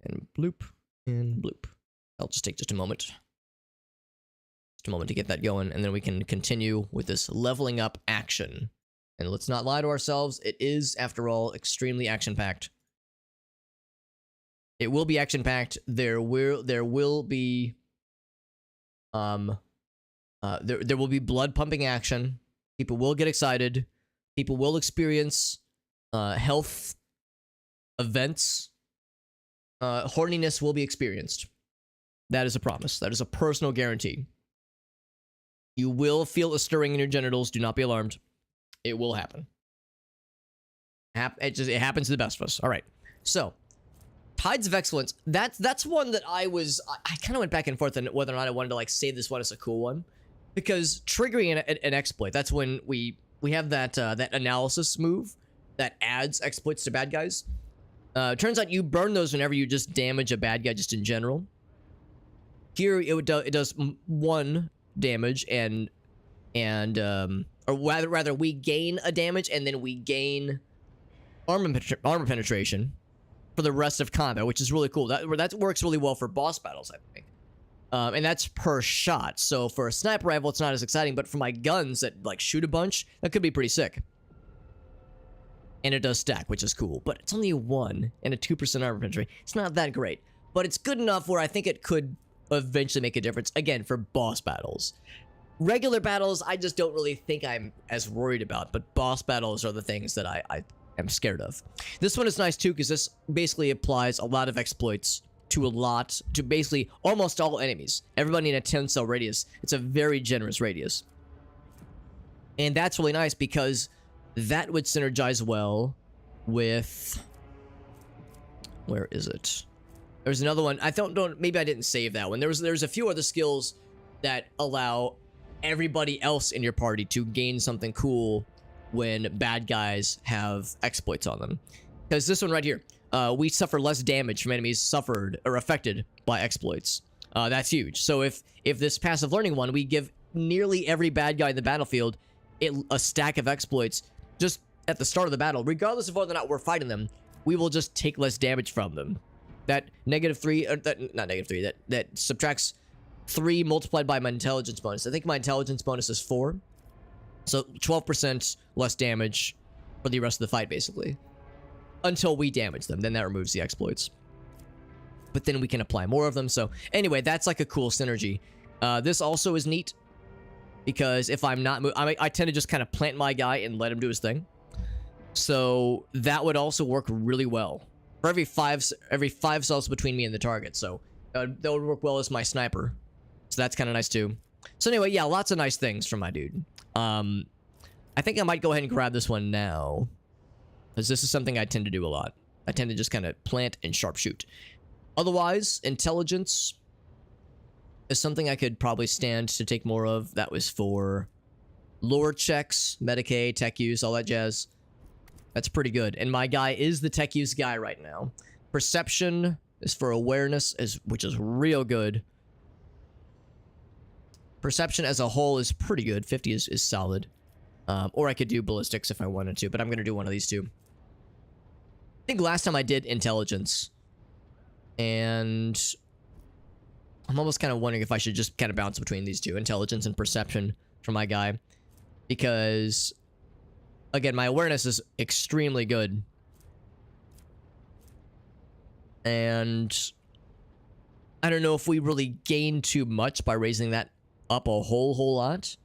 and bloop, and bloop. I'll just take just a moment. Just a moment to get that going, and then we can continue with this leveling up action. And let's not lie to ourselves, it is, after all, extremely action-packed. It will be action-packed. There will be there will be blood-pumping action. People will get excited. People will experience health events. Horniness will be experienced. That is a promise. That is a personal guarantee. You will feel a stirring in your genitals. Do not be alarmed. It will happen. It happens to the best of us. All right. So, Tides of Excellence. That's one that I kind of went back and forth on whether or not I wanted to like say this one as a cool one, because triggering an exploit. That's when we have that that analysis move that adds exploits to bad guys. Turns out you burn those whenever you just damage a bad guy, just in general. Here it does 1 damage or rather we gain a damage and then we gain armor penetration for the rest of combat, which is really cool. That works really well for boss battles, I think. And that's per shot. So for a sniper rifle, it's not as exciting, but for my guns that like shoot a bunch, that could be pretty sick. And it does stack, which is cool, but it's only a 1 and a 2% armor penetration. It's not that great, but it's good enough where I think it could eventually make a difference, again, for boss battles. Regular battles, I just don't really think I'm as worried about, but boss battles are the things that I am scared of. This one is nice too, because this basically applies a lot of exploits to basically almost all enemies. Everybody in a 10-cell radius. It's a very generous radius. And that's really nice because that would synergize well with... Where is it? There's another one. I don't maybe I didn't save that one. There's a few other skills that allow everybody else in your party to gain something cool when bad guys have exploits on them. Because this one right here, we suffer less damage from enemies suffered or affected by exploits. That's huge. So if this passive learning one, we give nearly every bad guy in the battlefield a stack of exploits just at the start of the battle, regardless of whether or not we're fighting them, we will just take less damage from them. That -3, that subtracts 3 multiplied by my intelligence bonus. I think my intelligence bonus is 4. So 12% less damage for the rest of the fight, basically. Until we damage them. Then that removes the exploits. But then we can apply more of them. So anyway, that's like a cool synergy. This also is neat. Because if I'm not... I tend to just kind of plant my guy and let him do his thing. So that would also work really well. For every 5 cells between me and the target. So that would work well as my sniper. So that's kind of nice too. So anyway, yeah, lots of nice things from my dude. I think I might go ahead and grab this one now. Because this is something I tend to do a lot. I tend to just kind of plant and sharpshoot. Otherwise, intelligence is something I could probably stand to take more of. That was for lore checks, Medicaid, tech use, all that jazz. That's pretty good. And my guy is the tech use guy right now. Perception is for awareness, which is real good. Perception as a whole is pretty good. 50 is solid. Or I could do ballistics if I wanted to, but I'm going to do one of these two. I think last time I did intelligence. And I'm almost kind of wondering if I should just kind of bounce between these two. Intelligence and perception for my guy. Because, again, my awareness is extremely good. And I don't know if we really gain too much by raising that up a whole lot.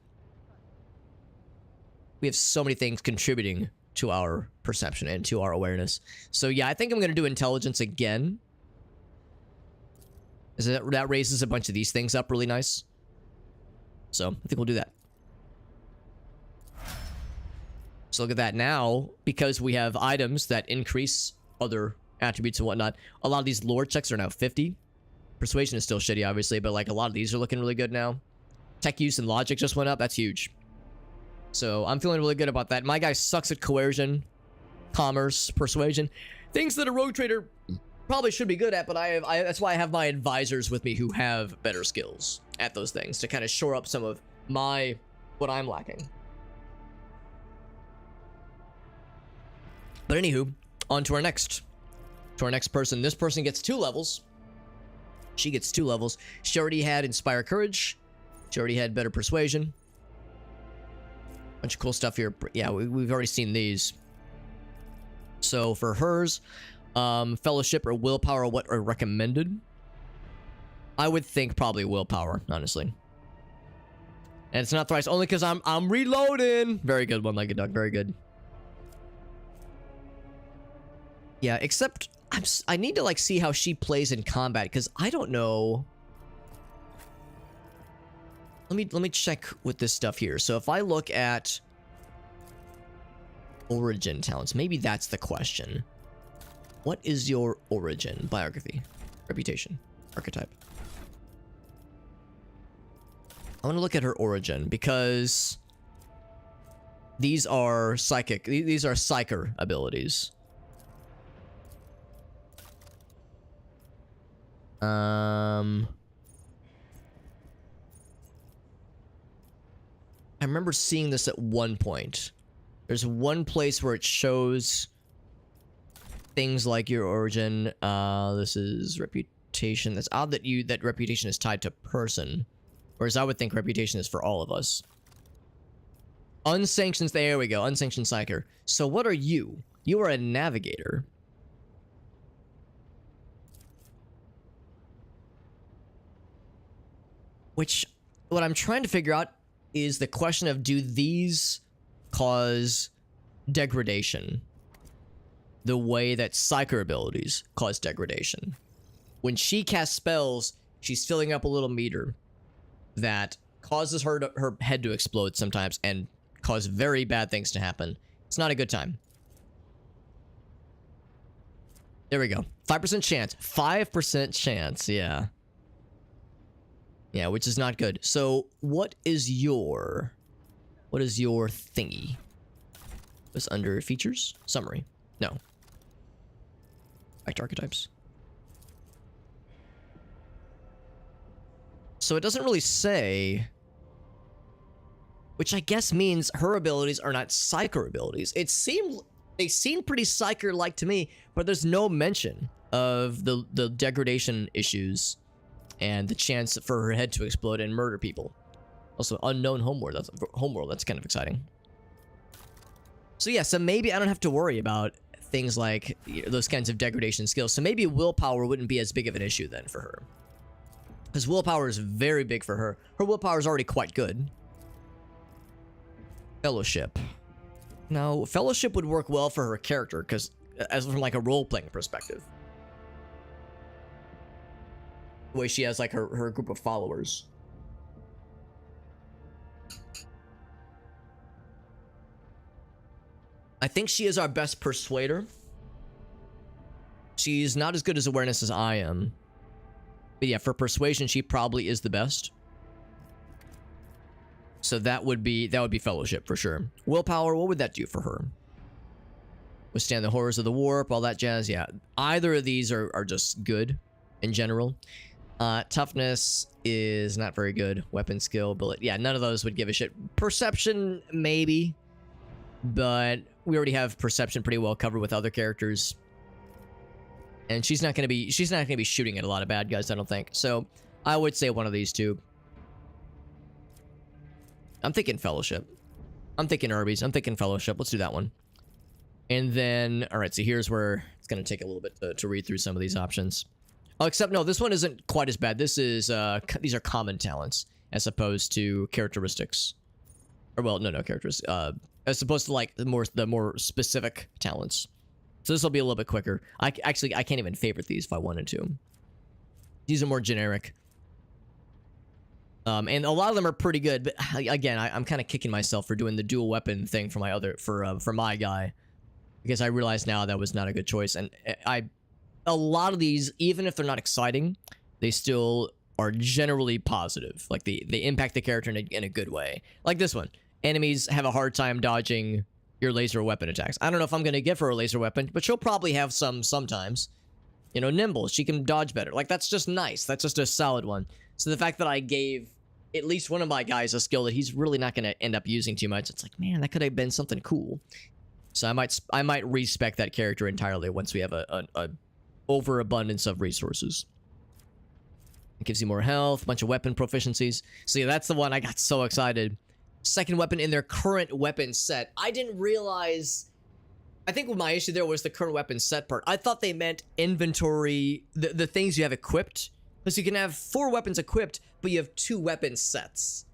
We have so many things contributing to our perception and to our awareness. So yeah, I think I'm going to do intelligence again. That raises a bunch of these things up really nice. So I think we'll do that. So look at that now, because we have items that increase other attributes and whatnot. A lot of these lore checks are now 50. Persuasion is still shitty, obviously, but like a lot of these are looking really good now. Tech use and logic just went up. That's huge. So I'm feeling really good about that. My guy sucks at coercion, commerce, persuasion. Things that a rogue trader probably should be good at, but that's why I have my advisors with me who have better skills at those things to kind of shore up some of what I'm lacking. But anywho, on to our next to our next person. This person gets 2 levels. She gets 2 levels. She already had Inspire Courage. She already had Better Persuasion. Bunch of cool stuff here. Yeah, we've already seen these. So for hers, Fellowship or Willpower are what are recommended. I would think probably Willpower, honestly. And it's not thrice, only because I'm reloading. Very good, One-Legged Dog. Very good. Yeah, except I need to like see how she plays in combat because I don't know. Let me check with this stuff here. So if I look at origin talents, maybe that's the question. What is your origin? Biography, reputation, archetype. I want to look at her origin because these are psychic. These are psyker abilities. I remember seeing this at one point. There's one place where it shows things like your origin. This is reputation. That's odd that reputation is tied to person. Whereas I would think reputation is for all of us. Unsanctioned, there we go. Unsanctioned Psyker. So what are you? You are a navigator. Which, what I'm trying to figure out is the question of, do these cause degradation the way that Psyker abilities cause degradation? When she casts spells, she's filling up a little meter that causes her head to explode sometimes and cause very bad things to happen. It's not a good time. There we go. 5% chance. 5% chance, yeah. Yeah, which is not good. So, what is your thingy? What's under features? Summary. No. Back to archetypes. So it doesn't really say, which I guess means her abilities are not Psyker abilities. They seem pretty Psyker-like to me, but there's no mention of the degradation issues and the chance for her head to explode and murder people. Also, unknown homeworld. That's kind of exciting. So yeah, so maybe I don't have to worry about things like those kinds of degradation skills. So maybe willpower wouldn't be as big of an issue then for her. Because willpower is very big for her. Her willpower is already quite good. Fellowship. Now, Fellowship would work well for her character, because as from like a role-playing perspective. The way she has like her group of followers. I think she is our best persuader. She's not as good as awareness as I am. But yeah, for persuasion, she probably is the best. So that would be Fellowship for sure. Willpower, what would that do for her? Withstand the horrors of the warp, all that jazz. Yeah, either of these are just good in general. Toughness is not very good. Weapon skill, bullet. Yeah, none of those would give a shit. Perception, maybe. But we already have perception pretty well covered with other characters. And she's not gonna be shooting at a lot of bad guys, I don't think. So I would say one of these two. I'm thinking Fellowship. I'm thinking Arby's. I'm thinking Fellowship. Let's do that one. And then, all right, so here's where it's gonna take a little bit to read through some of these options. Oh, except no, this one isn't quite as bad. This is these are common talents as opposed to characteristics. Or well, no characteristics. As opposed to like the more specific talents. So this will be a little bit quicker. I can't even favorite these if I wanted to. These are more generic. And a lot of them are pretty good, but again, I'm kind of kicking myself for doing the dual weapon thing for my for my guy, because I realize now that was not a good choice. And a lot of these, even if they're not exciting, they still are generally positive. Like they impact the character in a good way. Like this one. Enemies have a hard time dodging your laser weapon attacks. I don't know if I'm going to give her a laser weapon, but she'll probably have some sometimes. You know, nimble. She can dodge better. Like, that's just nice. That's just a solid one. So the fact that I gave at least one of my guys a skill that he's really not going to end up using too much, it's like, man, that could have been something cool. So I might respec that character entirely once we have a overabundance of resources. It gives you more health, a bunch of weapon proficiencies. So yeah, that's the one I got so excited. Second weapon in their current weapon set. I didn't realize... I think my issue there was the current weapon set part. I thought they meant inventory, the things you have equipped. Because you can have 4 weapons equipped, but you have 2 weapon sets.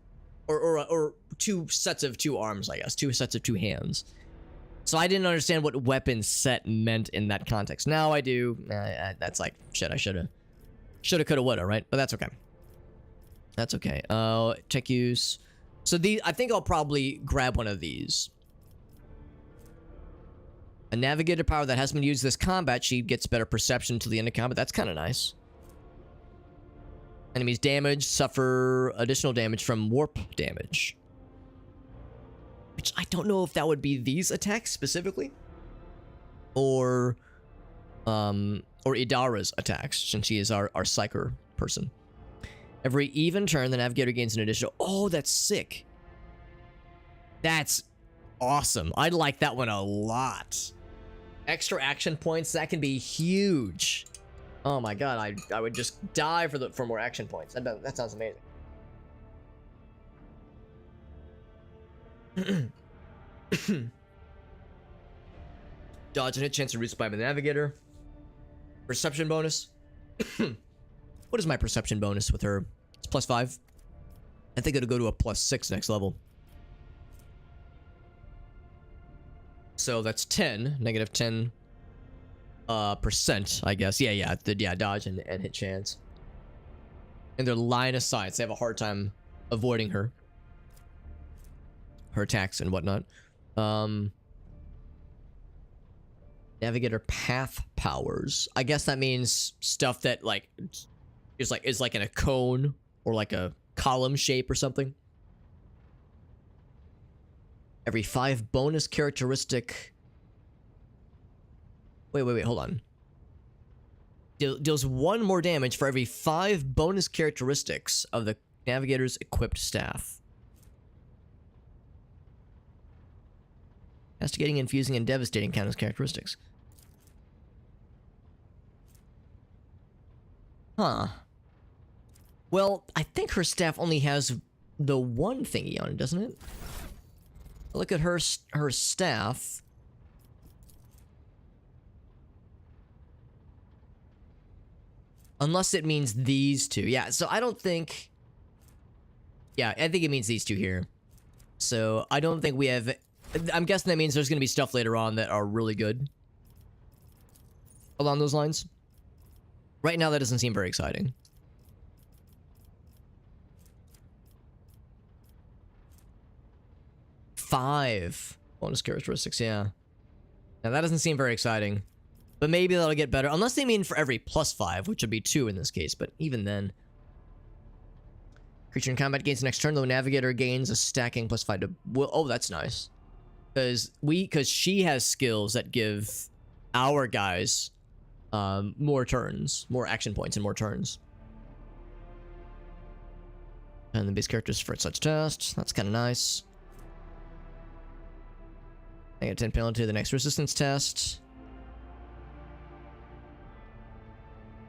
Or 2 sets of 2 arms, I guess. 2 sets of 2 hands. So I didn't understand what weapon set meant in that context. Now I do. That's like, shit, I shoulda. Shoulda, coulda, woulda, right? But that's okay. That's okay. Check use. So I think I'll probably grab one of these. A navigator power that has been used this combat. She gets better perception till the end of combat. That's kind of nice. Enemies damaged suffer additional damage from warp damage. Which I don't know if that would be these attacks specifically. Or Idara's attacks, since she is our psyker person. Every even turn, the navigator gains an additional... Oh, that's sick. That's awesome. I like that one a lot. Extra action points, that can be huge. Oh my god, I would just die for more action points. That sounds amazing. Dodge and hit chance to reach by the navigator. Perception bonus. What is my perception bonus with her? It's +5. I think it'll go to a +6 next level. So that's 10, -10 percent, I guess. Yeah, dodge and hit chance. And their line of sight, so they have a hard time avoiding her attacks and whatnot. Navigator path powers. I guess that means stuff that like is like in a cone or like a column shape or something. Every 5 bonus characteristic. Wait, hold on. Deals 1 more damage for every 5 bonus characteristics of the navigator's equipped staff. Castigating, infusing, and devastating count as characteristics. Huh. Well, I think her staff only has the one thingy on it, doesn't it? Look at her staff. Unless it means these two. Yeah, so I don't think... Yeah, I think it means these two here. So I don't think we have... I'm guessing that means there's going to be stuff later on that are really good. Along those lines. Right now, that doesn't seem very exciting. Five bonus characteristics, yeah. Now that doesn't seem very exciting. But maybe that'll get better. Unless they mean for every +5, which would be 2 in this case. But even then. Creature in combat gains the next turn, though navigator gains a stacking +5 to... Well, oh, that's nice. Because she has skills that give our guys more turns. More action points and more turns. And the base characters for such tests. That's kind of nice. I get 10 penalty to the next resistance test.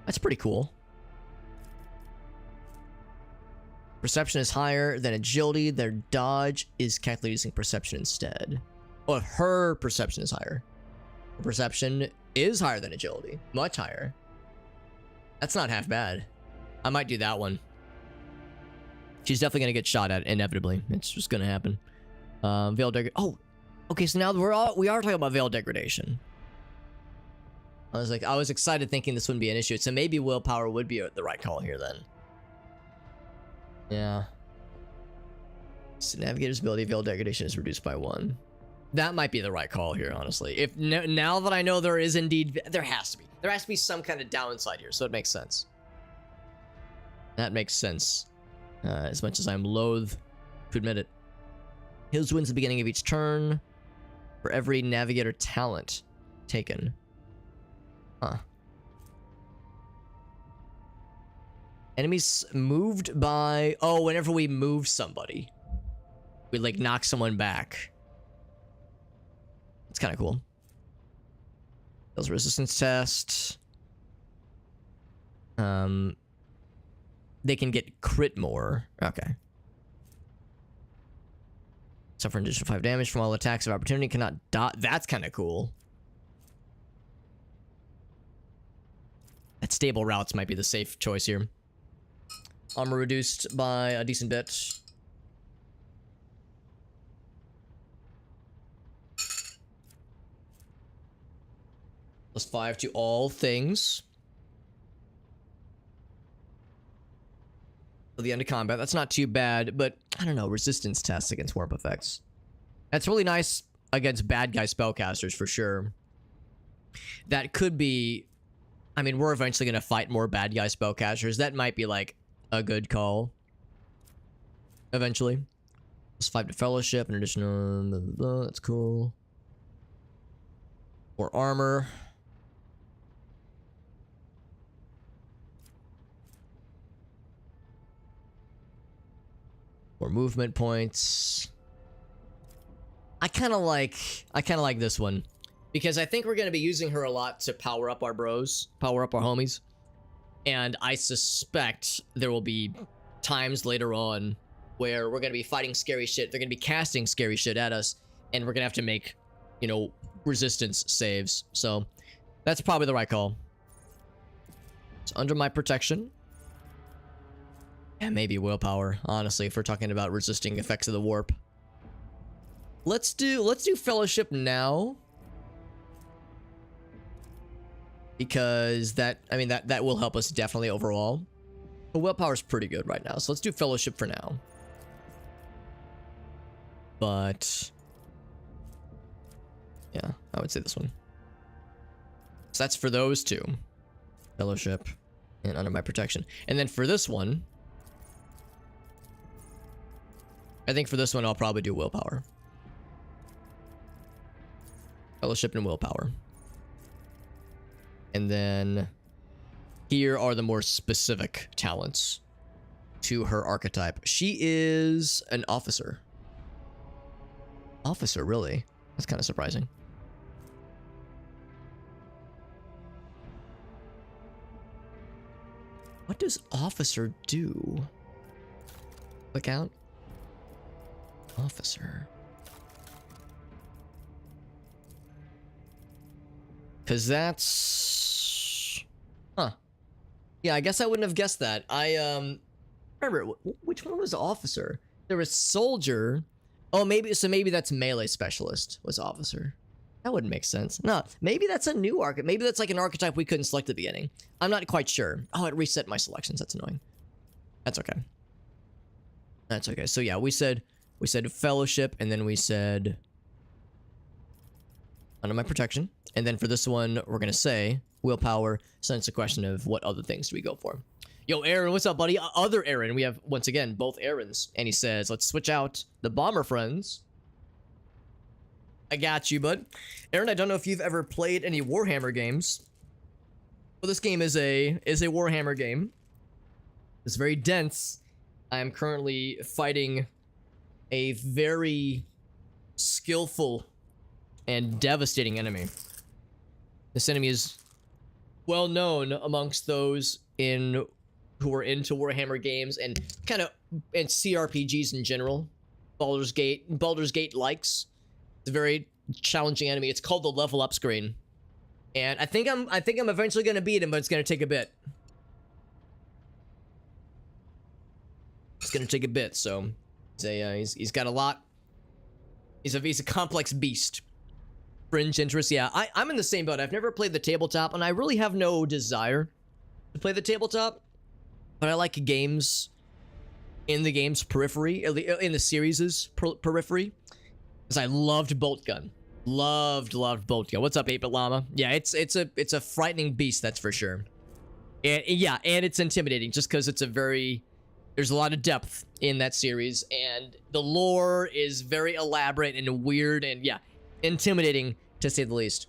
That's pretty cool. Perception is higher than agility. Their dodge is calculated using perception instead. Well, her perception is higher. Her perception is higher than agility. Much higher. That's not half bad. I might do that one. She's definitely going to get shot at, inevitably. It's just going to happen. Veil degradation. Oh, okay, so now we are talking about veil degradation. I was excited thinking this wouldn't be an issue, so maybe willpower would be the right call here then. Yeah. So navigator's ability veil degradation is reduced by 1. That might be the right call here, honestly. If now that I know there is indeed, there has to be some kind of downside here, so it makes sense. That makes sense. As much as I'm loath to admit it. Heals wins the beginning of each turn for every navigator talent taken. Huh. Enemies moved by... Oh, whenever we move somebody. We, like, knock someone back. It's kind of cool. Those resistance test. they can get crit more. Okay. Suffer an additional 5 damage from all attacks of opportunity. Cannot dot. That's kind of cool. That stable routes might be the safe choice here. Armor reduced by a decent bit. +5 to all things. At the end of combat. That's not too bad, but I don't know. Resistance tests against warp effects. That's really nice against bad guy spellcasters for sure. That could be... I mean, we're eventually going to fight more bad guy spellcasters. That might be like a good call. Eventually. +5 to fellowship. An additional... Blah, blah, blah. That's cool. More armor. More movement points. I kind of like this one because I think we're going to be using her a lot to power up our bros, power up our homies. And I suspect there will be times later on where we're going to be fighting scary shit. They're going to be casting scary shit at us and we're going to have to make, you know, resistance saves. So that's probably the right call. It's under my protection. Yeah, maybe willpower, honestly, if we're talking about resisting effects of the warp. Let's do fellowship now. Because that will help us definitely overall. But willpower's pretty good right now, so let's do fellowship for now. But yeah, I would say this one. So that's for those two. Fellowship and under my protection. And then for this one, I think for this one, I'll probably do willpower. Fellowship and willpower. And then here are the more specific talents to her archetype. She is an officer. Officer, really? That's kind of surprising. What does officer do? Click out. Officer. Because that's... Huh. Yeah, I guess I wouldn't have guessed that. I, remember, which one was officer? There was soldier. Oh, maybe, so maybe that's melee specialist was officer. That wouldn't make sense. No, maybe that's a new archetype. Maybe that's like an archetype we couldn't select at the beginning. I'm not quite sure. Oh, it reset my selections. That's annoying. That's okay. That's okay. So yeah, we said fellowship, and then we said under my protection. And then for this one, we're going to say willpower. So it's a question of what other things do we go for. Yo, Aaron, what's up, buddy? Other Aaron. We have, once again, both Aarons. And he says, let's switch out the bomber friends. I got you, bud. Aaron, I don't know if you've ever played any Warhammer games. Well, this game is a Warhammer game. It's very dense. I am currently fighting a very skillful and devastating enemy. This enemy is well known amongst those who are into Warhammer games and kind of and CRPGs in general. Baldur's Gate likes. It's a very challenging enemy. It's called the level up screen, and I think I'm eventually gonna beat him, but it's gonna take a bit. It's gonna take a bit. So he's got a lot. He's a complex beast. Fringe interest, yeah. I'm in the same boat. I've never played the tabletop, and I really have no desire to play the tabletop. But I like games in the game's periphery, in the series' periphery. Because I loved Bolt Gun. Loved Bolt Gun. What's up, 8-Bit Llama? Yeah, it's a frightening beast, that's for sure. And yeah, and it's intimidating just because it's there's a lot of depth in that series, and the lore is very elaborate and weird, and yeah, intimidating to say the least.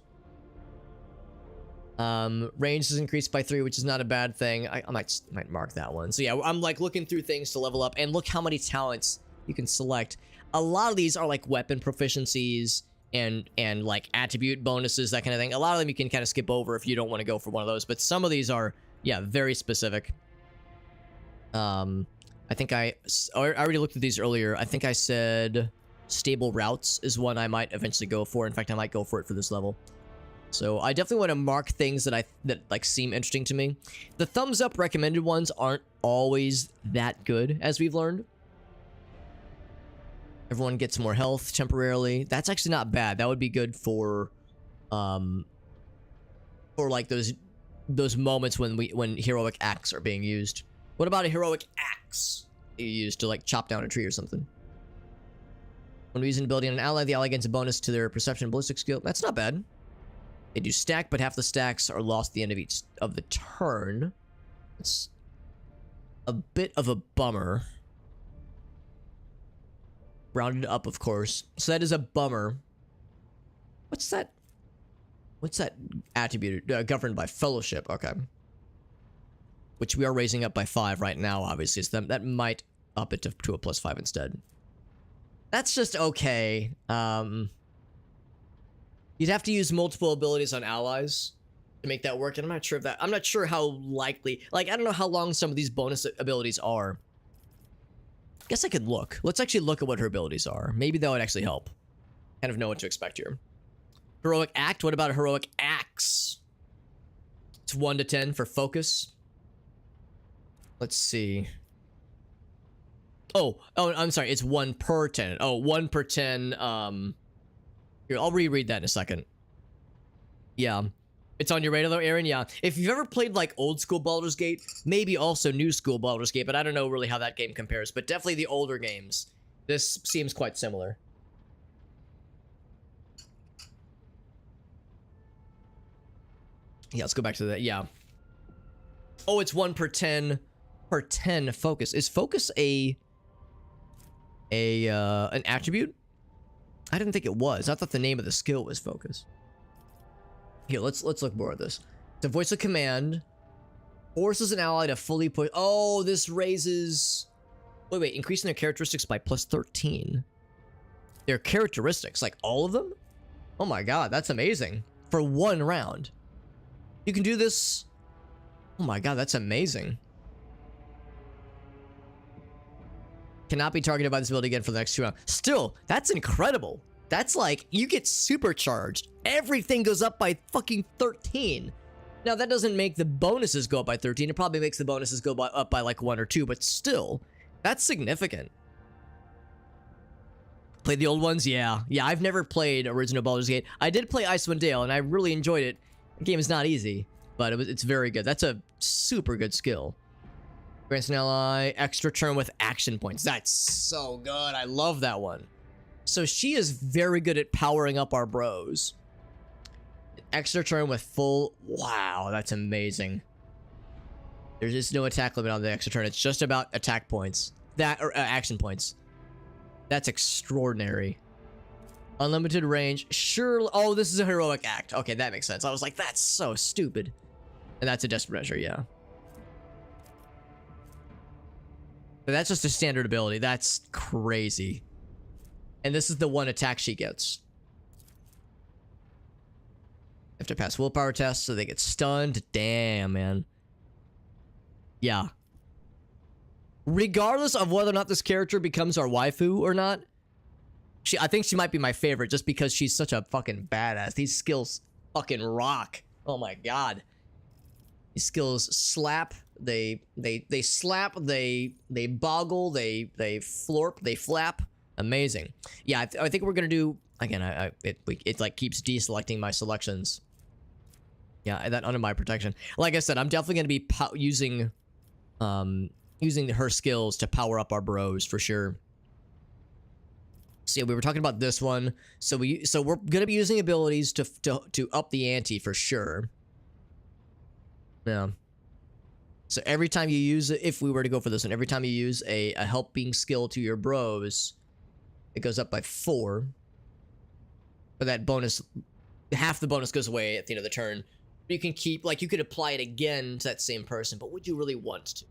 Range is increased by 3, which is not a bad thing. I might mark that one. So yeah, I'm like looking through things to level up, and look how many talents you can select. A lot of these are like weapon proficiencies and like attribute bonuses, that kind of thing. A lot of them you can kind of skip over if you don't want to go for one of those, but some of these are Yeah, very specific. I think I already looked at these earlier. I think I said stable routes is one I might eventually go for. In fact, I might go for it for this level. So I definitely want to mark things that like seem interesting to me. The thumbs up recommended ones aren't always that good, as we've learned. Everyone gets more health temporarily. That's actually not bad. That would be good for like those moments when heroic acts are being used. What about a heroic axe you use to like chop down a tree or something? When we use an ability on an ally, the ally gets a bonus to their perception and ballistic skill. That's not bad. They do stack, but half the stacks are lost at the end of each of the turn. It's a bit of a bummer. Rounded up, of course. So that is a bummer. What's that? What's that attribute? Governed by fellowship. Okay. Which we are raising up by 5 right now, obviously. So that might up it to a +5 instead. That's just okay. You'd have to use multiple abilities on allies to make that work, and I'm not sure how likely. Like, I don't know how long some of these bonus abilities are. Guess I could look. Let's actually look at what her abilities are. Maybe that would actually help. Kind of know what to expect here. Heroic act. What about a heroic axe? It's 1 to 10 for focus. Let's see. Oh, I'm sorry. It's 1 per 10. Oh, 1 per 10. Here, I'll reread that in a second. Yeah. It's on your radar though, Aaron? Yeah. If you've ever played like old school Baldur's Gate, maybe also new school Baldur's Gate, but I don't know really how that game compares. But definitely the older games. This seems quite similar. Yeah, let's go back to that. Yeah. Oh, it's 1 per 10 focus. Is focus an attribute? I didn't think it was. I thought the name of the skill was focus. Here, let's look more at this. The voice of command forces an ally to fully push. Oh, this raises. Wait, increasing their characteristics by +13. Their characteristics, like all of them? Oh my god, that's amazing. For 1 round. You can do this. Oh my god, that's amazing. Cannot be targeted by this ability again for the next 2 rounds. Still, that's incredible. That's like, you get supercharged. Everything goes up by fucking 13. Now, that doesn't make the bonuses go up by 13. It probably makes the bonuses go up by like 1 or 2, but still, that's significant. Played the old ones? Yeah. Yeah, I've never played original Baldur's Gate. I did play Icewind Dale, and I really enjoyed it. The game is not easy, but it's very good. That's a super good skill. Grants an ally extra turn with action points. That's so good. I love that one. So she is very good at powering up our bros. Extra turn with full. Wow, that's amazing. There's just no attack limit on the extra turn. It's just about attack points. Or action points. That's extraordinary. Unlimited range. Sure. Oh, this is a heroic act. Okay, that makes sense. I was like, that's so stupid. And that's a desperate measure, yeah. But that's just a standard ability. That's crazy. And this is the 1 attack she gets. They have to pass willpower tests, so they get stunned. Damn, man. Yeah. Regardless of whether or not this character becomes our waifu or not, I think she might be my favorite just because she's such a fucking badass. These skills fucking rock. Oh my god. These skills slap. They slap. They boggle. They florp. They flap. Amazing. Yeah, I think we're gonna do again. It like keeps deselecting my selections. Yeah, that under my protection. Like I said, I'm definitely gonna be using her skills to power up our bros for sure. So yeah, we were talking about this one. So we're gonna be using abilities to up the ante for sure. Yeah. So every time you use it, if we were to go for this one, every time you use a helping skill to your bros, it goes up by 4. But that bonus, half the bonus goes away at the end of the turn. You can keep, like, you could apply it again to that same person, but would you really want to?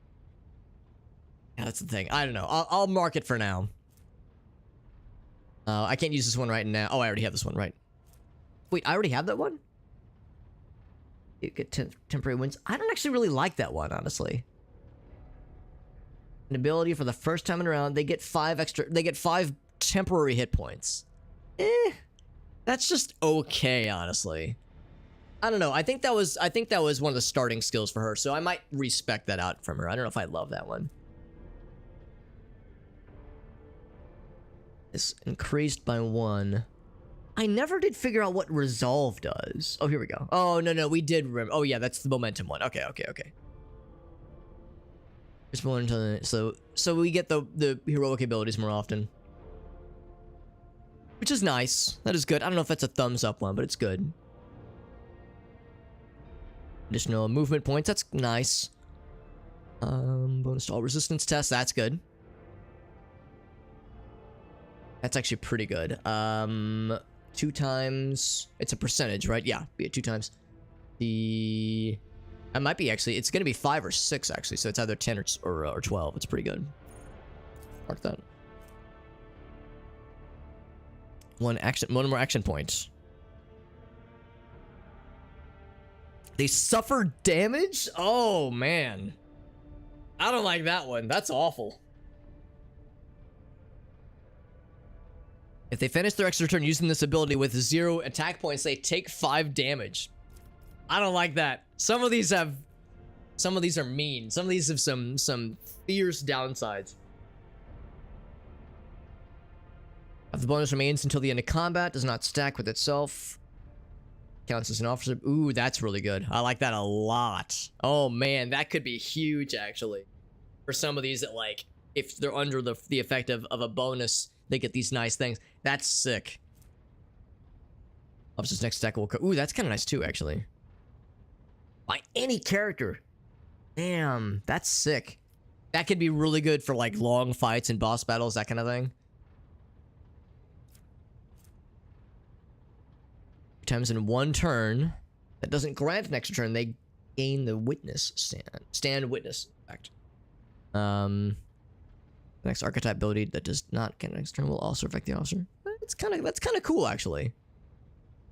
Yeah, that's the thing. I don't know. I'll mark it for now. I can't use this one right now. Oh, I already have this one, right? Wait, I already have that one? You get temporary wins. I don't actually really like that one, honestly. An ability for the first time in a round, they get 5 extra. They get 5 temporary hit points. That's just okay, honestly. I don't know. I think that was one of the starting skills for her, so I might respect that out from her. I don't know if I love that one. It's increased by 1. I never did figure out what resolve does. Oh, here we go. Oh, no, we did remember. Oh, yeah, that's the momentum one. Okay. So we get the heroic abilities more often. Which is nice. That is good. I don't know if that's a thumbs up one, but it's good. Additional movement points. That's nice. Bonus to all resistance tests. That's good. That's actually pretty good. 2 times. It's a percentage, right? Yeah, be it 2 times. It might be actually. It's gonna be 5 or 6 actually. So it's either 10 or 12. It's pretty good. Mark that. One more action point. They suffer damage? Oh, man. I don't like that one. That's awful. If they finish their extra turn using this ability with 0 attack points, they take 5 damage. I don't like that. Some of these are mean. Some of these have some fierce downsides. If the bonus remains until the end of combat, does not stack with itself. Counts as an officer. Ooh, that's really good. I like that a lot. Oh man, that could be huge actually. For some of these that like, if they're under the effect of a bonus, they get these nice things. That's sick. Officer's next attack will ooh, that's kind of nice too actually. By any character. Damn, that's sick. That could be really good for like long fights and boss battles, that kind of thing. Times in 1 turn that doesn't grant an extra turn, they gain the witness stand witness effect. The next archetype ability that does not get an extra turn will also affect the officer. That's kind of cool actually.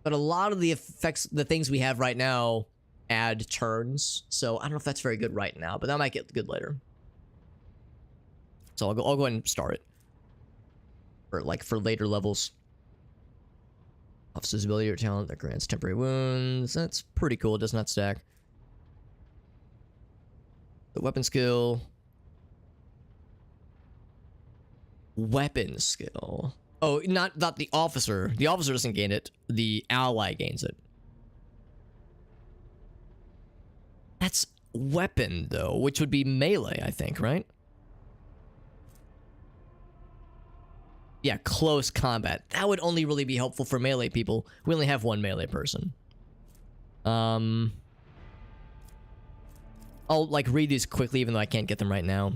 But a lot of the effects, the things we have right now, add turns, so I don't know if that's very good right now, but that might get good later. So I'll go ahead and start it for later levels. Officer's ability or talent that grants temporary wounds. That's pretty cool. It does not stack. The weapon skill. Weapon skill. Oh, not the officer. The officer doesn't gain it. The ally gains it. That's weapon, though, which would be melee, I think, right? Yeah, close combat. That would only really be helpful for melee people. We only have 1 melee person. I'll like read these quickly even though I can't get them right now.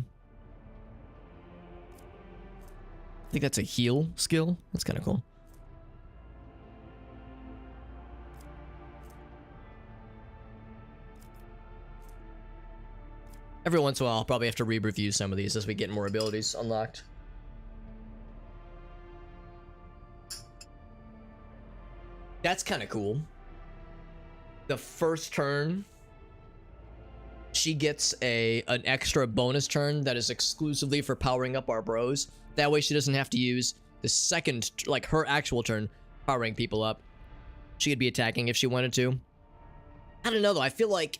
I think that's a heal skill. That's kind of cool. Every once in a while, I'll probably have to re-review some of these as we get more abilities unlocked. That's kind of cool. The first turn, she gets an extra bonus turn that is exclusively for powering up our bros. That way she doesn't have to use the second, like her actual turn, powering people up. She could be attacking if she wanted to. I don't know though, I feel like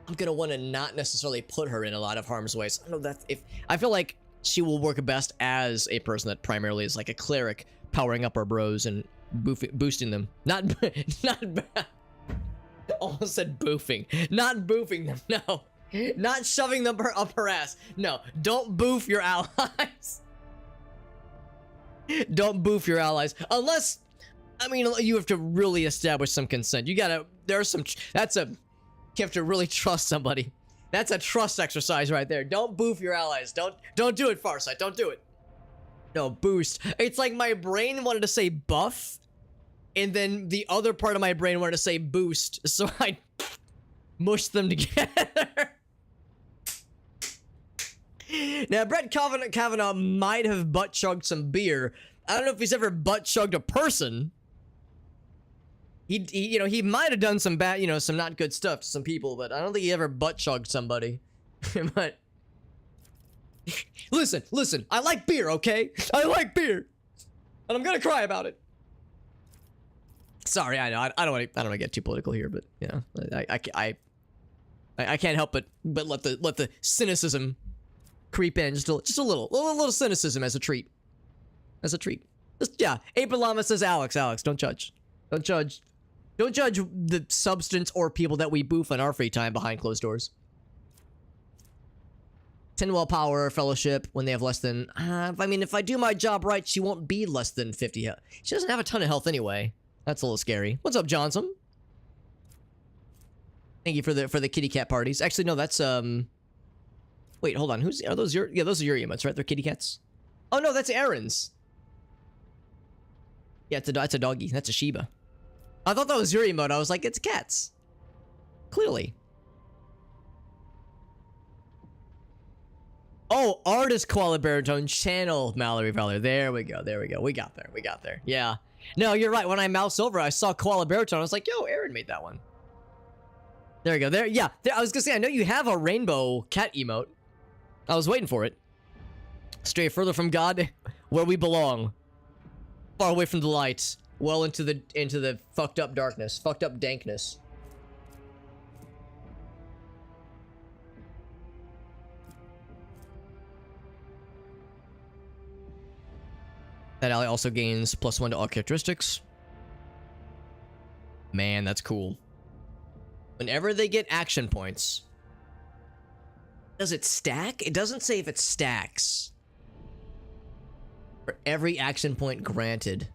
I'm gonna want to not necessarily put her in a lot of harm's way. So I don't know that I feel like she will work best as a person that primarily is like a cleric, powering up our bros and boosting them. Not almost said boofing. Not boofing them, no. Not shoving them up her ass. No, don't boof your allies. Don't boof your allies. Unless, I mean, you have to really establish some consent. You gotta, you have to really trust somebody. That's a trust exercise right there. Don't boof your allies. Don't do it, Farsight. Don't do it. No, boost. It's like my brain wanted to say buff, and then the other part of my brain wanted to say boost, so I mushed them together. Now, Brett Kavanaugh might have butt-chugged some beer. I don't know if he's ever butt-chugged a person. you know, he might have done some bad, you know, some not good stuff to some people, but I don't think he ever butt chugged somebody. But listen, I like beer, okay? I like beer, and I'm gonna cry about it. Sorry, I know I don't want to get too political here, but you know, I can't help but let the cynicism creep in just a little cynicism as a treat, Just, yeah, Ape Llama says Alex, don't judge. Don't judge the substance or people that we boof in our free time behind closed doors. 10 willpower, fellowship, when they have less than... I mean, if I do my job right, she won't be less than 50 health. She doesn't have a ton of health anyway. That's a little scary. What's up, Johnson? Thank you for the kitty cat parties. Actually, no, that's, Wait, hold on. Are those your... Yeah, those are your emotes, right? They're kitty cats? Oh, no, that's Aaron's. Yeah, it's a doggy. That's a Shiba. I thought that was your emote. I was like, it's cats. Clearly. Oh, artist koala baritone channel Mallory Valor. There we go. We got there. Yeah. No, you're right. When I mouse over, I saw koala baritone. I was like, yo, Aaron made that one. There we go. There, yeah. I was gonna say, I know you have a rainbow cat emote. I was waiting for it. Stray further from God, where we belong. Far away from the light. Well into the fucked up darkness, fucked up dankness. That ally also gains +1 to all characteristics. Man, that's cool. Whenever they get action points, does it stack? It doesn't say if it stacks. For every action point granted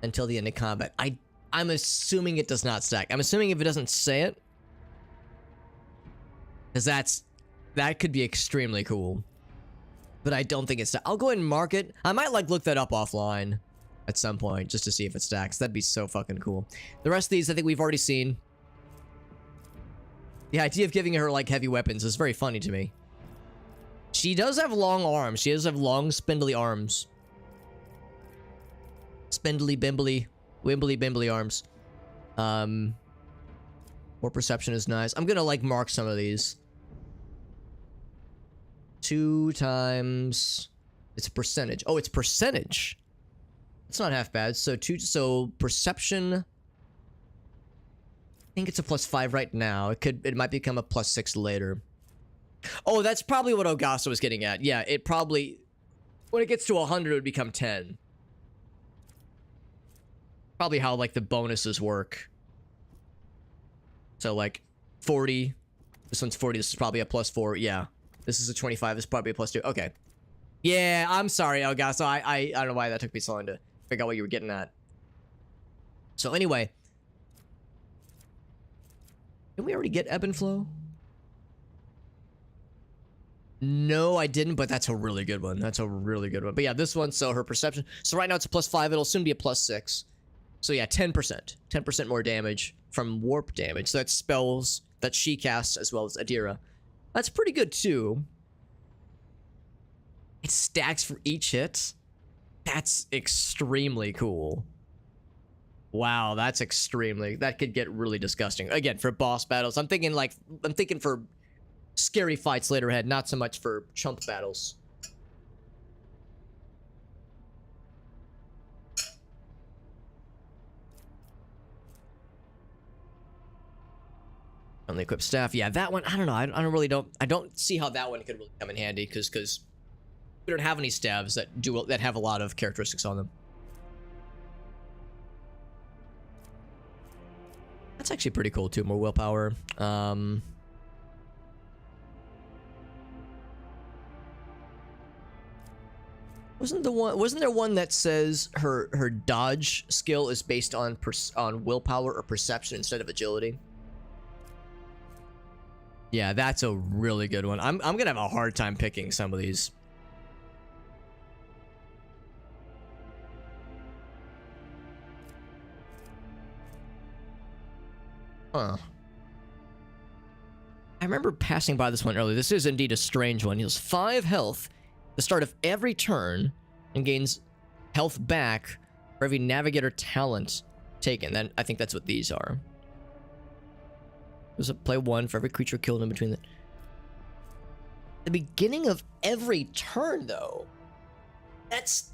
until the end of combat. I'm assuming it does not stack. I'm assuming if it doesn't say it, because that could be extremely cool. But I don't think it's... I'll go ahead and mark it. I might like look that up offline at some point just to see if it stacks. That'd be so fucking cool. The rest of these I think we've already seen. The idea of giving her like heavy weapons is very funny to me. She does have long arms. She does have long spindly arms. Spindly bimbly wimbly bimbly arms. More perception is nice. I'm gonna like mark some of these. 2 times... It's a percentage. Oh, it's percentage. It's not half bad. So perception... I think it's a +5 right now. It might become a +6 later. Oh, that's probably what Ogasa was getting at. Yeah, it probably... When it gets to 100, it would become 10. Probably how, like, the bonuses work. So, like, 40. This one's 40. This is probably a +4. Yeah. This is a 25. This is probably a +2. Okay. Yeah, I'm sorry, Elgaso. I don't know why that took me so long to figure out what you were getting at. So anyway. Didn't we already get Ebb and Flow? No, I didn't, but that's a really good one. That's a really good one. But yeah, this one, so her perception. So right now it's a +5. It'll soon be a +6. So yeah, 10%. 10% more damage from warp damage. So that's spells that she casts as well as Adira. That's pretty good, too. It stacks for each hit. That's extremely cool. Wow, that's extremely... That could get really disgusting. Again, for boss battles. I'm thinking for scary fights later ahead, not so much for chump battles. Only equipped staff. Yeah, that one, I don't know. I don't see how that one could really come in handy because we don't have any staves that have a lot of characteristics on them. That's actually pretty cool too. More willpower. Wasn't there one that says her dodge skill is based on willpower or perception instead of agility? Yeah, that's a really good one. I'm gonna have a hard time picking some of these. Huh. I remember passing by this one earlier. This is indeed a strange one. He has 5 health at the start of every turn and gains health back for every navigator talent taken. Then I think that's what these are. There's a play 1 for every creature killed in between the beginning of every turn, though. That's...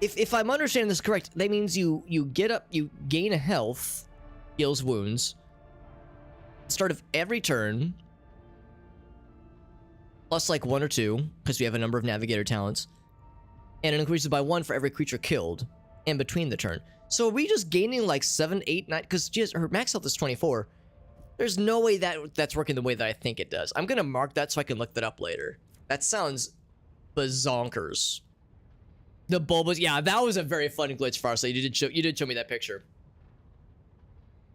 If I'm understanding this correct, that means you get up, you gain a health, heals wounds, start of every turn, plus like 1 or 2, because we have a number of navigator talents, and it increases by 1 for every creature killed in between the turn. So are we just gaining like 7, 8, 9? Because her max health is 24. There's no way that's working the way that I think it does. I'm gonna mark that so I can look that up later. That sounds bazonkers. The bulbous, yeah, that was a very fun glitch, Farsight. You did show me that picture.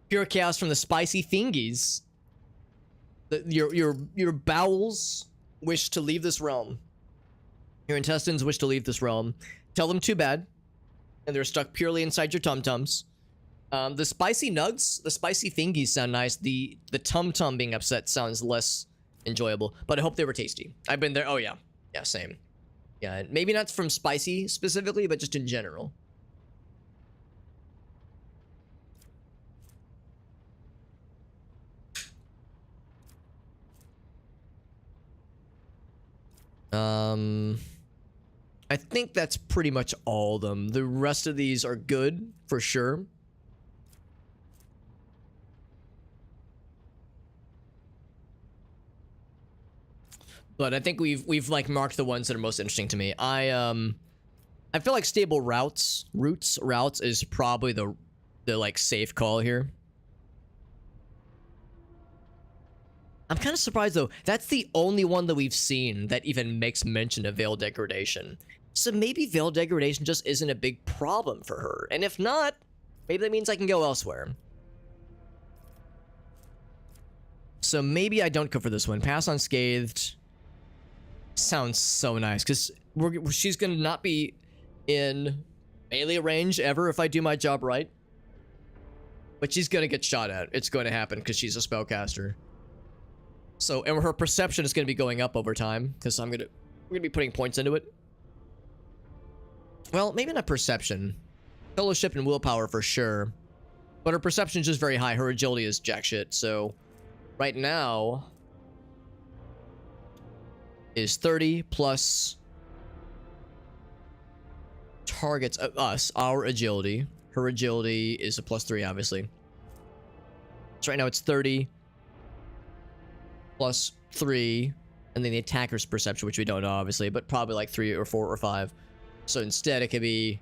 Pure chaos from the spicy thingies. Your bowels wish to leave this realm. Your intestines wish to leave this realm. Tell them too bad, and they're stuck purely inside your tum-tums. The spicy nugs, the spicy thingies sound nice. The tum-tum being upset sounds less enjoyable, but I hope they were tasty. I've been there. Oh yeah, yeah, same. Yeah, maybe not from spicy specifically, but just in general. I think that's pretty much all of them. The rest of these are good for sure. But I think we've like marked the ones that are most interesting to me. I feel like stable routes is probably the like safe call here. I'm kind of surprised though. That's the only one that we've seen that even makes mention of Veil Degradation. So maybe Veil Degradation just isn't a big problem for her. And if not, maybe that means I can go elsewhere. So maybe I don't go for this one. Pass Unscathed. Sounds so nice, because she's gonna not be in melee range ever if I do my job right. But she's gonna get shot at. It's going to happen because she's a spellcaster. So, and her perception is gonna be going up over time, because we're gonna be putting points into it. Well, maybe not perception. Fellowship and willpower for sure. But her perception is just very high. Her agility is jack shit, so right now is 30 plus targets us, our agility. Her agility is a +3, obviously. So right now it's 30 plus 3, and then the attacker's perception, which we don't know, obviously, but probably like 3 or 4 or 5. So instead it could be...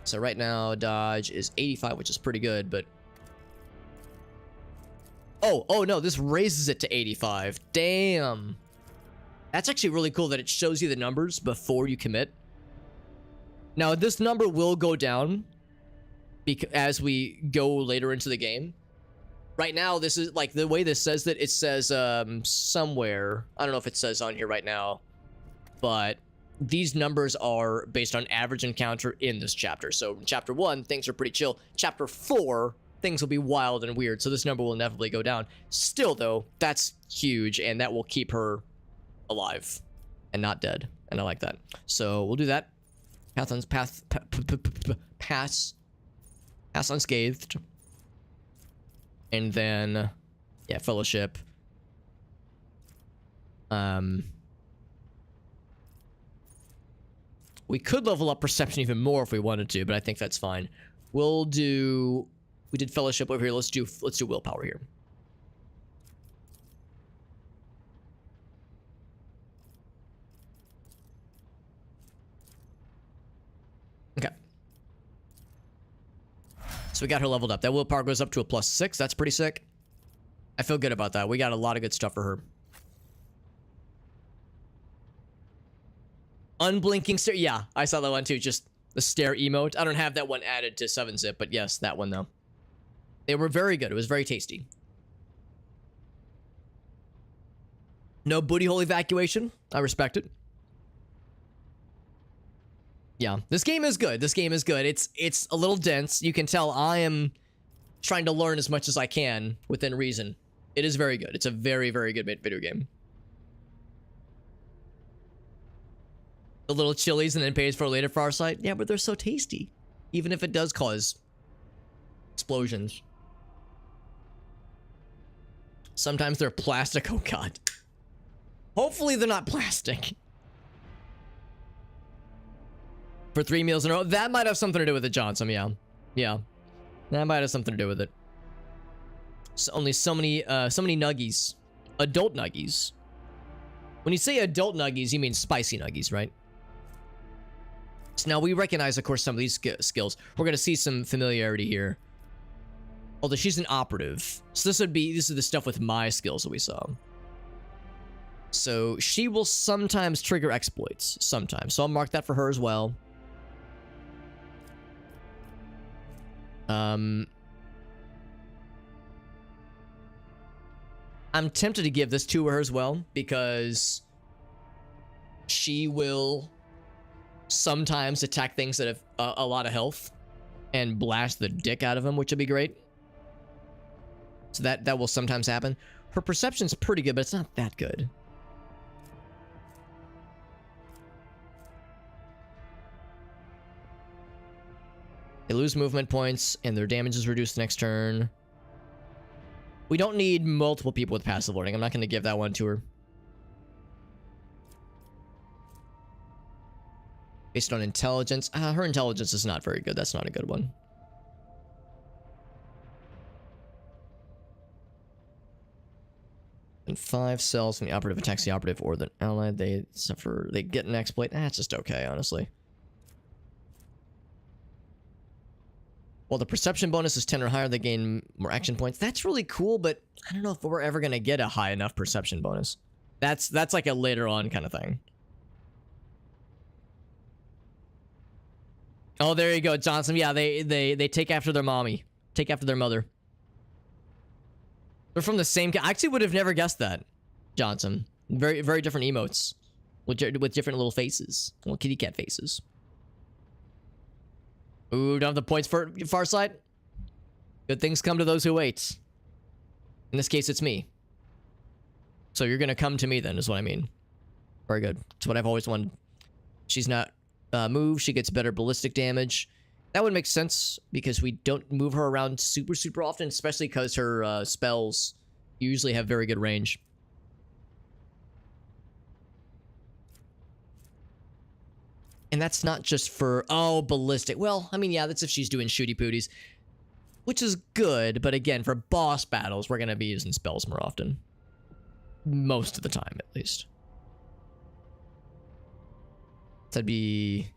So right now dodge is 85, which is pretty good, but... Oh no, this raises it to 85. Damn. That's actually really cool that it shows you the numbers before you commit. Now, this number will go down as we go later into the game. Right now, this is like the way this says that it says somewhere. I don't know if it says on here right now, but these numbers are based on average encounter in this chapter. So in chapter 1, things are pretty chill. Chapter 4, things will be wild and weird. So this number will inevitably go down. Still, though, that's huge, and that will keep her alive and not dead, and I like that. So we'll do that. Pass Unscathed, and then yeah, Fellowship. We could level up Perception even more if we wanted to, but I think that's fine. We did Fellowship over here. Let's do Willpower here. Okay. So we got her leveled up. That willpower goes up to a +6. That's pretty sick. I feel good about that. We got a lot of good stuff for her. Unblinking stare. Yeah, I saw that one too. Just the stare emote. I don't have that one added to 7-zip, but yes, that one though. They were very good. It was very tasty. No booty hole evacuation. I respect it. Yeah, this game is good. This game is good. It's a little dense. You can tell I am trying to learn as much as I can within reason. It is very good. It's a very, very good video game. The little chilies and then pays for later Farsight. Yeah, but they're so tasty. Even if it does cause explosions. Sometimes they're plastic. Oh god. Hopefully they're not plastic. For 3 meals in a row. That might have something to do with it, Johnson. Yeah. Yeah. That might have something to do with it. So only so many nuggies. Adult nuggies. When you say adult nuggies, you mean spicy nuggies, right? So now we recognize, of course, some of these skills. We're going to see some familiarity here. Although she's an operative. So this is the stuff with my skills that we saw. So she will sometimes trigger exploits. Sometimes. So I'll mark that for her as well. I'm tempted to give this to her as well, because she will sometimes attack things that have a lot of health and blast the dick out of them, which would be great. So that will sometimes happen. Her perception's pretty good, but it's not that good. They lose movement points, and their damage is reduced next turn. We don't need multiple people with passive learning. I'm not going to give that one to her. Based on intelligence. Her intelligence is not very good. That's not a good one. And 5 cells when the operative attacks the operative or the ally, they suffer. They get an exploit. That's just okay, honestly. While the perception bonus is 10 or higher, they gain more action points. That's really cool, but I don't know if we're ever going to get a high enough perception bonus. That's like a later on kind of thing. Oh, there you go, Johnson. Yeah, they take after their mommy. Take after their mother. They're from the same... I actually would have never guessed that, Johnson. Very, very different emotes. With different little faces. Little kitty cat faces. Ooh, don't have the points for Farsight. Good things come to those who wait. In this case, it's me. So you're gonna come to me then, is what I mean. Very good. It's what I've always wanted. She's not moved. She gets better ballistic damage. That would make sense, because we don't move her around super, super often, especially because her spells usually have very good range. And that's not just for, oh, ballistic. Well, I mean, yeah, that's if she's doing shooty pooties, which is good. But again, for boss battles, we're going to be using spells more often. Most of the time, at least. That'd be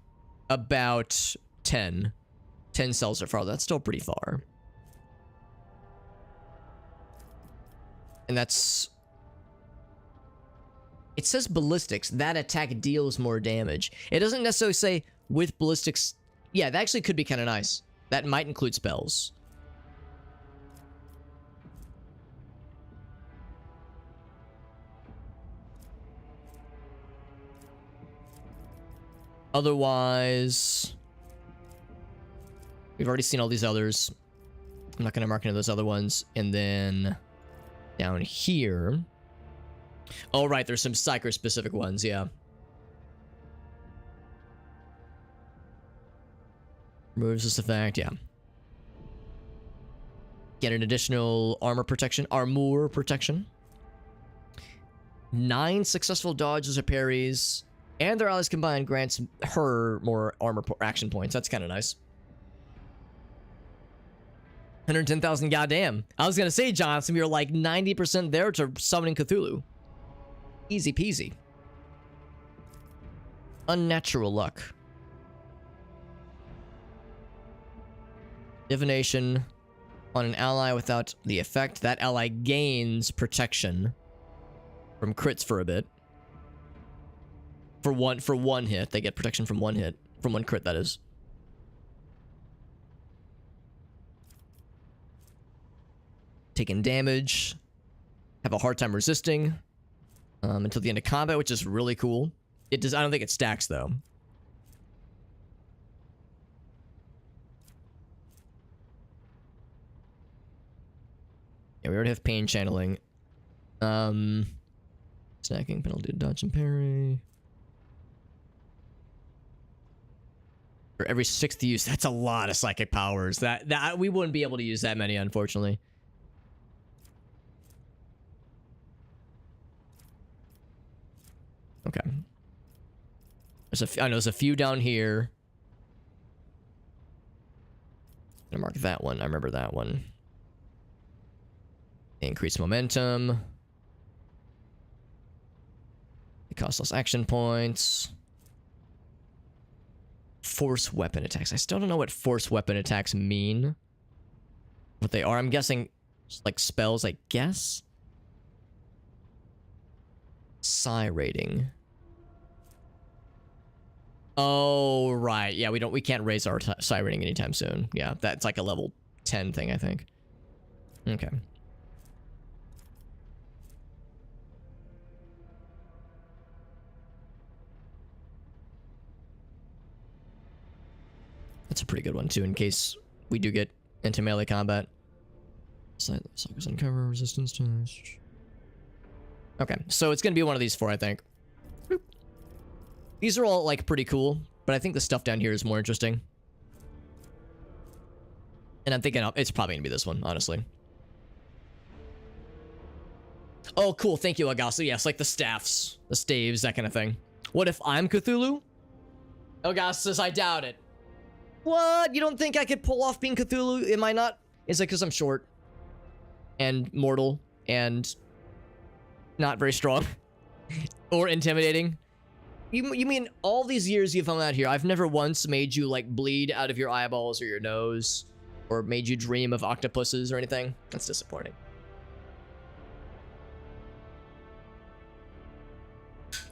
about 10. 10 cells or farther. That's still pretty far. And that's... It says ballistics. That attack deals more damage. It doesn't necessarily say with ballistics. Yeah, that actually could be kind of nice. That might include spells. Otherwise, we've already seen all these others. I'm not going to mark any of those other ones. And then down here... Oh, right, there's some psycho-specific ones, yeah. Removes this effect, yeah. Get an additional armor protection. 9 successful dodges or parries. And their allies combined grants her more armor action points. That's kind of nice. 110,000, goddamn. I was going to say, Johnson, you're like 90% there to summoning Cthulhu. Easy peasy. Unnatural luck. Divination on an ally without the effect. That ally gains protection from crits for a bit. For one hit, they get protection from one hit. From one crit, that is. Taking damage. Have a hard time resisting. Until the end of combat, which is really cool. It does. I don't think it stacks, though. Yeah, we already have pain channeling. Snacking, penalty to dodge and parry. For every 6th use. That's a lot of psychic powers. That we wouldn't be able to use that many, unfortunately. Okay. I know there's a few down here. I'm gonna mark that one. I remember that one. Increase momentum. It costs less action points. Force weapon attacks. I still don't know what force weapon attacks mean. What they are. I'm guessing like spells, I guess. Psi rating. Oh, right. Yeah, we can't raise our psi rating anytime soon. Yeah, that's like a level 10 thing, I think. Okay. That's a pretty good one, too, in case we do get into melee combat. Suckers uncover resistance to... Okay, so it's gonna be one of these 4, I think. Boop. These are all, like, pretty cool, but I think the stuff down here is more interesting. And I'm thinking it's probably gonna be this one, honestly. Oh, cool, thank you, Agasso. Yes, like the staffs, the staves, that kind of thing. What if I'm Cthulhu? Agasso says, I doubt it. What? You don't think I could pull off being Cthulhu? Am I not? Is it because I'm short and mortal and not very strong or intimidating? You mean all these years you've hung out here, I've never once made you like bleed out of your eyeballs or your nose or made you dream of octopuses or anything? That's disappointing.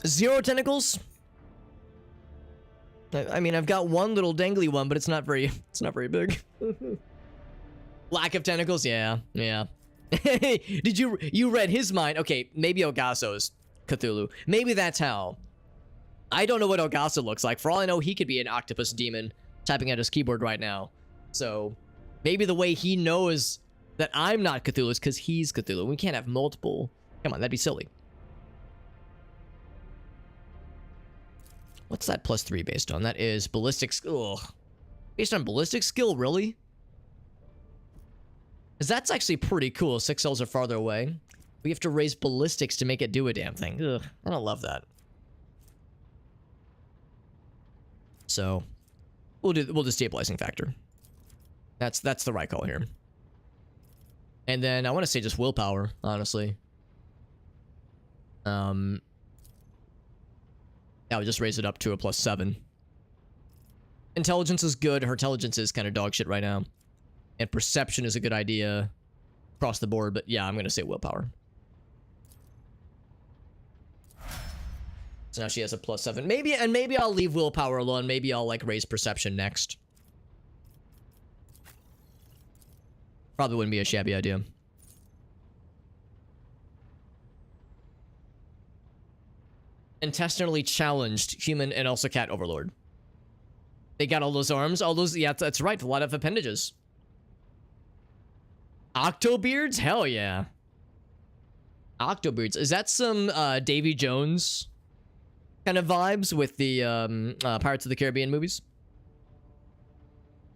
Zero tentacles? I mean, I've got one little dangly one, but it's not very big. Lack of tentacles? Yeah. Did you read his mind? Okay, maybe Ogasso's Cthulhu. Maybe that's how. I don't know what Ogasso looks like. For all I know, he could be an octopus demon typing at his keyboard right now. So maybe the way he knows that I'm not Cthulhu is because he's Cthulhu. We can't have multiple. Come on, that'd be silly. What's that +3 based on? That is ballistic skill. Based on ballistic skill, really? Because that's actually pretty cool. 6 cells are farther away. We have to raise ballistics to make it do a damn thing. Ugh, I don't love that. So, we'll do stabilizing factor. That's the right call here. And then I want to say just willpower, honestly. I would just raise it up to a +7. Intelligence is good. Her intelligence is kind of dog shit right now. And perception is a good idea across the board. But yeah, I'm going to say willpower. So now she has a +7. Maybe I'll leave willpower alone. Maybe I'll like raise perception next. Probably wouldn't be a shabby idea. Intestinally challenged human and also cat overlord. They got all those arms, all those, yeah, that's right, a lot of appendages. Octobeards? Hell yeah. Octobeards. Is that some Davy Jones kind of vibes with the Pirates of the Caribbean movies?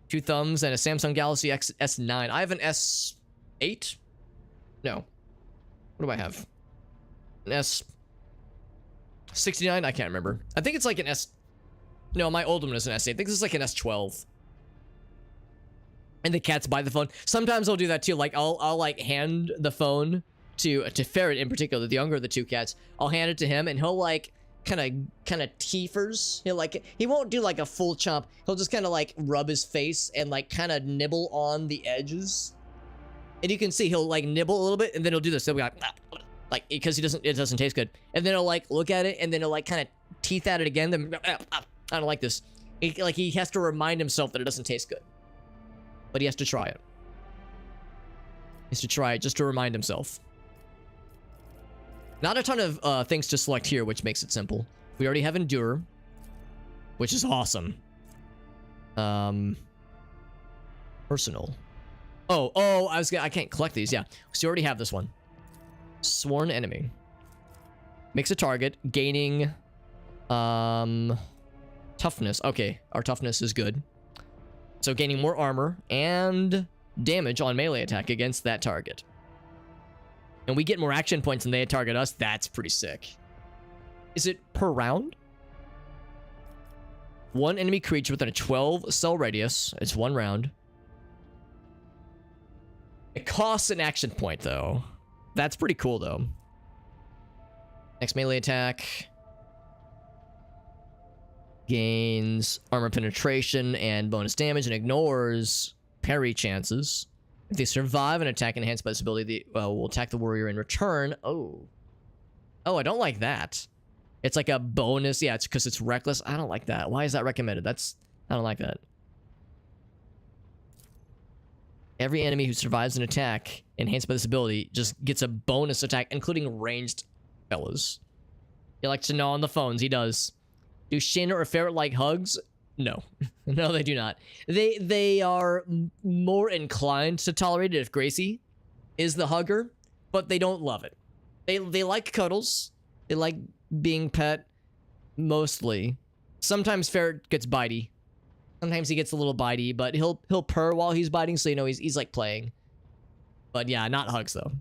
2 thumbs and a Samsung Galaxy S9. I have an S8? No. What do I have? An S69? I can't remember. I think it's like an S... No, my old one is an S8. I think this is like an S12. And the cats buy the phone. Sometimes I'll do that too. Like, I'll like hand the phone to Ferret in particular, the younger of the 2 cats. I'll hand it to him and he'll like kind of teefers. He won't do like a full chomp. He'll just kind of like rub his face and like kind of nibble on the edges. And you can see he'll like nibble a little bit and then he'll do this. He'll be like because it doesn't taste good. And then he'll like look at it and then he'll like kind of teeth at it again. Then I don't like this. He has to remind himself that it doesn't taste good. But he has to try it. He has to try it just to remind himself. Not a ton of things to select here, which makes it simple. We already have Endure, which is awesome. Personal. Oh, I can't collect these, yeah. So you already have this one. Sworn Enemy. Makes a target, gaining, Toughness. Okay, our toughness is good. So gaining more armor and damage on melee attack against that target. And we get more action points when they target us. That's pretty sick. Is it per round? One enemy creature within a 12 cell radius. It's 1 round. It costs an action point, though. That's pretty cool, though. Next melee attack. Gains armor penetration and bonus damage and ignores parry chances. If they survive an attack enhanced by this ability, they will attack the warrior in return. Oh, I don't like that. It's like a bonus. Yeah, it's because it's reckless. I don't like that. Why is that recommended? I don't like that. Every enemy who survives an attack enhanced by this ability just gets a bonus attack, including ranged fellas. He likes to know on the phones. He does. Do Shayna or Ferret like hugs? No. No, they do not. They are more inclined to tolerate it if Gracie is the hugger, but they don't love it. They like cuddles. They like being pet, mostly. Sometimes Ferret gets bitey. Sometimes he gets a little bitey, but he'll purr while he's biting, so you know he's like playing. But yeah, not hugs though.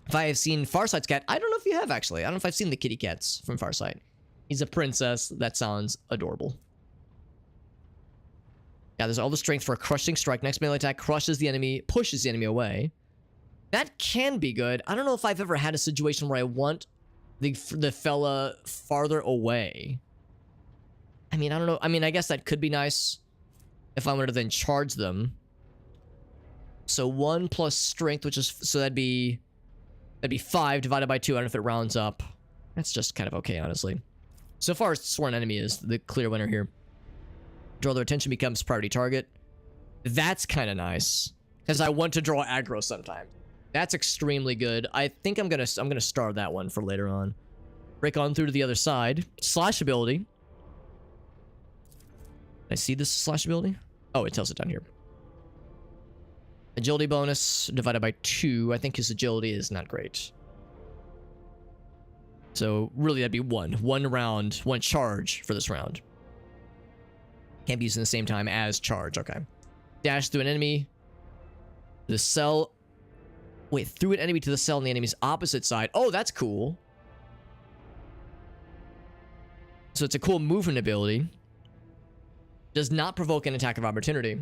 If I have seen Farsight's cat, I don't know if you have actually. I don't know if I've seen the kitty cats from Farsight. He's a princess. That sounds adorable. Yeah, there's all the strength for a crushing strike. Next melee attack crushes the enemy, pushes the enemy away. That can be good. I don't know if I've ever had a situation where I want the fella farther away. I mean, I don't know. I mean, I guess that could be nice if I wanted to then charge them. So 1 plus strength, which is, so that'd be 5 divided by 2. I don't know if it rounds up. That's just kind of okay, honestly. So far, Sworn Enemy is the clear winner here. Draw their attention, becomes priority target. That's kind of nice, because I want to draw aggro sometimes. That's extremely good. I think I'm gonna star that one for later on. Break on through to the other side. Slash ability. I see this slash ability? Oh, it tells it down here. Agility bonus divided by 2. I think his agility is not great. So really that'd be 1. 1 round, 1 charge for this round. Can't be used in the same time as charge. Okay. Dash through an enemy. The cell. Wait, through an enemy to the cell on the enemy's opposite side. Oh, that's cool. So it's a cool movement ability. Does not provoke an attack of opportunity.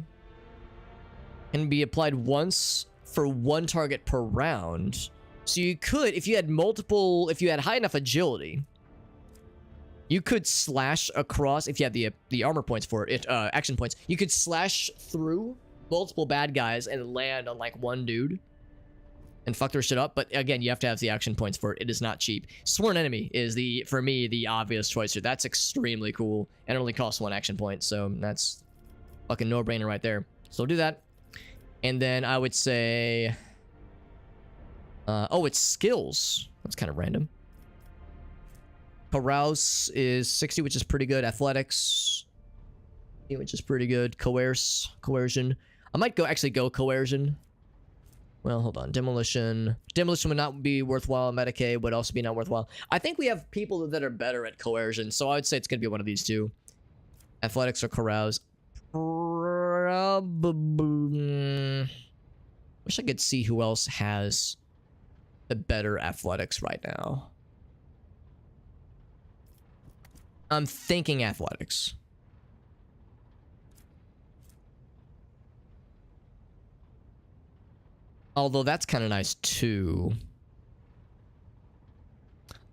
Can be applied once for 1 target per round. So you could, if you had high enough agility, you could slash across, if you had the armor points for it, action points, you could slash through multiple bad guys and land on like one dude and fuck their shit up. But again, you have to have the action points for it. It is not cheap. Sworn Enemy is for me, the obvious choice here. That's extremely cool. And it only costs 1 action point. So that's fucking no-brainer right there. So do that. And then I would say, oh, it's skills. That's kind of random. Carouse is 60, which is pretty good. Athletics, which is pretty good. Coercion. I might actually go coercion. Well, hold on. Demolition. Demolition would not be worthwhile. Medicaid would also be not worthwhile. I think we have people that are better at coercion, so I would say it's gonna be one of these two. Athletics or carouse. Wish I could see who else has the better athletics right now. I'm thinking athletics. Although that's kind of nice too.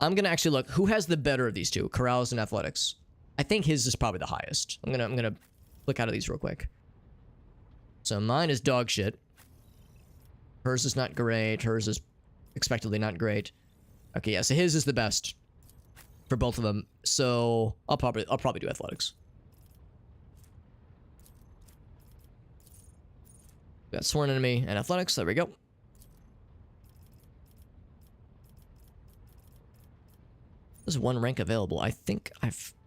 I'm gonna actually look who has the better of these two, carouse and athletics. I think his is probably the highest. I'm gonna click out of these real quick. So mine is dog shit. Hers is not great. Hers is expectedly not great. Okay, yeah, so his is the best for both of them. So I'll probably do athletics. Got Sworn Enemy and athletics. There we go. There's 1 rank available. I think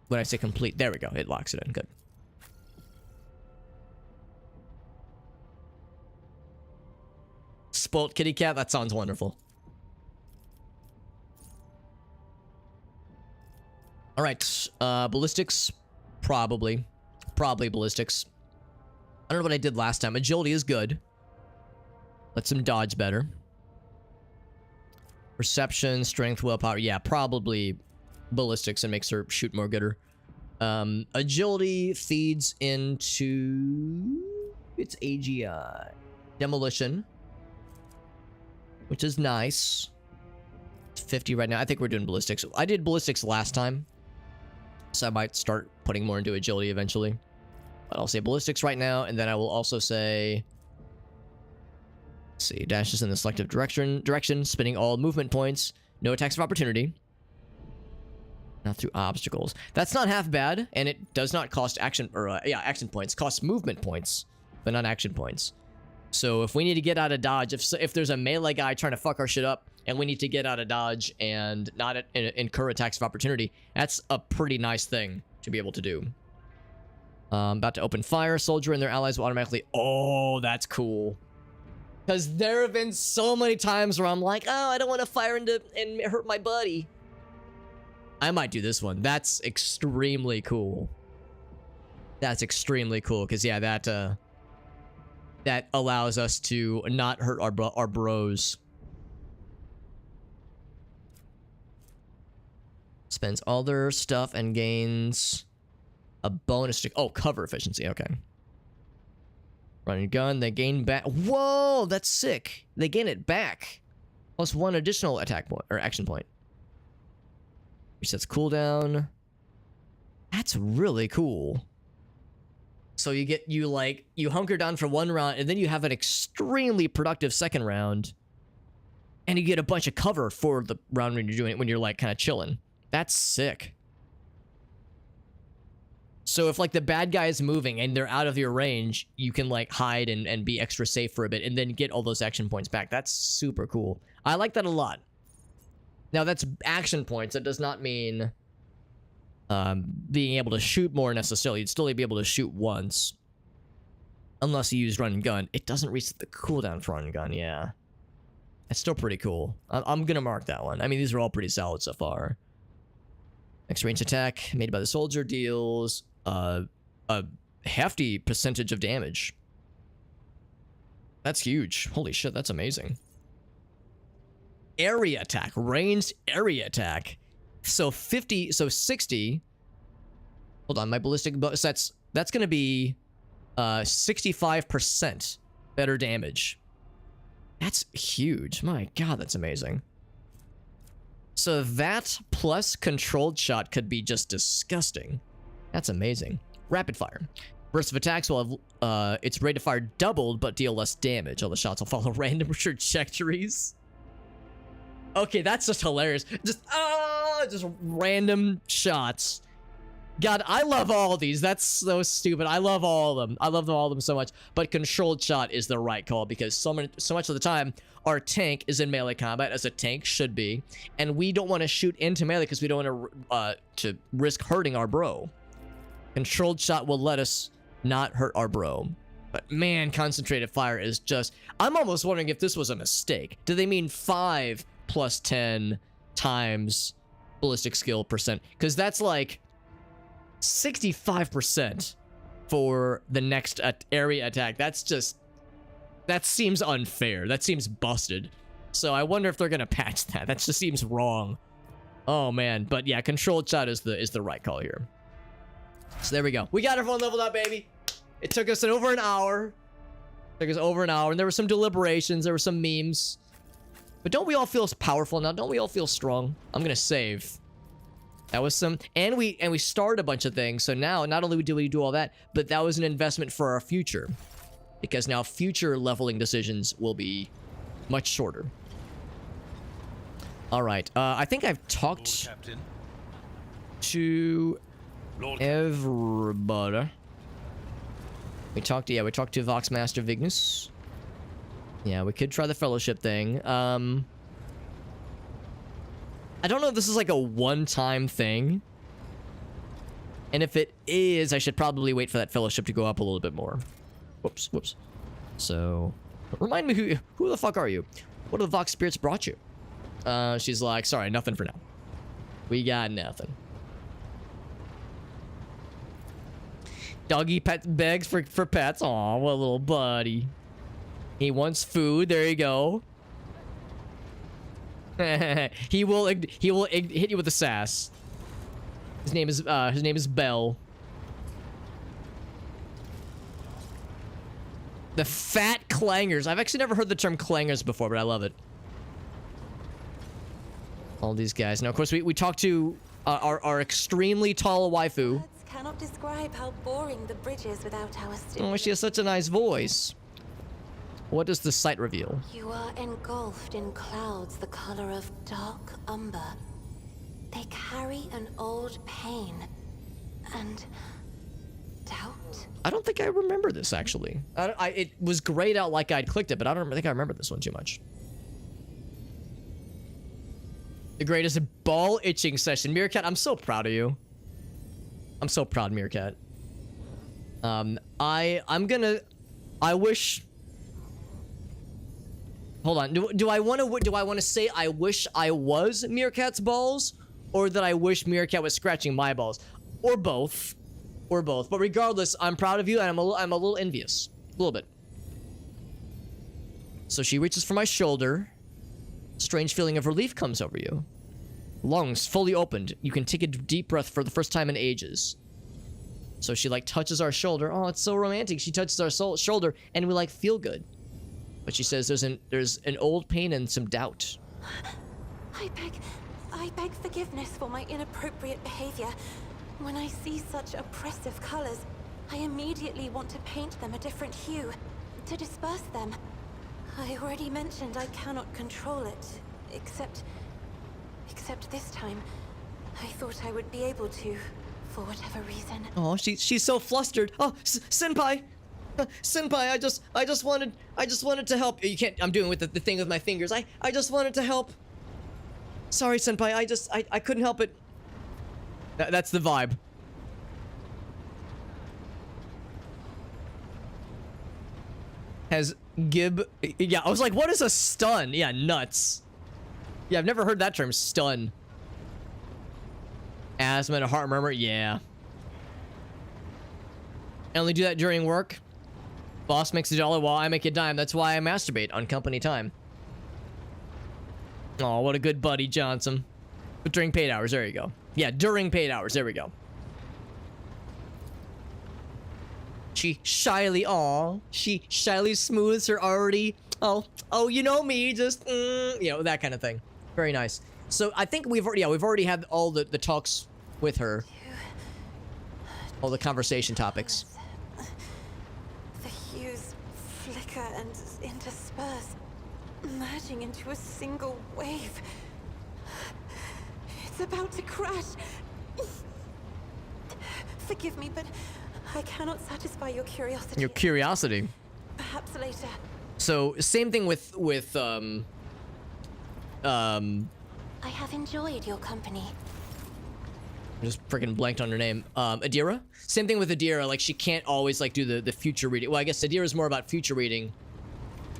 when I say complete, there we go. It locks it in. Good. Spoilt kitty cat. That sounds wonderful. All right, ballistics, probably ballistics. I don't know what I did last time. Agility is good. Lets him dodge better. Perception, strength, willpower. Yeah, probably ballistics and makes her shoot more gooder. Agility feeds into its AGI. Demolition, which is nice. It's 50 right now. I think we're doing ballistics. I did ballistics last time, so I might start putting more into agility eventually. But I'll say ballistics right now, and then I will also say... Let's see, dashes in the selective direction, spinning all movement points, no attacks of opportunity. Not through obstacles. That's not half bad, and it does not cost action, or action points. It costs movement points, but not action points. So if we need to get out of dodge, if there's a melee guy trying to fuck our shit up, and we need to get out of dodge and not incur attacks of opportunity, that's a pretty nice thing to be able to do. About to open fire. Soldier and their allies will automatically... Oh, that's cool. Because there have been so many times where I'm like, oh, I don't want to fire and hurt my buddy. I might do this one. That's extremely cool. That's extremely cool. Because, yeah, that allows us to not hurt our bros. Spends all their stuff and gains a bonus to... Oh, cover efficiency. Okay. Running gun, they gain back... Whoa, that's sick. They gain it back. Plus 1 additional attack point, or action point. Resets cooldown. That's really cool. So you hunker down for 1 round, and then you have an extremely productive second round. And you get a bunch of cover for the round when you're doing it, when you're like kind of chilling. That's sick. So if like the bad guy is moving and they're out of your range, you can like hide and be extra safe for a bit and then get all those action points back. That's super cool. I like that a lot. Now that's action points. That does not mean being able to shoot more necessarily. You'd still be able to shoot once. Unless you use run and gun. It doesn't reset the cooldown for run and gun, yeah. It's still pretty cool. I'm gonna mark that one. I mean, these are all pretty solid so far. Next range attack made by the soldier deals a hefty percentage of damage. That's huge. Holy shit, that's amazing. Area attack, ranged area attack. So 60. Hold on, my ballistic that's gonna be 65% better damage. That's huge. My god, that's amazing. So that plus controlled shot could be just disgusting. That's amazing. Rapid fire. Burst of attacks will have its rate of fire doubled, but deal less damage. All the shots will follow random trajectories. Okay, that's just hilarious. Just random shots. God, I love all of these. That's so stupid. I love all of them. I love all of them so much. But controlled shot is the right call because so much of the time, our tank is in melee combat, as a tank should be, and we don't want to shoot into melee because we don't want to risk hurting our bro. Controlled shot will let us not hurt our bro. But man, concentrated fire is just... I'm almost wondering if this was a mistake. Do they mean 5 plus 10 times ballistic skill percent? Because that's like 65% for the next area attack. That's just... That seems unfair. That seems busted. So I wonder if they're gonna patch that. That just seems wrong. Oh man, but yeah, controlled shot is the right call here. So there we go. We got everyone leveled up, baby. It took us over an hour. And there were some deliberations. There were some memes. But don't we all feel powerful now? Don't we all feel strong? I'm gonna save. That was some... And we started a bunch of things. So now, not only do we do all that, but that was an investment for our future. Because now future leveling decisions will be much shorter. Alright. I think I've talked to everybody. We talked to Voxmaster Vignus. Yeah, we could try the fellowship thing. I don't know if this is like a one-time thing. And if it is, I should probably wait for that fellowship to go up a little bit more. Whoops. So, remind me who the fuck are you? What do the Vox spirits brought you? She's like, sorry, nothing for now. We got nothing. Doggy pet begs for pets. Aw, what a little buddy. He wants food. There you go. he will hit you with a sass. His name is Bell. The fat clangers. I've actually never heard the term clangers before, but I love it. All these guys. Now, of course, we talked to our extremely tall waifu. Words cannot describe how boring the bridge is without our students. Oh, she has such a nice voice. What does the site reveal? You are engulfed in clouds the color of dark umber. They carry an old pain and doubt. I don't think I remember this, actually. It was grayed out like I'd clicked it, but I don't think I remember this one too much. The greatest ball itching session. Meerkat, I'm so proud of you. I'm so proud, Meerkat. I wish... Hold on. Do I want to say I wish I was Meerkat's balls, or that I wish Meerkat was scratching my balls, or both, But regardless, I'm proud of you, and I'm a little envious, a little bit. So she reaches for my shoulder. Strange feeling of relief comes over you. Lungs fully opened. You can take a deep breath for the first time in ages. So she like touches our shoulder. Oh, it's so romantic. She touches our shoulder, and we like feel good. But she says there's an old pain and some doubt. I beg forgiveness for my inappropriate behavior. When I see such oppressive colors, I immediately want to paint them a different hue, to disperse them. I already mentioned I cannot control it, except this time, I thought I would be able to, for whatever reason. Oh, she's so flustered. Oh, senpai. Senpai, I just wanted to help. You can't. I'm doing with the thing with my fingers. I just wanted to help. Sorry, senpai. I couldn't help it. That's the vibe. Has Gib? Yeah, I was like, what is a stun? Yeah, nuts. Yeah, I've never heard that term, stun. Asthma and a heart murmur. Yeah. I only do that during work. Boss makes $1 while I make a dime. That's why I masturbate on company time. Oh, what a good buddy, Johnson. But during paid hours, there you go. Yeah, during paid hours, there we go. She shyly smooths her already. Oh, you know me, just, you know, that kind of thing. Very nice. So I think we've already had all the talks with her. All the conversation topics. The hues flicker and intersperse, merging into a single wave. It's about to crash. Forgive me, but I cannot satisfy your curiosity. Your curiosity. Perhaps later. So same thing with I have enjoyed your company. I just freaking blanked on her name. Adira? Same thing with Adira, like she can't always like do the future reading. Well, I guess Adira's more about future reading.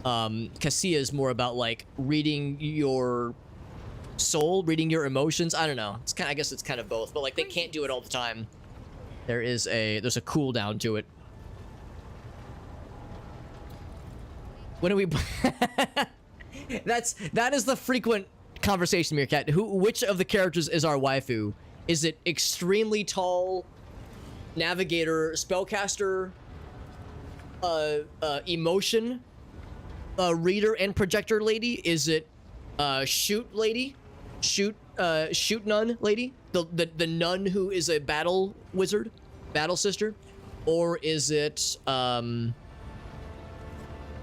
Cassia is more about like reading your soul, reading your emotions. I don't know. It's kind of, I guess it's kind of both, but like they can't do it all the time. There's a cooldown to it. When do we that is the frequent conversation, Meerkat. Which of the characters is our waifu? Is it extremely tall navigator, spellcaster, emotion, reader and projector lady? Is it shoot lady? Shoot nun lady? The nun who is a battle wizard, battle sister? Or is it other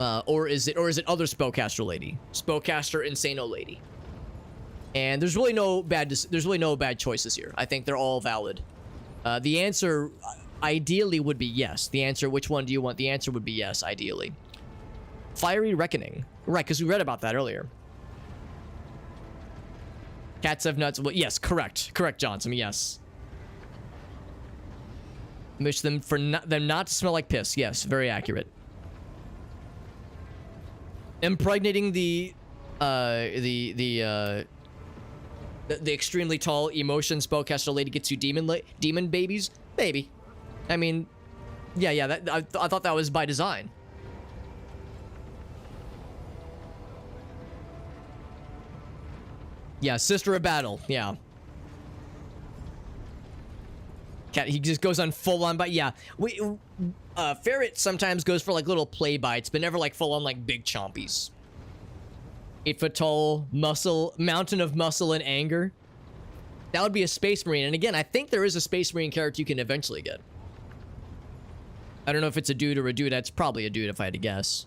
spellcaster lady? Spellcaster insano lady. And there's really no bad choices here. I think they're all valid. The answer ideally would be yes. The answer, which one do you want? The answer would be yes, ideally. Fiery Reckoning. Right, because we read about that earlier. Cats have nuts. Well, yes, correct. Correct, Johnson. Yes. Wish them for them not to smell like piss. Yes, very accurate. Impregnating the extremely tall emotion spellcaster lady gets you demon babies? Maybe. I mean, Yeah. I thought that was by design. Yeah, Sister of Battle. Yeah. Cat, he just goes on full on bite. Yeah, Ferret sometimes goes for like little play bites, but never like full on like big chompies. 8 foot tall, muscle, mountain of muscle and anger. That would be a Space Marine. And again, I think there is a Space Marine character you can eventually get. I don't know if it's a dude or a dude. That's probably a dude if I had to guess.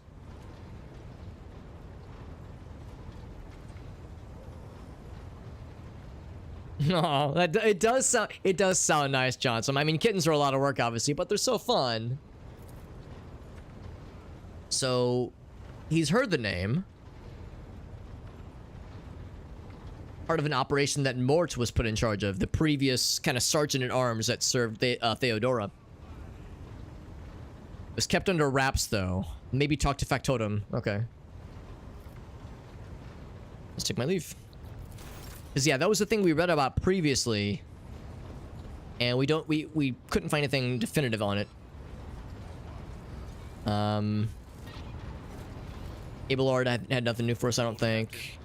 Oh, it does sound nice, Johnson. I mean, kittens are a lot of work, obviously, but they're so fun. So, he's heard the name. Part of an operation that Mort was put in charge of, the previous kind of sergeant-at-arms that served Theodora. It was kept under wraps, though. Maybe talk to Factotum. Okay. Let's take my leave. Because, yeah, that was the thing we read about previously. And we couldn't find anything definitive on it. Abelard had nothing new for us, I don't think.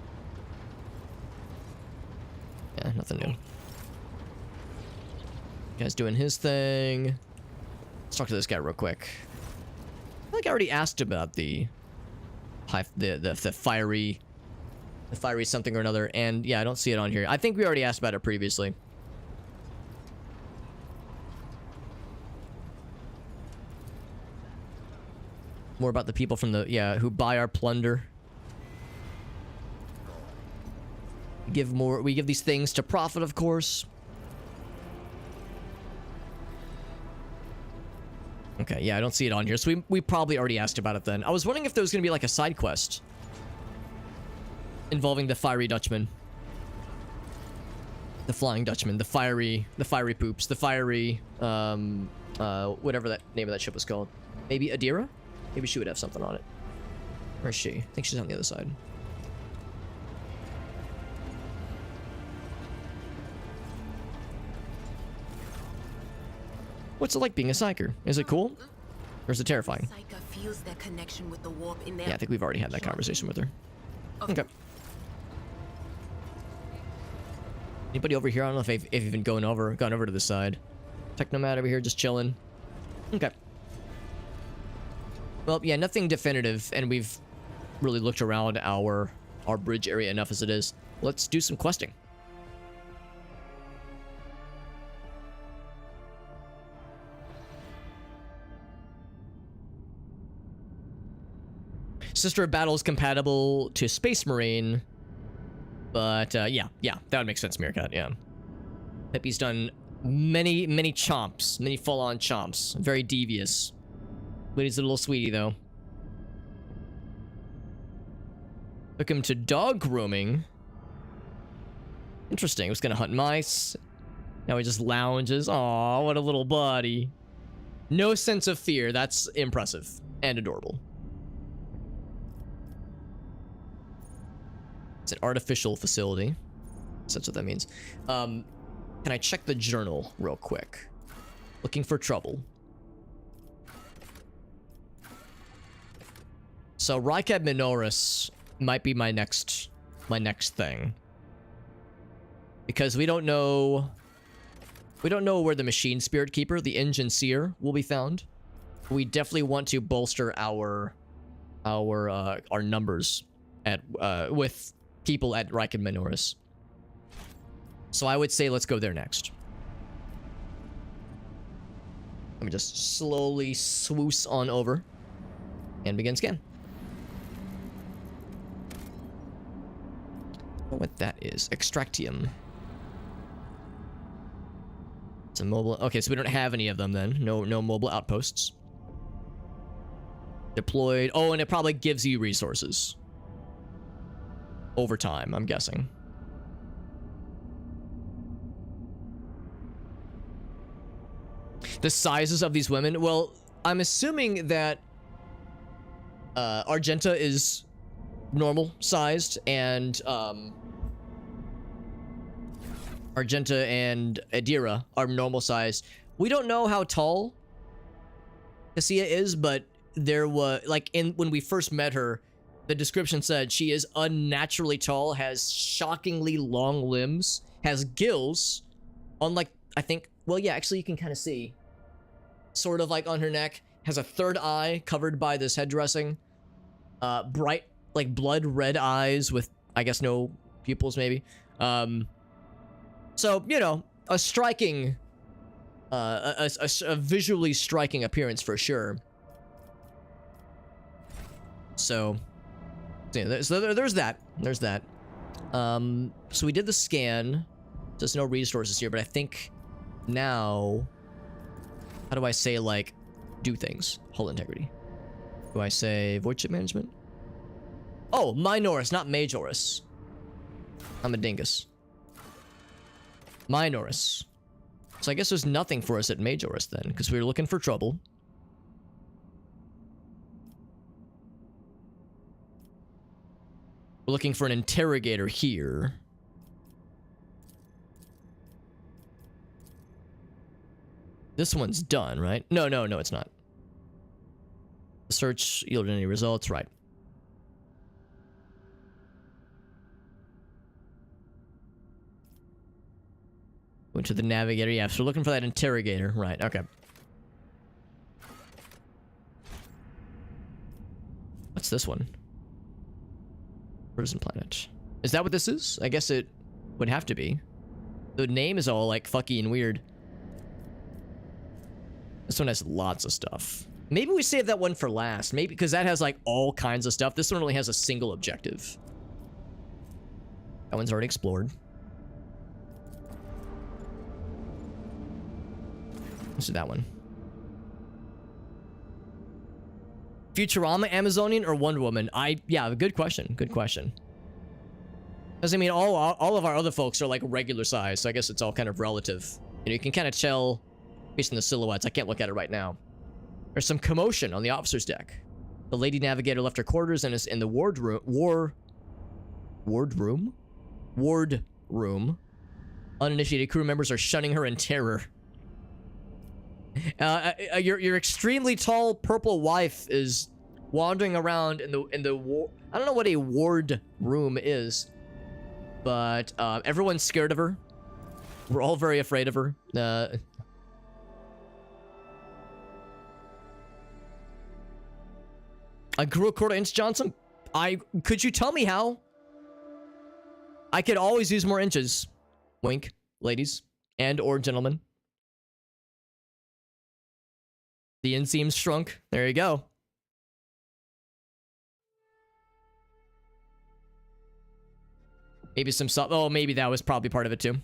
Yeah, nothing new. Guy's doing his thing. Let's talk to this guy real quick. I think I already asked about the fiery something or another, and yeah, I don't see it on here. I think we already asked about it previously. More about the people from the, who buy our plunder. We give these things to profit, of course. Okay, yeah, I don't see it on here, so we probably already asked about it then. I was wondering if there was gonna be like a side quest involving the Fiery Dutchman. The Flying Dutchman, the fiery poops, the fiery, whatever that name of that ship was called. Maybe Adira? Maybe she would have something on it. Where is she? I think she's on the other side. What's it like being a psyker? Is it cool? Or is it terrifying? Psyker feels their connection with the warp in their... Yeah, I think we've already had that conversation with her. Okay. Anybody over here? I don't know if they've even gone over to the side. Technomad over here just chilling. Okay. Well, yeah, nothing definitive, and we've really looked around our bridge area enough as it is. Let's do some questing. Sister of Battle is compatible to Space Marine, but yeah, that would make sense, Meerkat, yeah. Peppy's done many chomps, many full-on chomps. Very devious. But he's a little sweetie, though. Took him to dog grooming. Interesting. He was gonna hunt mice. Now he just lounges. Aw, what a little buddy. No sense of fear. That's impressive and adorable. It's an artificial facility. So that's what that means. Can I check the journal real quick? Looking for trouble. So Rykab Minoris might be my next thing. Because we don't know where the Machine Spirit Keeper, the Engine Seer, will be found. We definitely want to bolster our numbers with people at Rykab Minoris. So I would say let's go there next. Let me just slowly swoosh on over and begin scan. What that is? Extractium. It's a mobile. Okay, so we don't have any of them then. No mobile outposts. Deployed. Oh, and it probably gives you resources over time, I'm guessing. The sizes of these women. Well, I'm assuming that Argenta is normal sized, and Argenta and Adira are normal sized. We don't know how tall Cassia is, but there was like when we first met her, the description said she is unnaturally tall, has shockingly long limbs, has gills, unlike I think. Well, yeah, actually, you can kind of see, sort of like on her neck, has a third eye covered by this head dressing, bright like blood red eyes with I guess no pupils maybe. So you know, a striking, a visually striking appearance for sure. So, yeah, there's that. There's that. So we did the scan. There's no resources here, but I think now, how do I say like, do things? Hull integrity. Do I say void chip management? Oh, Minoris, not Majoris. I'm a dingus. Minoris. So I guess there's nothing for us at Majoris then, because we were looking for trouble. We're looking for an interrogator here. This one's done, right? No, it's not. The search yielded any results, right? Went to the navigator, yeah, so we're looking for that interrogator, right, okay. What's this one? Prison planet. Is that what this is? I guess it would have to be. The name is all like fucky and weird. This one has lots of stuff. Maybe we save that one for last. Maybe because that has like all kinds of stuff. This one only has a single objective. That one's already explored. Let's do that one. Futurama Amazonian or Wonder Woman? Yeah, good question. Good question. Because I mean, all of our other folks are like regular size, so I guess it's all kind of relative. You know, you can kind of tell based on the silhouettes. I can't look at it right now. There's some commotion on the officer's deck. The lady navigator left her quarters and is in the ward room. Uninitiated crew members are shunning her in terror. Your extremely tall purple wife is wandering around in the I don't know what a ward room is, but everyone's scared of her. We're all very afraid of her. I grew a quarter-inch, Johnson. Could you tell me how? I could always use more inches. Wink, ladies and or gentlemen. The inseam's shrunk. There you go. Maybe some salt. Oh, maybe that was probably part of it too.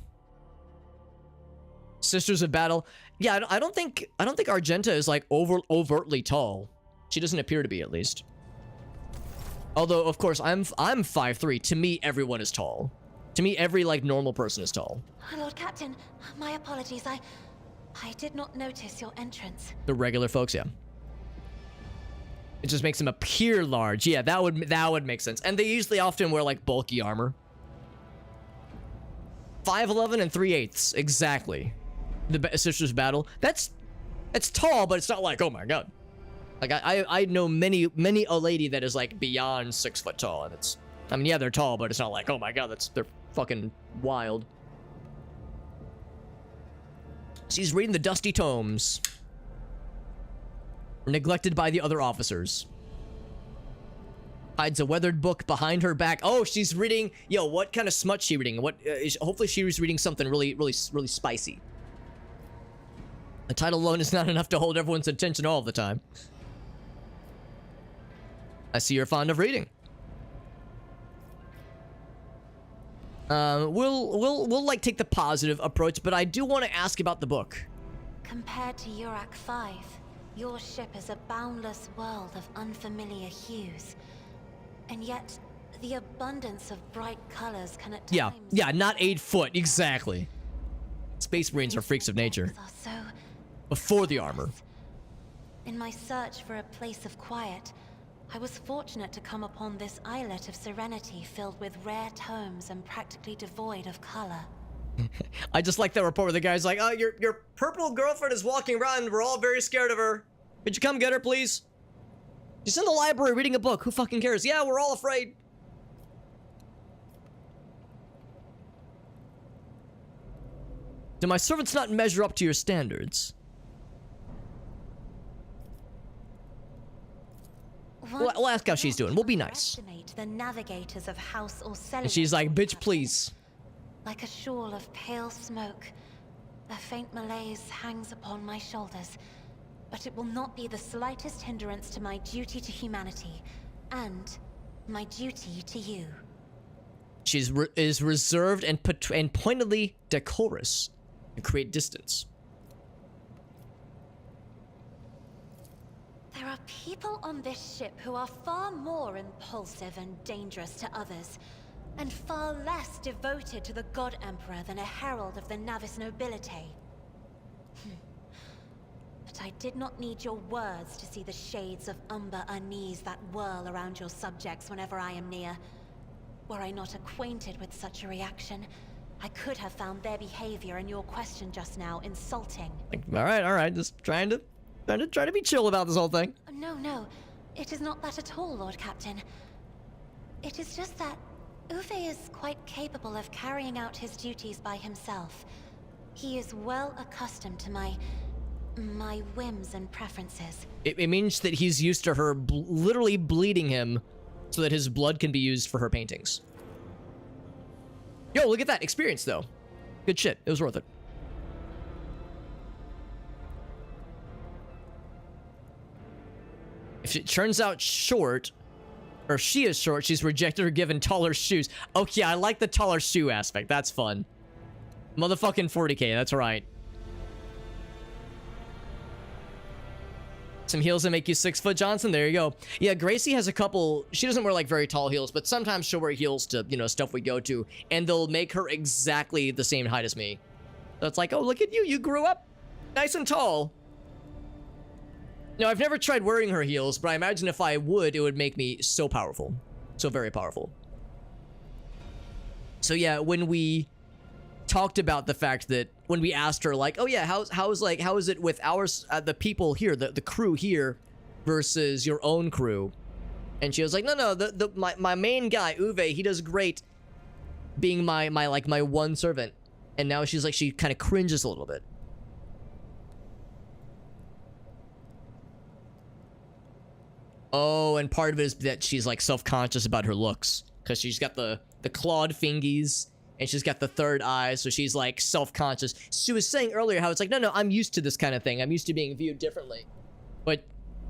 Sisters of Battle. Yeah, I don't think Argenta is like overtly tall. She doesn't appear to be, at least. Although, of course, I'm 5'3". To me, everyone is tall. To me, every like normal person is tall. Lord Captain, my apologies. I did not notice your entrance. The regular folks, yeah. It just makes them appear large. Yeah, that would make sense. And they usually often wear like bulky armor. 5'11" and 3/8, exactly. The Sisters of Battle. It's tall, but it's not like, oh my god. Like I know many a lady that is like beyond 6 foot tall, and it's, I mean, yeah, they're tall, but it's not like, oh my god, they're fucking wild. She's reading the dusty tomes, neglected by the other officers. Hides a weathered book behind her back. Oh, she's reading. Yo, what kind of smut she reading? What? Hopefully, she was reading something really spicy. The title alone is not enough to hold everyone's attention all the time. I see you're fond of reading. We'll like take the positive approach, but I do want to ask about the book. Compared to Urak 5, your ship is a boundless world of unfamiliar hues. And yet, the abundance of bright colors can at times... Yeah, not 8 foot, exactly. Space Marines are freaks of nature. So before the armor. In my search for a place of quiet, I was fortunate to come upon this islet of serenity filled with rare tomes and practically devoid of color. I just like that report where the guy's like, oh, your purple girlfriend is walking around, we're all very scared of her. Could you come get her, please? She's in the library reading a book. Who fucking cares? Yeah, we're all afraid. Do my servants not measure up to your standards? We'll ask how she's doing. We'll be nice. The navigators of House or And she's like, bitch, please. Like a shawl of pale smoke, a faint malaise hangs upon my shoulders. But it will not be the slightest hindrance to my duty to humanity, and my duty to you. Is reserved and pointedly decorous to create distance. There are people on this ship who are far more impulsive and dangerous to others, and far less devoted to the God Emperor than a herald of the Navis nobility. But I did not need your words to see the shades of umber unease that whirl around your subjects whenever I am near. Were I not acquainted with such a reaction, I could have found their behavior in your question just now insulting. Like, all right, just trying to be chill about this whole thing. No, it is not that at all, Lord Captain. It is just that Uwe is quite capable of carrying out his duties by himself. He is well accustomed to my whims and preferences. It means that he's used to her literally bleeding him so that his blood can be used for her paintings. Yo, look at that experience, though. Good shit. It was worth it. If it turns out short, or she is short, she's rejected or given taller shoes. Okay, I like the taller shoe aspect. That's fun. Motherfucking 40k, that's right. Some heels that make you 6 foot, Johnson. There you go. Yeah, Gracie has a couple. She doesn't wear like very tall heels, but sometimes she'll wear heels to, you know, stuff we go to, and they'll make her exactly the same height as me. So it's like, oh, look at you. You grew up nice and tall. No, I've never tried wearing her heels, but I imagine if I would, it would make me so powerful. So very powerful. So yeah, when we talked about the fact that when we asked her like, oh yeah, how is it with ours, the people here, the crew here versus your own crew? And she was like, no, my main guy, Uwe, he does great being my one servant. And now she's like, she kind of cringes a little bit. Oh, and part of it is that she's like self-conscious about her looks because she's got the clawed fingies and she's got the third eye, so she's like self-conscious. She was saying earlier how it's like, no, I'm used to this kind of thing. I'm used to being viewed differently. But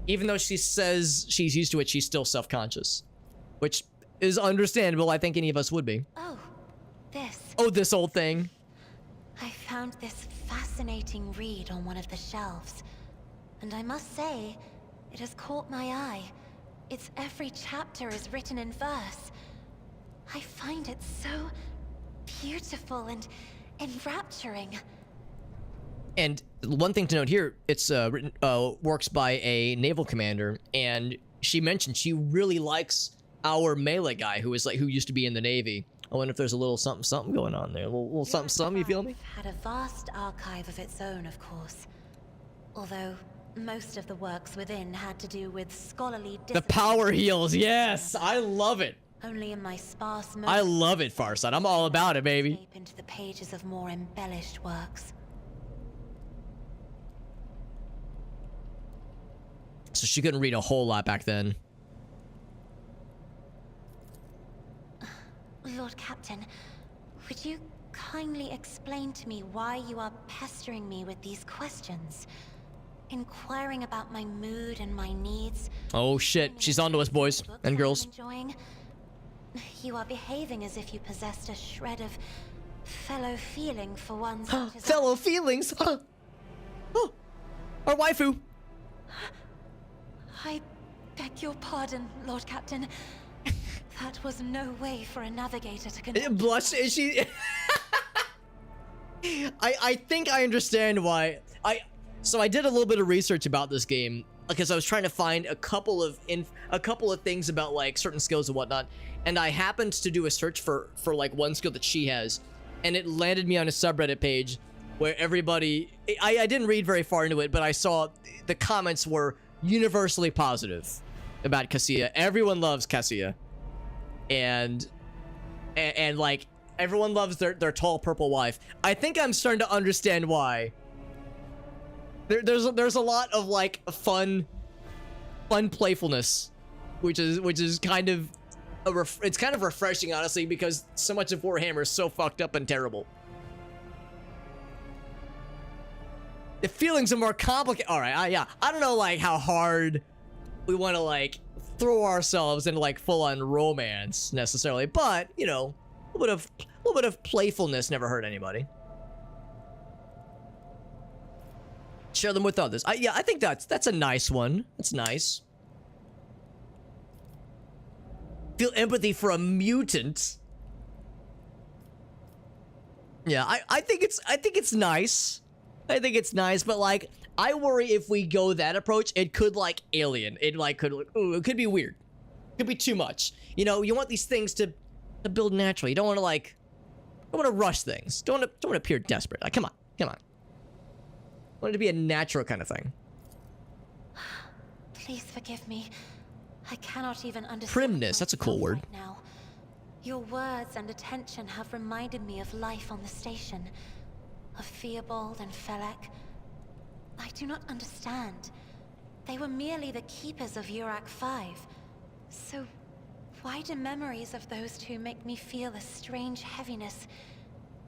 even though she says she's used to it, she's still self-conscious, which is understandable. I think any of us would be. Oh, this. Oh, this old thing. I found this fascinating read on one of the shelves, and I must say, it has caught my eye. Its every chapter is written in verse. I find it so beautiful and enrapturing. And one thing to note here, it's written works by a naval commander, and she mentioned she really likes our melee guy who used to be in the Navy. I wonder if there's a little something going on there. A little something, you feel me? Had a vast archive of its own, of course. Although most of the works within had to do with scholarly discipline. The power heals, yes! I love it. Only in my sparse moments. I love it, Farside. I'm all about it, baby. Escape into the pages of more embellished works. So she couldn't read a whole lot back then. Lord Captain, would you kindly explain to me why you are pestering me with these questions? Inquiring about my mood and my needs. Oh shit, she's onto us, boys and girls. Enjoying. You are behaving as if you possessed a shred of fellow feeling for one such as Fellow feelings? Oh, our waifu. I beg your pardon, Lord Captain. That was no way for a navigator to conduct. Blush, is she? I think I understand why. So I did a little bit of research about this game because I was trying to find a couple of things about like certain skills and whatnot, and I happened to do a search for like one skill that she has, and it landed me on a subreddit page where everybody, I didn't read very far into it, but I saw the comments were universally positive about Cassia. Everyone loves Cassia. And like everyone loves their tall purple wife. I think I'm starting to understand why. There's a lot of like fun playfulness, which is kind of it's kind of refreshing, honestly, because so much of Warhammer is so fucked up and terrible. The feelings are more complicated. All right, yeah, I don't know like how hard we want to like throw ourselves into like full-on romance necessarily, but you know, a little bit of playfulness never hurt anybody. Share them with others. Yeah, I think that's a nice one. That's nice. Feel empathy for a mutant. Yeah, I think it's nice. I think it's nice, but like I worry if we go that approach, it could like alien. It like it could be weird. It could be too much. You know, you want these things to build naturally. You don't want to like rush things. Don't want to appear desperate. Like come on. Want it to be a natural kind of thing. Please forgive me. I cannot even understand. Primness, that's a cool word. Right now. Your words and attention have reminded me of life on the station, of Theobald and Felek. I do not understand. They were merely the keepers of Urak 5. So, why do memories of those two make me feel a strange heaviness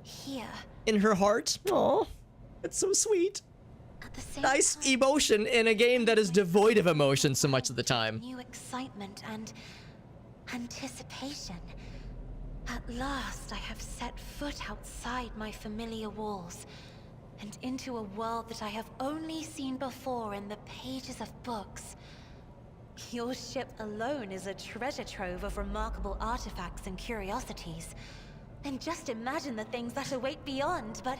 here? In her heart? Aw, that's so sweet. At the same Nice time, emotion in a game that is devoid of emotion so much of the time. new excitement and anticipation. At last, I have set foot outside my familiar walls and into a world that I have only seen before in the pages of books. Your ship alone is a treasure trove of remarkable artifacts and curiosities. And just imagine the things that await beyond, but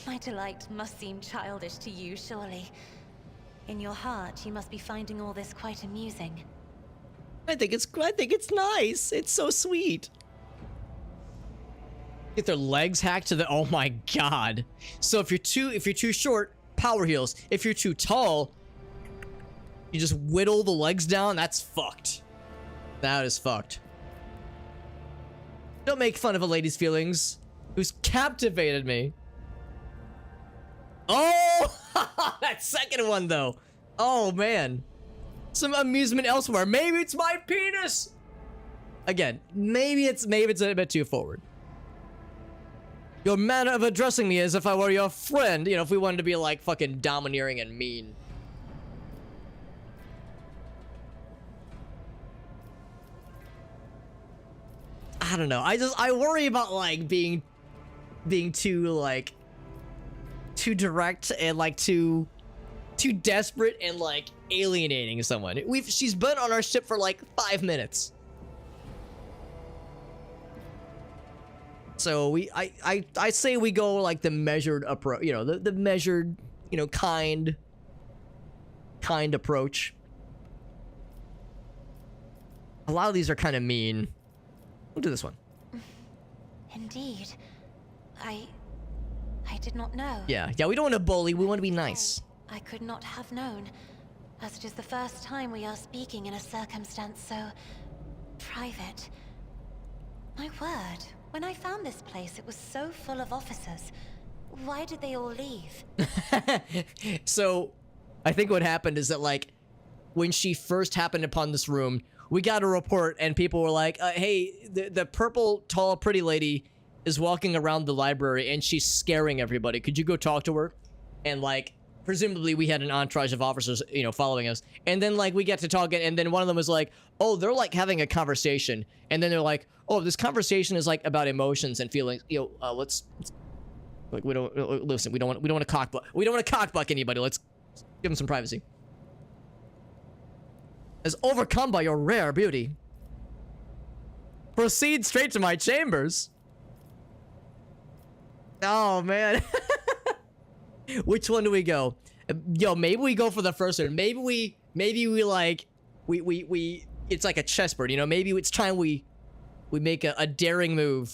my delight must seem childish to you, surely. In your heart, you must be finding all this quite amusing. I think it's nice. It's so sweet. Get their legs hacked to the oh my god. So if you're too short, power heals. If you're too tall, you just whittle the legs down. That's fucked. That is fucked. Don't make fun of a lady's feelings who's captivated me. Oh, that second one though. Oh man. Some amusement elsewhere. Maybe it's my penis. Again, maybe it's a bit too forward. Your manner of addressing me as if I were your friend. You know, if we wanted to be like fucking domineering and mean. I don't know. I worry about like being too like too direct and like too desperate and like alienating someone. She's been on our ship for like 5 minutes. So I say we go like the measured approach, you know, the measured, you know, kind approach. A lot of these are kind of mean. We'll do this one. Indeed. I did not know. Yeah, we don't want to bully, we want to be nice. I could not have known, as it is the first time we are speaking in a circumstance so private. My word, when I found this place, it was so full of officers. Why did they all leave? So, I think what happened is that, like, when she first happened upon this room, we got a report and people were like, hey, the purple, tall, pretty lady is walking around the library and she's scaring everybody. Could you go talk to her? And, like, presumably we had an entourage of officers, you know, following us. And then, like, we get to talking, and then one of them was like, oh, they're, like, having a conversation. And then they're like, oh, this conversation is, like, about emotions and feelings. You know, let's like, we don't, listen, we don't want to cockbuck anybody. Let's give them some privacy. As overcome by your rare beauty. Proceed straight to my chambers. Oh, man. Which one do we go? Yo, maybe we go for the first one. Maybe we like, it's like a chessboard, you know? Maybe it's time we make a daring move.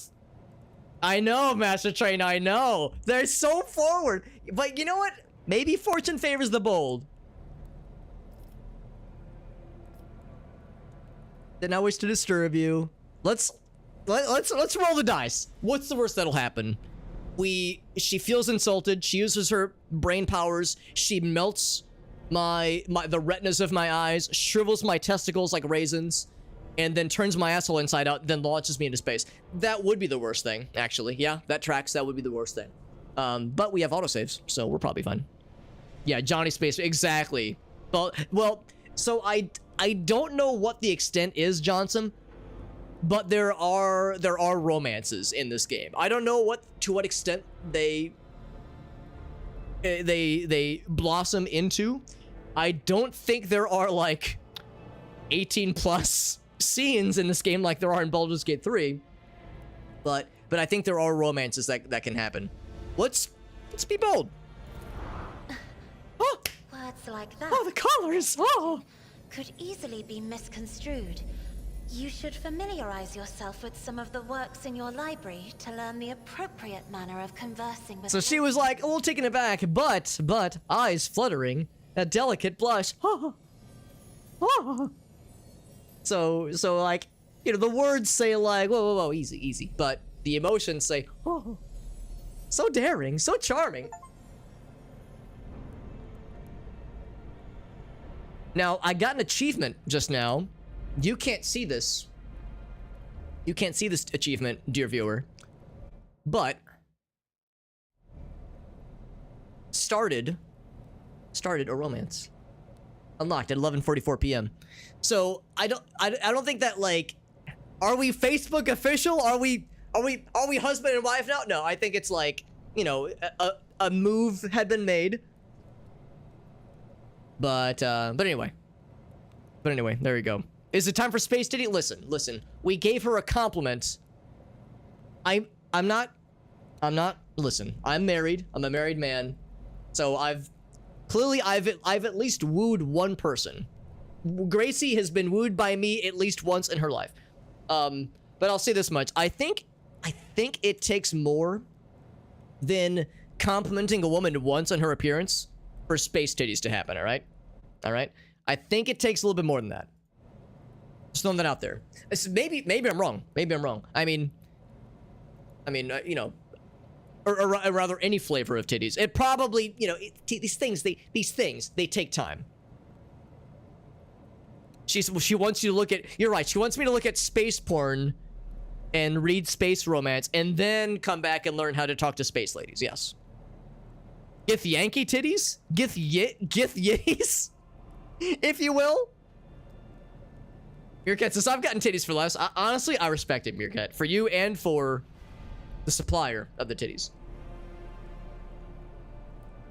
I know, Master Train, I know. They're so forward. But you know what? Maybe fortune favors the bold. Did not wish to disturb you. Let's roll the dice. What's the worst that'll happen? She feels insulted. She uses her brain powers. She melts the retinas of my eyes, shrivels my testicles like raisins, and then turns my asshole inside out, then launches me into space. That would be the worst thing, actually. Yeah, that tracks. That would be the worst thing. But we have autosaves, so we're probably fine. Yeah, Johnny Space, exactly. Well, so I don't know what the extent is, Johnson, but there are romances in this game. I don't know to what extent they blossom into. I don't think there are like 18 plus scenes in this game like there are in Baldur's Gate 3, but I think there are romances that can happen. Let's be bold. Oh, Words like that. oh, the colors. Oh, Could easily be misconstrued. You should familiarize yourself with some of the works in your library to learn the appropriate manner of conversing with. so she was like a little taken aback, but eyes fluttering, a delicate blush. Oh, oh. So like, you know, the words say like, whoa, easy, but the emotions say, oh, so daring, so charming. Now, I got an achievement just now. You can't see this. You can't see this achievement, dear viewer. But started a romance. Unlocked at 11:44 p.m. So I don't think that, like, are we Facebook official? Are we husband and wife now? No, I think it's like, you know, a move had been made. But anyway, there you go. Is it time for Space Titty? Listen. We gave her a compliment. I'm not. Listen, I'm married. I'm a married man. So I've at least wooed one person. Gracie has been wooed by me at least once in her life. But I'll say this much. I think it takes more than complimenting a woman once on her appearance for Space Titties to happen, all right? I think it takes a little bit more than that. Just throwing that out there. Maybe I'm wrong. I mean, you know, or rather any flavor of titties. It probably, you know, these things they take time. She wants you to look at, you're right, she wants me to look at space porn and read space romance and then come back and learn how to talk to space ladies, yes. Gith Yankee titties? Gith yitties? If you will. Meerkat says, I've gotten titties for less. Honestly, I respect it, Meerkat. For you and for the supplier of the titties.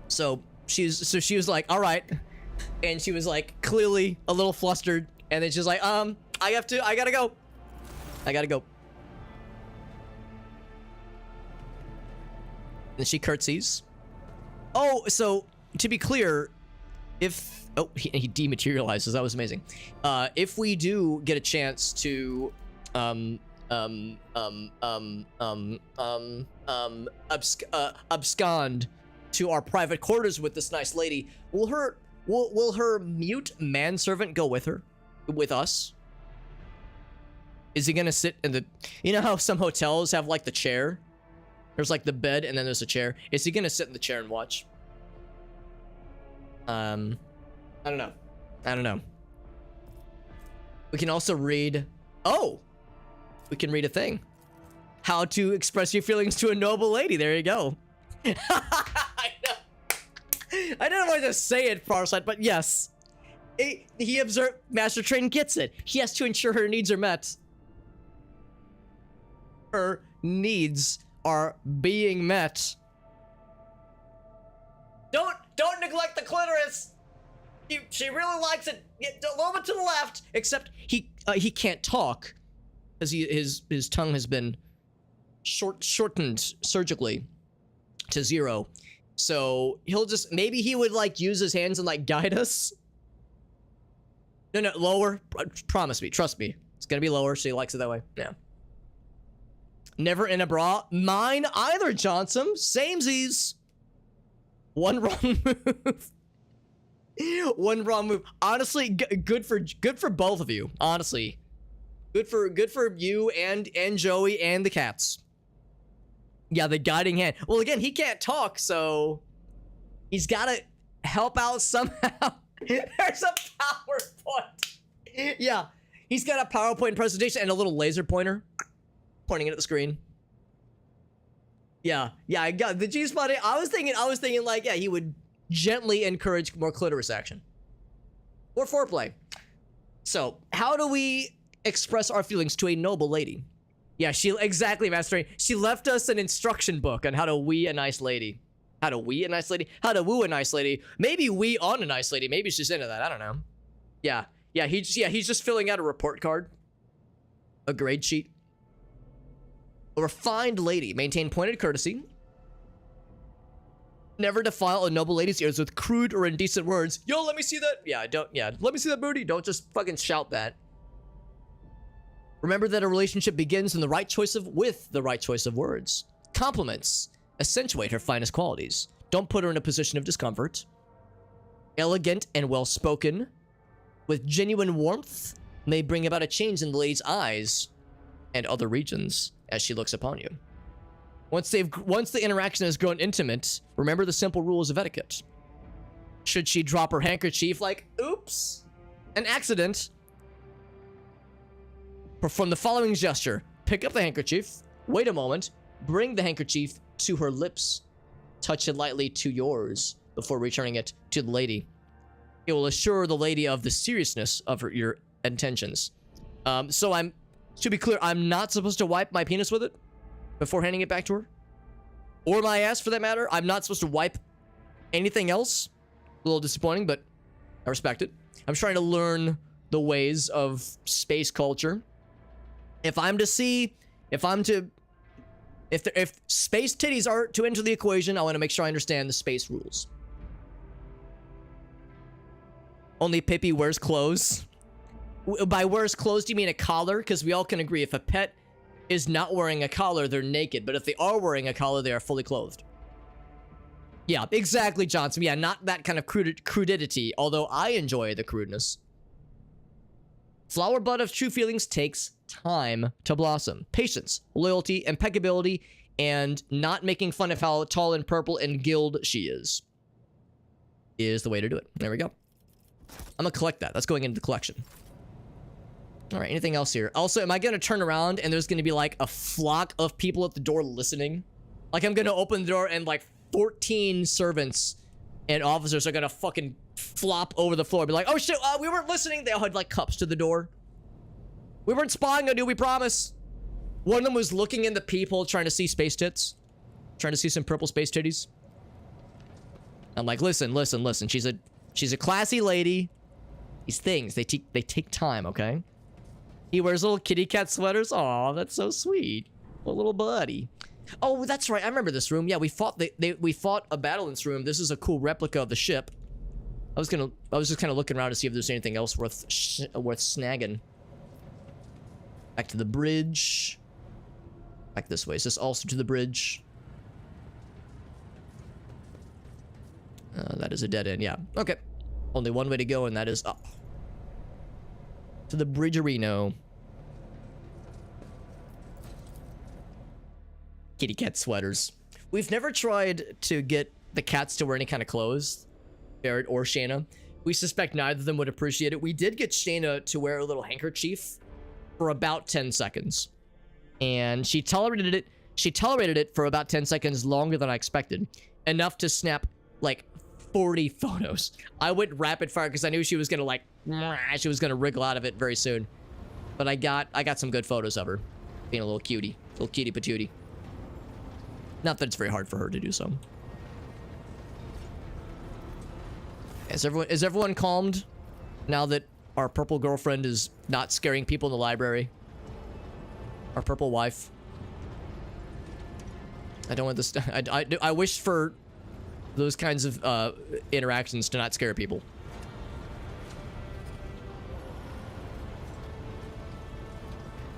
So she was like, all right. And she was like clearly a little flustered. And then she's like, I gotta go. And she curtsies. Oh, so to be clear, he dematerializes. That was amazing. If we do get a chance to abscond to our private quarters with this nice lady, will her mute manservant go with us? Is he gonna sit in the, you know how some hotels have like the chair? There's like the bed and then there's a chair. Is he gonna sit in the chair and watch? I don't know. We can also read, we can read a thing. How to express your feelings to a noble lady. There you go. I know. I didn't want to say it, Farsight, but yes. He observed, Master Train gets it. He has to ensure her needs are met. Her needs are being met. Don't neglect the clitoris. She really likes it. A little bit to the left, except he can't talk because his tongue has been shortened surgically to 0. So he'll just, maybe he would like use his hands and like guide us. No, lower. Promise me, trust me. It's gonna be lower. She likes it that way. Yeah. Never in a bra. Mine either, Johnson. Samesies. One wrong move. One wrong move. Honestly, good for both of you. Honestly, Good for you and Joey and the cats. Yeah, the guiding hand. Well, again, he can't talk, so he's got to help out somehow. There's a PowerPoint. Yeah, he's got a PowerPoint presentation and a little laser pointer pointing it at the screen. Yeah, I got the G-spot. I was thinking like, yeah, he would gently encourage more clitoris action or foreplay. So, how do we express our feelings to a noble lady? Yeah, exactly, Master. She left us an instruction book on how to wee a nice lady. How to wee a nice lady? How to woo a nice lady? Maybe wee on a nice lady. Maybe she's into that. I don't know. Yeah, he's just filling out a report card. A grade sheet. A refined lady. Maintain pointed courtesy. Never defile a noble lady's ears with crude or indecent words. Yo, let me see that. Yeah, let me see that booty. Don't just fucking shout that. Remember that a relationship begins with the right choice of words. Compliments accentuate her finest qualities. Don't put her in a position of discomfort. Elegant and well-spoken, with genuine warmth, may bring about a change in the lady's eyes and other regions as she looks upon you. Once the interaction has grown intimate, remember the simple rules of etiquette. Should she drop her handkerchief like, oops, an accident, perform the following gesture. Pick up the handkerchief, wait a moment, bring the handkerchief to her lips, touch it lightly to yours before returning it to the lady. It will assure the lady of the seriousness of your intentions. To be clear, I'm not supposed to wipe my penis with it before handing it back to her. Or my ass, for that matter. I'm not supposed to wipe anything else. A little disappointing, but I respect it. I'm trying to learn the ways of space culture. If space titties are to enter the equation, I want to make sure I understand the space rules. Only Pippi wears clothes. By wears clothes, do you mean a collar? Because we all can agree if a pet is not wearing a collar, they're naked. But if they are wearing a collar, they are fully clothed. Yeah, exactly, Johnson. Yeah, not that kind of crudity, although I enjoy the crudeness. Flower bud of true feelings takes time to blossom. Patience, loyalty, impeccability, and not making fun of how tall and purple and gilled she is the way to do it. There we go. I'm gonna collect that. That's going into the collection. All right, anything else here? Also, am I gonna turn around and there's gonna be like a flock of people at the door listening? Like I'm gonna open the door and like 14 servants and officers are gonna fucking flop over the floor and be like, oh shit, we weren't listening. They all had like cups to the door. We weren't spying on you, we promise. One of them was looking in the peephole trying to see space tits. Trying to see some purple space titties. I'm like, listen. She's a classy lady. These things, they take time, okay? He wears little kitty cat sweaters. Aw, that's so sweet. A little buddy. Oh, that's right. I remember this room. Yeah, we fought a battle in this room. This is a cool replica of the ship. I was just kind of looking around to see if there's anything else worth snagging. Back to the bridge. Back this way. Is this also to the bridge? That is a dead end. Yeah. Okay. Only one way to go, and that is up. To the bridgerino. Kitty cat sweaters. We've never tried to get the cats to wear any kind of clothes. Barrett or Shayna. We suspect neither of them would appreciate it. We did get Shayna to wear a little handkerchief for about 10 seconds. And she tolerated it. She tolerated it for about 10 seconds longer than I expected. Enough to snap like 40 photos. I went rapid fire because I knew she was gonna like, she was gonna wriggle out of it very soon. But I got some good photos of her being a little cutie patootie. Not that it's very hard for her to do so. Is everyone calmed now that our purple girlfriend is not scaring people in the library? Our purple wife. I don't want this. I wish for those kinds of interactions to not scare people.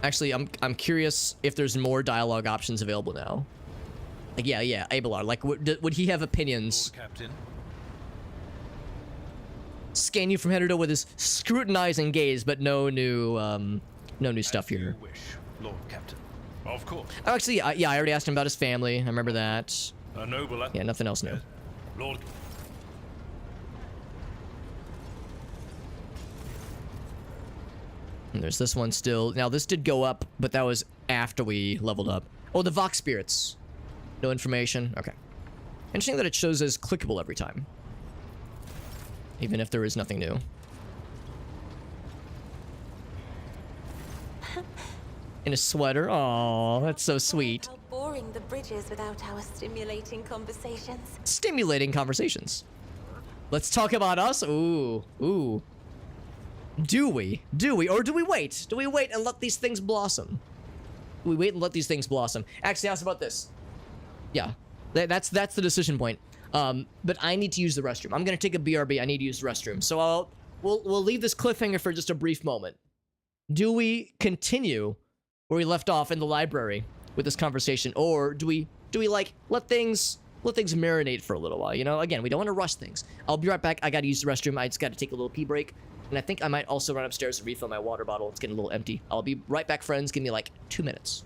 Actually, I'm curious if there's more dialogue options available now. Like, yeah, Abelard. Like, would he have opinions? Lord Captain. Scan you from head to toe with his scrutinizing gaze, but no new no new stuff As you here. wish, Lord Captain. Of course. Oh, actually, yeah, I already asked him about his family. I remember that. A noble. Yeah, nothing else new. Yes. Lord. And there's this one still. Now, this did go up, but that was after we leveled up. Oh, the Vox Spirits. No information. Okay. Interesting that it shows as clickable every time. Even if there is nothing new. In a sweater. Oh, that's so sweet. How boring the bridge is without our stimulating conversations. Stimulating conversations. Let's talk about us. Ooh. Ooh. Do we? Do we? Or do we wait? Do we wait and let these things blossom? Do we wait and let these things blossom? Actually, ask about this. Yeah. That's the decision point. But I need to use the restroom. I'm gonna take a BRB. I need to use the restroom. So we'll leave this cliffhanger for just a brief moment. Do we continue where we left off in the library with this conversation, or do we like let things marinate for a little while? You know, again, we don't want to rush things. I'll be right back. I gotta use the restroom. I just gotta take a little pee break, and I think I might also run upstairs and refill my water bottle. It's getting a little empty. I'll be right back, friends. Give me like 2 minutes.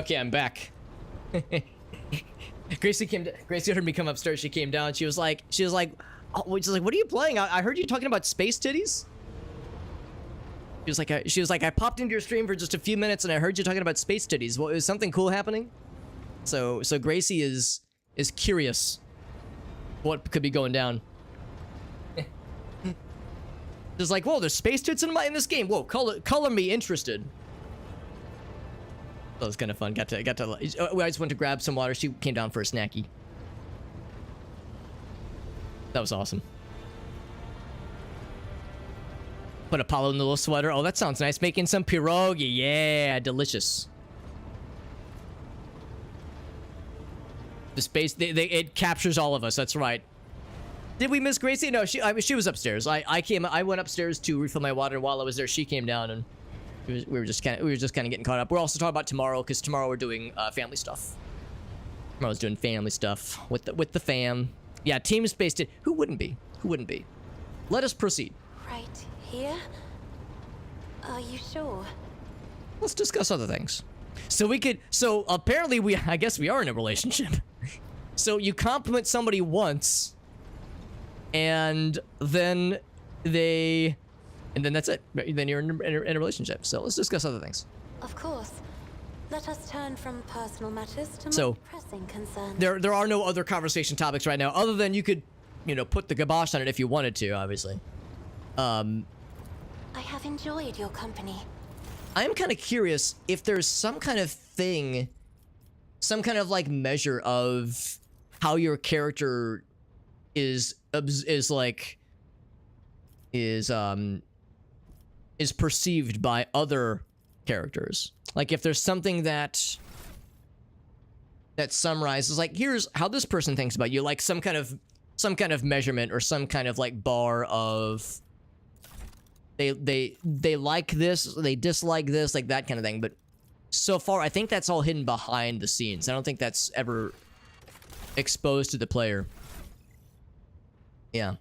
Okay, I'm back. Gracie heard me come upstairs. She came down. She was like, oh, what are you playing? I heard you talking about space titties. She was like, I popped into your stream for just a few minutes and I heard you talking about space titties. Well, is something cool happening? So Gracie is curious what could be going down. Just like, whoa, there's space tits in this game. Whoa, color me interested. That was kind of fun. I just went to grab some water. She came down for a snacky. That was awesome. Put Apollo in the little sweater. Oh, that sounds nice. Making some pierogi. Yeah, delicious. The space, it captures all of us. That's right. Did we miss Gracie? No, she was upstairs. I went upstairs to refill my water. While I was there, she came down, and we were just kind of getting caught up. We're also talking about tomorrow because tomorrow we're doing family stuff. Tomorrow's doing family stuff with the fam. Yeah, Team Space did. Who wouldn't be? Who wouldn't be? Let us proceed. Right here? Are you sure? Let's discuss other things. So apparently I guess we are in a relationship. So you compliment somebody once, and then that's it. Then you're in a relationship. So let's discuss other things. Of course. Let us turn from personal matters to So, more pressing concerns. There are no other conversation topics right now, other than you could, put the kibosh on it if you wanted to, obviously. I have enjoyed your company. I'm kind of curious if there's some kind of thing, some kind of like measure of how your character is perceived by other characters. Like if there's something that summarizes, like, here's how this person thinks about you, like some kind of measurement or some kind of like bar of they like this, they dislike this, like that kind of thing. But so far, I think that's all hidden behind the scenes. I don't think that's ever exposed to the player. Yeah.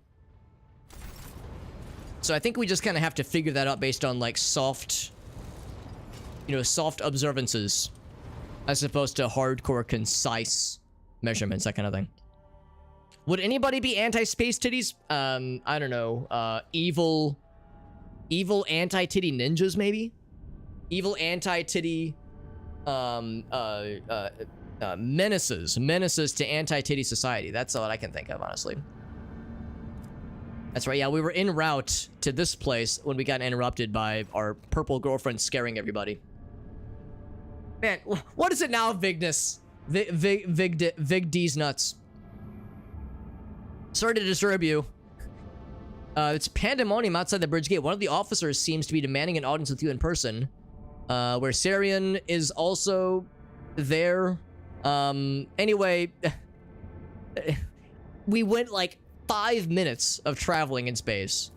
So I think we just kind of have to figure that out based on like soft observances, as opposed to hardcore, concise measurements, that kind of thing. Would anybody be anti-space titties? I don't know. Evil anti-titty ninjas, maybe? Evil anti-titty, menaces to anti-titty society. That's all I can think of, honestly. That's right, yeah, we were en route to this place when we got interrupted by our purple girlfriend scaring everybody. Man, what is it now, Vignus? Vig D's nuts. Sorry to disturb you. It's pandemonium outside the bridge gate. One of the officers seems to be demanding an audience with you in person. Where Sarian is also there. Anyway, we went like 5 minutes of traveling in space.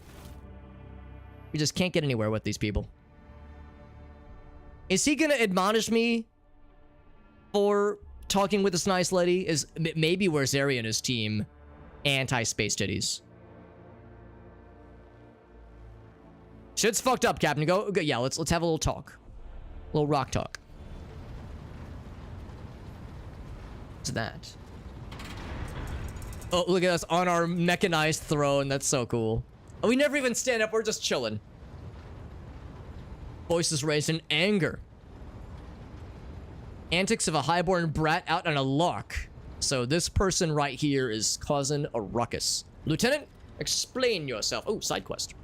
We just can't get anywhere with these people. Is he gonna admonish me for talking with this nice lady? Is maybe where Zarian is team anti-space titties? Shit's fucked up, Captain. Go. Yeah, let's have a little talk. A little rock talk. What's that? Oh, look at us on our mechanized throne. That's so cool. Oh, we never even stand up. We're just chilling. Voices raised in anger. Antics of a highborn brat out on a lark. So this person right here is causing a ruckus. Lieutenant, explain yourself. Oh, side quest.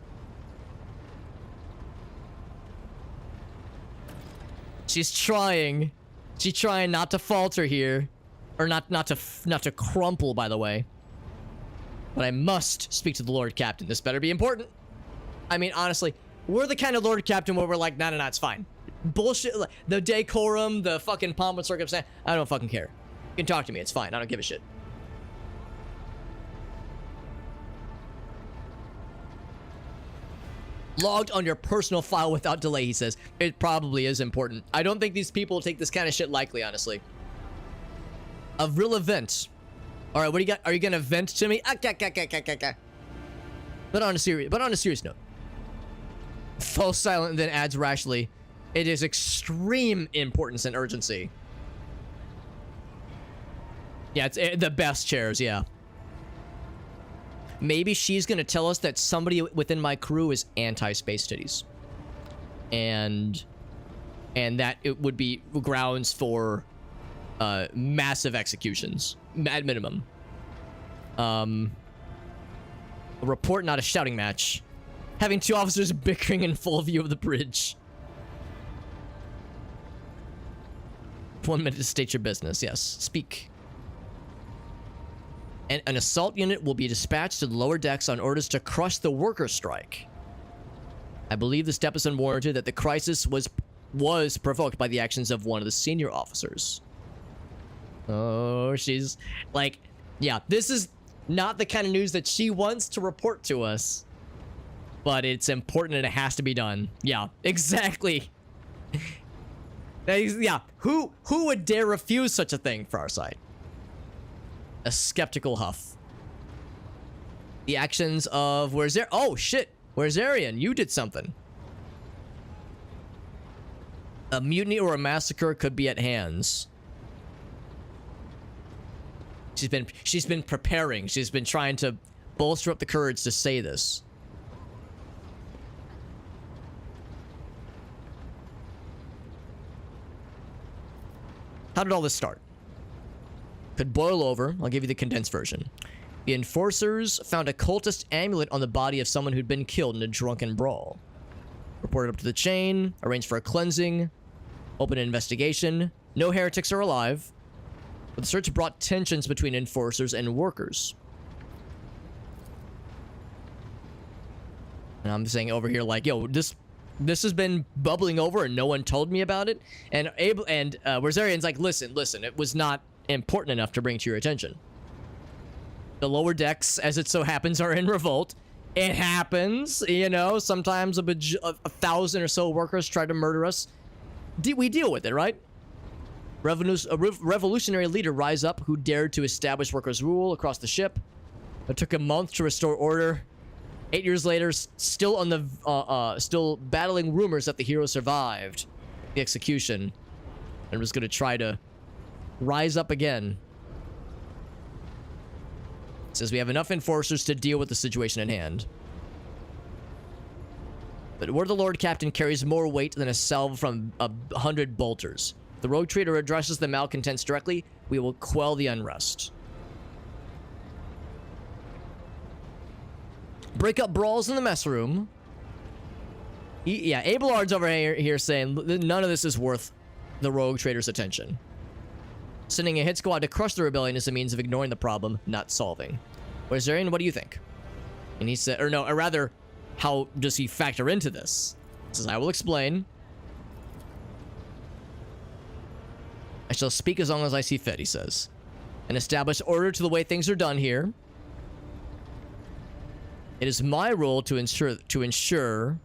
She's trying not to falter here, or not to crumple, by the way. But I must speak to the Lord Captain. This better be important. I mean, honestly, we're the kind of Lord Captain where we're like, no, it's fine. Bullshit, like, the decorum, the fucking pomp and circumstance, I don't fucking care. You can talk to me, it's fine, I don't give a shit. Logged on your personal file without delay, he says. It probably is important. I don't think these people take this kind of shit lightly, honestly. A real event. All right, what do you got? Are you gonna vent to me? But on a serious note. Falls silent and then adds rashly, it is extreme importance and urgency. Yeah, it's the best chairs, yeah. Maybe she's gonna tell us that somebody within my crew is anti-space titties. And that it would be grounds for massive executions, at minimum. A report, not a shouting match. Having two officers bickering in full view of the bridge. 1 minute to state your business. Yes, speak. An assault unit will be dispatched to the lower decks on orders to crush the worker strike. I believe the step is unwarranted, that the crisis was provoked by the actions of one of the senior officers. Oh, she's like, yeah, this is not the kind of news that she wants to report to us, but it's important and it has to be done. Yeah, exactly. Yeah, who would dare refuse such a thing for our side? A skeptical huff. The actions of oh shit, where's Arian? You did something. A mutiny or a massacre could be at hands. She's been preparing. She's been trying to bolster up the courage to say this. How did all this start? Could boil over. I'll give you the condensed version. The enforcers found a cultist amulet on the body of someone who'd been killed in a drunken brawl. Reported up to the chain, arranged for a cleansing, opened an investigation. No heretics are alive, but the search brought tensions between enforcers and workers. And I'm saying over here like, yo, this has been bubbling over and no one told me about it. And Warzarian's like, listen, it was not important enough to bring to your attention. The lower decks, as it so happens, are in revolt. It happens, you know, sometimes a 1,000 or so workers try to murder us. We deal with it, right? A revolutionary leader rise up who dared to establish workers' rule across the ship. It took a month to restore order. 8 years later, still on the still battling rumors that the hero survived the execution and was going to try to rise up again. It says we have enough enforcers to deal with the situation at hand. But word of the Lord Captain carries more weight than a salve from 100 bolters. The rogue trader addresses the malcontents directly. We will quell the unrest. Break up brawls in the mess room. Yeah, Abelard's over here saying none of this is worth the rogue trader's attention. Sending a hit squad to crush the rebellion is a means of ignoring the problem, not solving. Warzarian, what do you think? And he said, or no, or rather, how does he factor into this? He says, I will explain. I shall speak as long as I see fit, he says. And establish order to the way things are done here. It is my role to ensure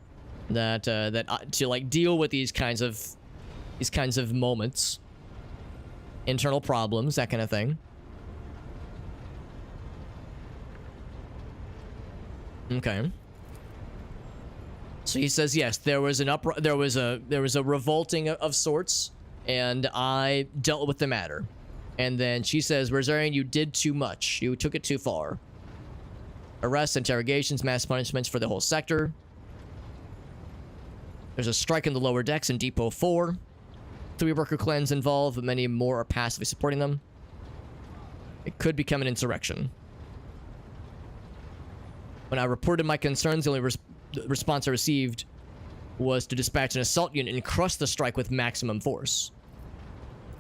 that to like deal with these kinds of moments, internal problems, that kind of thing. Okay. So he says yes, there was a revolting of sorts, and I dealt with the matter. And then she says, Warzarian, you did too much. You took it too far. Arrests, interrogations, mass punishments for the whole sector. There's a strike in the lower decks in Depot 4. 3 worker clans involved, but many more are passively supporting them. It could become an insurrection. When I reported my concerns, the only response I received was to dispatch an assault unit and crush the strike with maximum force.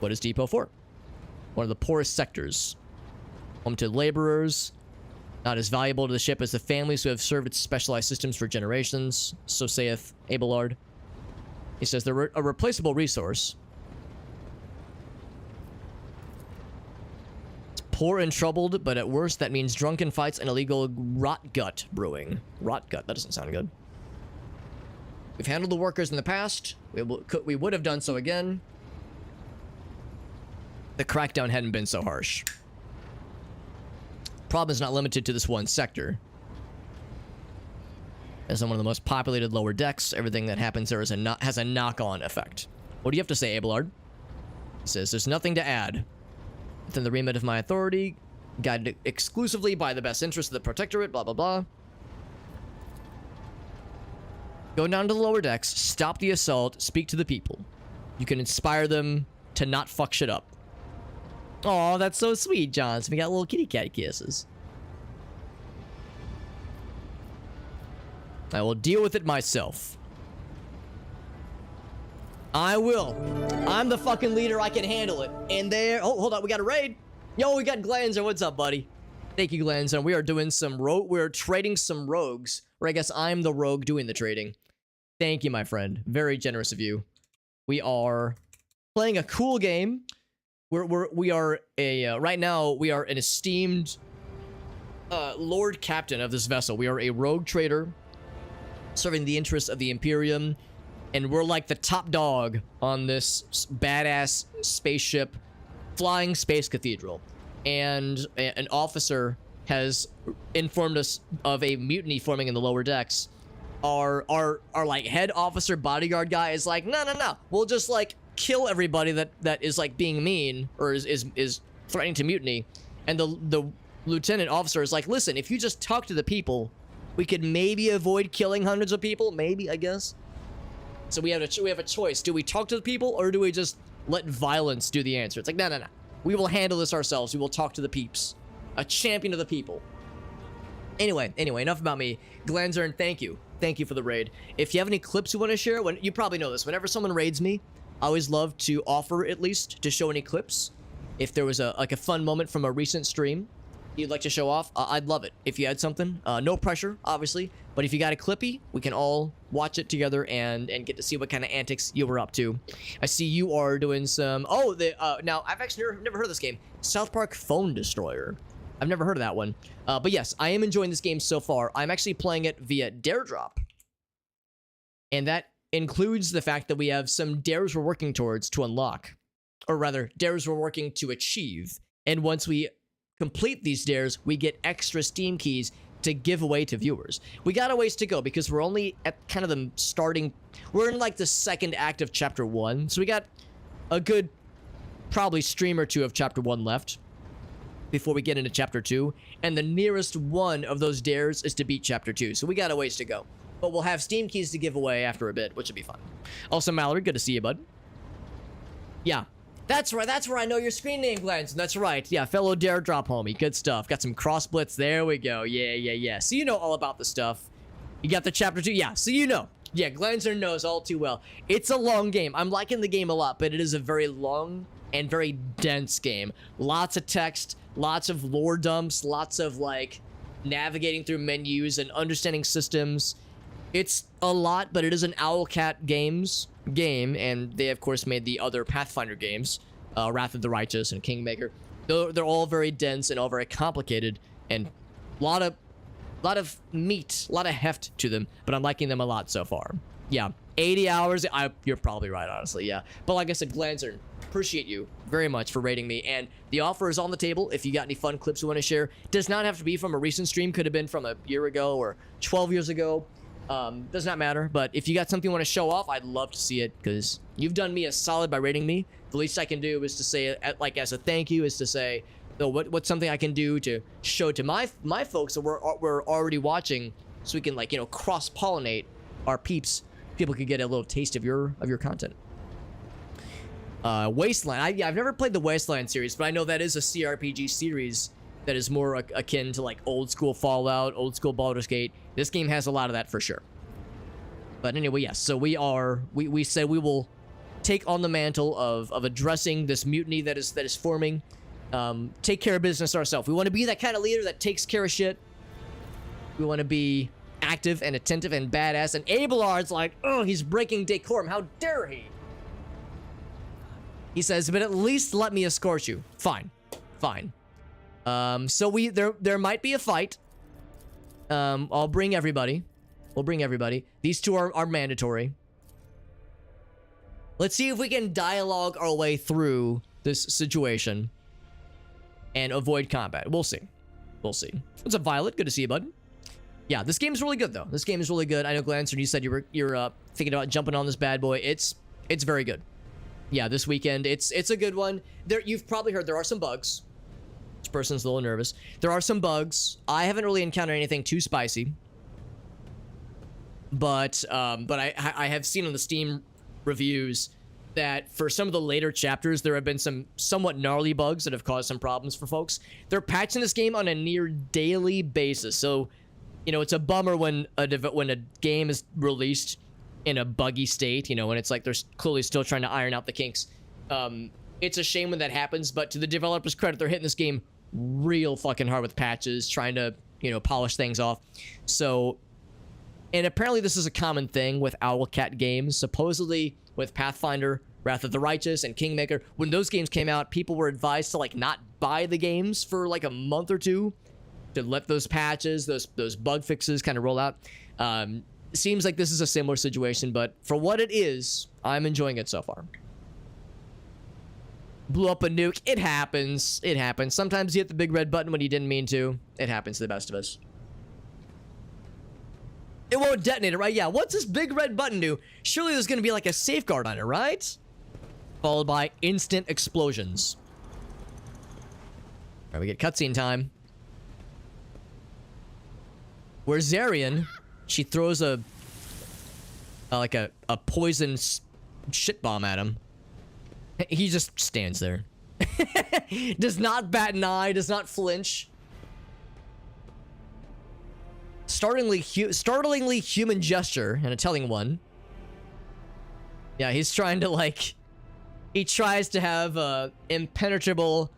What is Depot 4? One of the poorest sectors. Home to laborers. Not as valuable to the ship as the families who have served its specialized systems for generations. So saith Abelard. He says they're a replaceable resource. It's poor and troubled, but at worst that means drunken fights and illegal rot gut brewing. Rot gut, that doesn't sound good. We've handled the workers in the past. We would have done so again. The crackdown hadn't been so harsh. Problem is not limited to this one sector. As on one of the most populated lower decks, everything that happens there has a knock-on effect. What do you have to say, Abelard? He says, there's nothing to add. within the remit of my authority, guided exclusively by the best interest of the Protectorate, blah, blah, blah. Go down to the lower decks, stop the assault, speak to the people. You can inspire them to not fuck shit up. Oh, that's so sweet, John. So we got little kitty cat kisses. I will deal with it myself. I will. I'm the fucking leader. I can handle it. And there... Oh, hold on. We got a raid. Yo, we got Glanzer. What's up, buddy? Thank you, Glanzer. We are doing some We're trading some rogues. Or I guess I'm the rogue doing the trading. Thank you, my friend. Very generous of you. We are playing a cool game. We are a... right now, we are an esteemed Lord Captain of this vessel. We are a rogue trader serving the interests of the Imperium. And we're like the top dog on this badass spaceship flying space cathedral. And an officer has informed us of a mutiny forming in the lower decks. Our like head officer bodyguard guy is like, no. We'll just like kill everybody that is like being mean or is threatening to mutiny. And the lieutenant officer is like, listen, if you just talk to the people, we could maybe avoid killing hundreds of people. Maybe, I guess. So we have a choice. Do we talk to the people or do we just let violence do the answer? It's like, no. We will handle this ourselves. We will talk to the peeps. A champion of the people. Anyway, enough about me. Glanzern, thank you. Thank you for the raid. If you have any clips you want to share, you probably know this. Whenever someone raids me, I always love to offer, at least, to show any clips. If there was a fun moment from a recent stream you'd like to show off, I'd love it. If you had something, no pressure, obviously, but if you got a clippy, we can all watch it together and get to see what kind of antics you were up to. I see you are doing some... Oh, now, I've actually never heard of this game. South Park Phone Destroyer. I've never heard of that one. But yes, I am enjoying this game so far. I'm actually playing it via Dare Drop. And that includes the fact that we have some dares we're working towards to unlock. Or rather, dares we're working to achieve. And once we complete these dares, we get extra Steam keys to give away to viewers. We got a ways to go because we're only at kind of the starting... We're in like the second act of Chapter 1. So we got a good, probably stream or two of Chapter 1 left before we get into Chapter 2. And the nearest one of those dares is to beat Chapter 2. So we got a ways to go. But we'll have Steam keys to give away after a bit, which will be fun. Also, Mallory, good to see you, bud. Yeah. That's right. That's where I know your screen name, Glens. That's right. Yeah, fellow Dare Drop homie. Good stuff. Got some cross blitz. There we go. Yeah. So you know all about the stuff. You got the Chapter 2. Yeah, so you know. Yeah, Glenser knows all too well. It's a long game. I'm liking the game a lot, but it is a very long and very dense game. Lots of text, lots of lore dumps, lots of, like, navigating through menus and understanding systems. It's a lot, but it is an Owlcat Games game, and they, of course, made the other Pathfinder games, Wrath of the Righteous and Kingmaker. They're all very dense and all very complicated, and a lot of meat, a lot of heft to them, but I'm liking them a lot so far. Yeah, 80 hours, you're probably right, honestly, yeah. But like I said, Glanzer, appreciate you very much for rating me, and the offer is on the table if you got any fun clips you want to share. Does not have to be from a recent stream, could have been from a year ago or 12 years ago. Does not matter, but if you got something you want to show off, I'd love to see it, because you've done me a solid by rating me. The least I can do is to say, like, as a thank you, is to say, no, what's something I can do to show to my folks that we're already watching, so we can, like, you know, cross-pollinate our peeps. People could get a little taste of your content. Wasteland. I've never played the Wasteland series, but I know that is a CRPG series that is more akin to, like, old school Fallout, old school Baldur's Gate. This game has a lot of that for sure. But anyway, yes, so we said we will take on the mantle of addressing this mutiny that is forming. Take care of business ourselves. We want to be that kind of leader that takes care of shit. We want to be active and attentive and badass. And Abelard's like, oh, he's breaking decorum. How dare he? He says, but at least let me escort you. Fine. So there might be a fight. I'll bring everybody. We'll bring everybody. These two are mandatory. Let's see if we can dialogue our way through this situation and avoid combat. We'll see. What's up, Violet? Good to see you, bud. Yeah, this game's really good, though. This game is really good. I know, Glancer, you said you're thinking about jumping on this bad boy. It's very good. yeah, this weekend, it's a good one. There, you've probably heard there are some bugs. This person's a little nervous. There are some bugs. I haven't really encountered anything too spicy. But I have seen on the Steam reviews that for some of the later chapters, there have been some somewhat gnarly bugs that have caused some problems for folks. They're patching this game on a near daily basis. So, you know, it's a bummer when a game is released in a buggy state, you know, when it's like they're clearly still trying to iron out the kinks. It's a shame when that happens, but to the developers' credit, they're hitting this game real fucking hard with patches, trying to, you know, polish things off. So, and apparently this is a common thing with Owlcat games. Supposedly with Pathfinder, Wrath of the Righteous, and Kingmaker, when those games came out, people were advised to like not buy the games for like a month or two to let those patches, those bug fixes kind of roll out. Seems like this is a similar situation, but for what it is, I'm enjoying it so far. Blew up a nuke. It happens. It happens. Sometimes you hit the big red button when you didn't mean to. It happens to the best of us. It won't detonate it, right? Yeah, what's this big red button do? Surely there's going to be like a safeguard on it, right? Followed by instant explosions. All right, we get cutscene time. Where Zarian, she throws a poison shit bomb at him. He just stands there. Does not bat an eye, does not flinch. Startlingly human gesture, and a telling one. Yeah, he's trying to like... He tries to have a impenetrable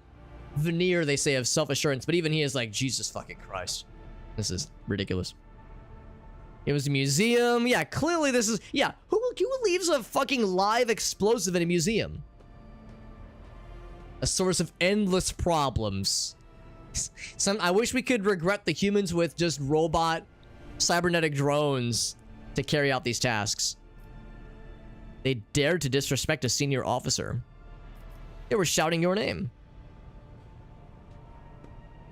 veneer, they say, of self-assurance, but even he is like, Jesus fucking Christ. This is ridiculous. It was a museum. Yeah, clearly this is... Yeah, who leaves a fucking live explosive in a museum? A source of endless problems. I wish we could regret the humans with just robot cybernetic drones to carry out these tasks. They dared to disrespect a senior officer. They were shouting your name.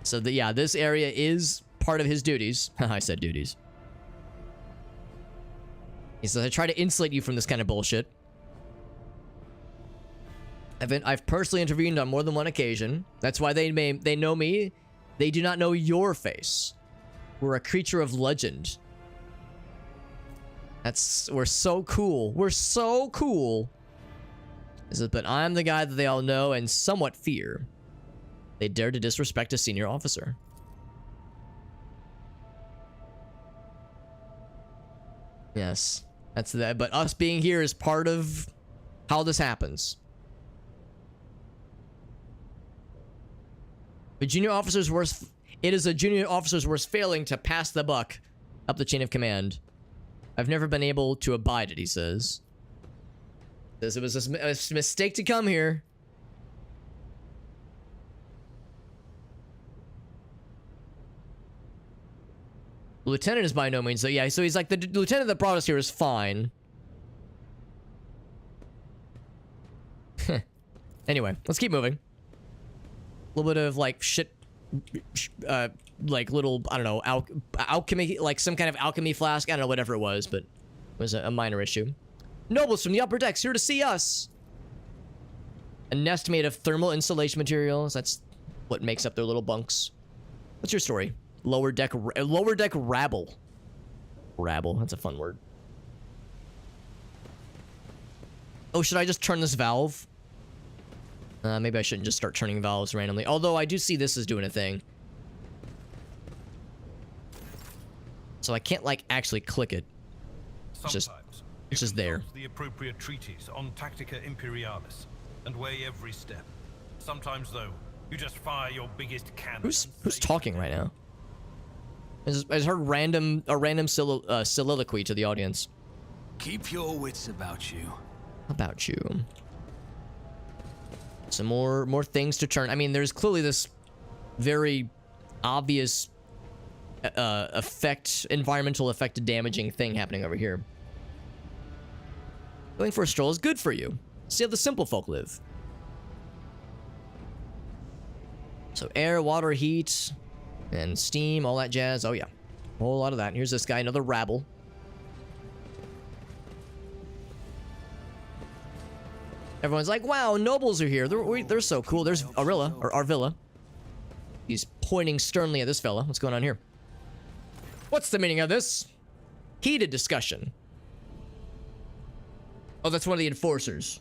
So yeah, this area is part of his duties. I said duties. He says, I try to insulate you from this kind of bullshit. I've personally intervened on more than one occasion. That's why they know me. They do not know your face. We're a creature of legend. We're so cool. We're so cool. But I'm the guy that they all know and somewhat fear. They dared to disrespect a senior officer. Yes, that's that. But us being here is part of how this happens. But junior officer's worst. It is a junior officer's worst failing to pass the buck up the chain of command. I've never been able to abide it, he says. Says it was a mistake to come here. Lieutenant is by no means, so yeah, so he's like, the lieutenant that brought us here is fine. Anyway, let's keep moving. A little bit of like shit, like little, I don't know, alchemy, like some kind of alchemy flask. I don't know, whatever it was, but it was a minor issue. Nobles from the upper decks here to see us. A nest made of thermal insulation materials. That's what makes up their little bunks. What's your story? Lower deck rabble. Rabble, that's a fun word. Oh, should I just turn this valve? Maybe I shouldn't just start turning valves randomly. Although I do see this is doing a thing. So I can't like actually click it. It's just there. The appropriate treatise on Tactica Imperialis and weigh every step. Sometimes though, you just fire your biggest cannon. Who's talking right now? I heard a random soliloquy to the audience. Keep your wits about you. About you. Some more things to turn. I mean, there's clearly this very obvious environmental effect damaging thing happening over here. Going for a stroll is good for you. See how the simple folk live. So air, water, heat, and steam, all that jazz. Oh yeah, a whole lot of that. Here's this guy, another rabble. Everyone's like, wow, nobles are here. They're so cool. There's Arilla, or Arvilla. He's pointing sternly at this fella. What's going on here? What's the meaning of this? Heated discussion. Oh, that's one of the enforcers.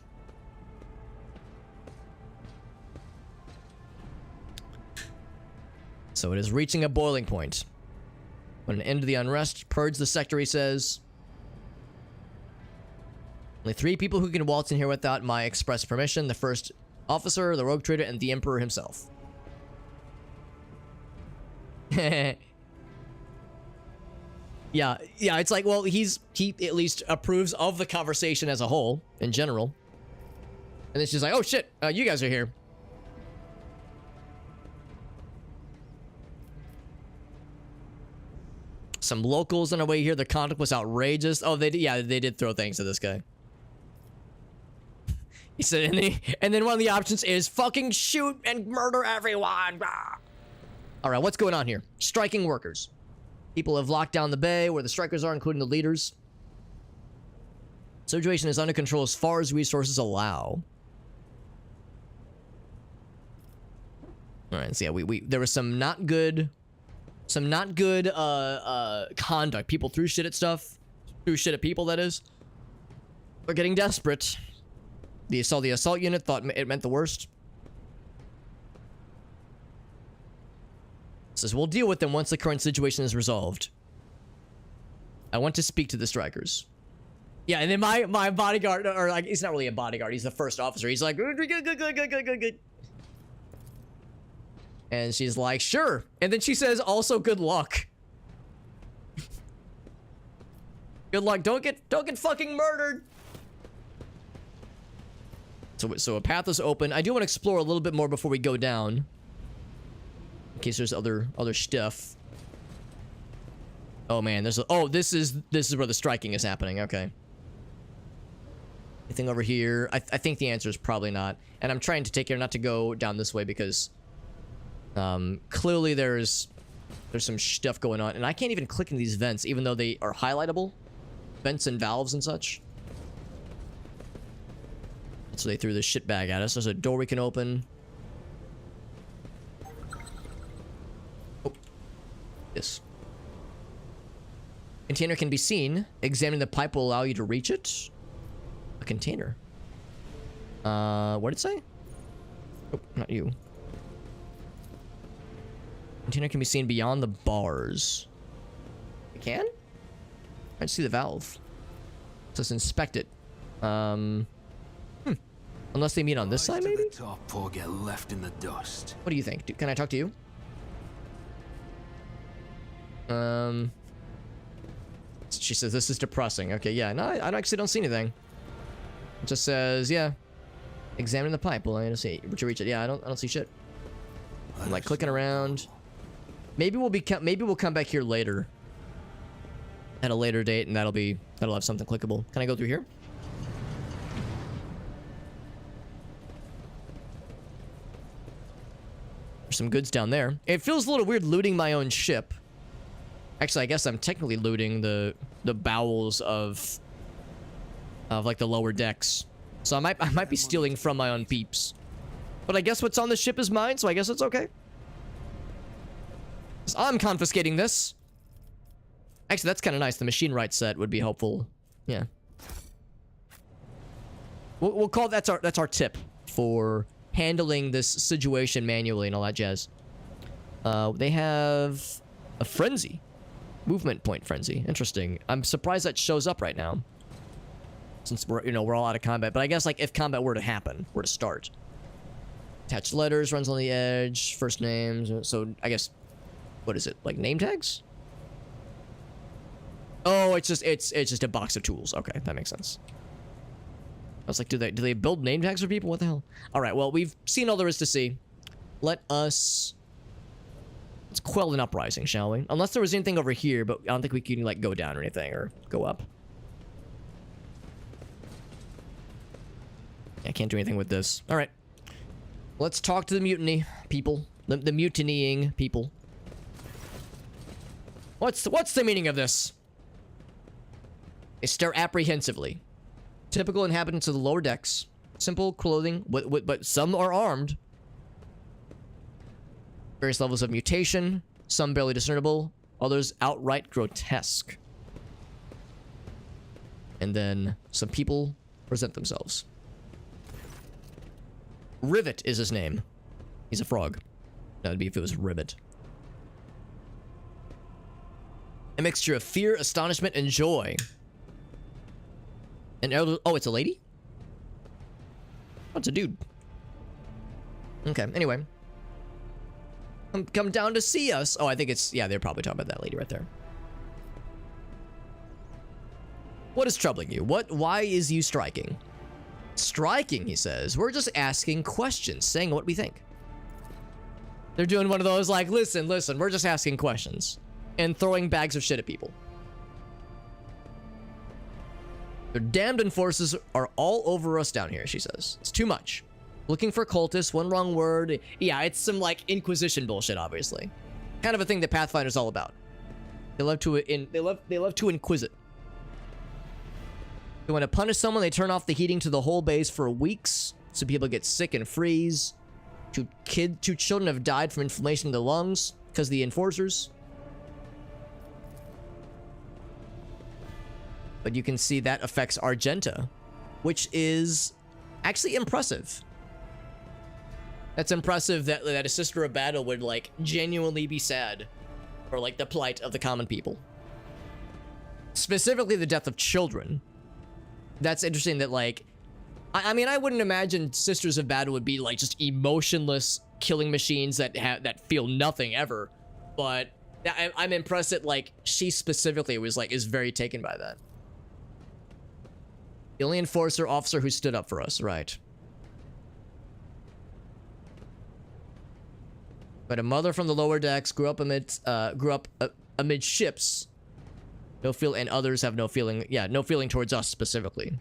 So it is reaching a boiling point. When an end to the unrest, purge the sector, he says. Only 3 people who can waltz in here without my express permission. The first officer, the rogue trader, and the emperor himself. Yeah, it's like, well, he at least approves of the conversation as a whole, in general. And then she's like, oh shit, you guys are here. Some locals on our way here. The conduct was outrageous. Oh, they did throw things at this guy. He said, and then one of the options is fucking shoot and murder everyone. All right, what's going on here? Striking workers. People have locked down the bay where the strikers are, including the leaders. Situation is under control as far as resources allow. All right, so yeah, there was some not good conduct. People threw shit at stuff. Threw shit at people, that is. They're getting desperate. The assault unit thought it meant the worst. Says, we'll deal with them once the current situation is resolved. I want to speak to the strikers. Yeah, and then my bodyguard, or like, he's not really a bodyguard, he's the first officer. He's like, good. And she's like, sure. And then she says, also good luck. Good luck. Don't get fucking murdered. So a path is open. I do want to explore a little bit more before we go down. In case there's other stuff. Oh man, this is where the striking is happening. Okay. Anything over here? I think the answer is probably not. And I'm trying to take care not to go down this way because clearly there's some stuff going on, and I can't even click in these vents even though they are highlightable. Vents and valves and such. So they threw this shit bag at us. There's a door we can open. Oh. Yes. Container can be seen. Examining the pipe will allow you to reach it. A container. What did it say? Oh, not you. Container can be seen beyond the bars. It can? I just see the valve. So let's inspect it. Unless they meet on this side, maybe? Top or get left in the dust. What do you think? Can I talk to you? She says this is depressing. Okay, yeah. No, I actually don't see anything. It just says, yeah. Examine the pipe. Well, I don't see. Would you reach it? Yeah, I don't see shit. I'm like clicking around. Maybe we'll come back here later. At a later date, and that'll have something clickable. Can I go through here? There's some goods down there. It feels a little weird looting my own ship. Actually, I guess I'm technically looting the bowels of like the lower decks. So I might be stealing from my own peeps. But I guess what's on the ship is mine, so I guess it's okay. 'Cause I'm confiscating this. Actually, that's kind of nice. The machine right set would be helpful. Yeah. We'll call that's our tip for handling this situation manually and all that jazz. They have a frenzy. Movement point frenzy. Interesting. I'm surprised that shows up right now. Since we're all out of combat. But I guess like if combat were to start. Attached letters, runs on the edge, first names. So I guess, what is it? Like name tags? Oh, it's just a box of tools. Okay, that makes sense. I was like, do they build name tags for people? What the hell? All right, well, we've seen all there is to see. Let's quell an uprising, shall we? Unless there was anything over here, but I don't think we can like go down or anything or go up. I can't do anything with this. All right. Let's talk to the mutiny people. The mutinying people. What's the meaning of this? They stare apprehensively. Typical inhabitants of the lower decks. Simple clothing, but some are armed. Various levels of mutation, some barely discernible, others outright grotesque. And then some people present themselves. Rivet is his name. He's a frog. That would be if it was Rivet. A mixture of fear, astonishment, and joy. An elder... Oh, it's a lady? Oh, it's a dude. Okay, anyway. Come down to see us. Oh, I think it's... Yeah, they're probably talking about that lady right there. What is troubling you? Why is you striking? Striking, he says. We're just asking questions, saying what we think. They're doing one of those like, listen, we're just asking questions. And throwing bags of shit at people. The damned enforcers are all over us down here, she says. It's too much. Looking for cultists, one wrong word. Yeah, it's some like Inquisition bullshit, obviously. Kind of a thing that Pathfinder's all about. They love to inquisit. They want to punish someone, they turn off the heating to the whole base for weeks, so people get sick and freeze. Two children have died from inflammation in the lungs because of the enforcers. But you can see that affects Argenta, which is actually impressive. That's impressive that a sister of battle would like genuinely be sad for like the plight of the common people. Specifically the death of children. That's interesting that like, I mean, I wouldn't imagine Sisters of Battle would be like just emotionless killing machines that feel nothing ever. But I'm impressed that like she specifically was like, is very taken by that. The only enforcer officer who stood up for us, right? But a mother from the lower decks grew up amid ships. No feel, and others have no feeling. Yeah, no feeling towards us specifically.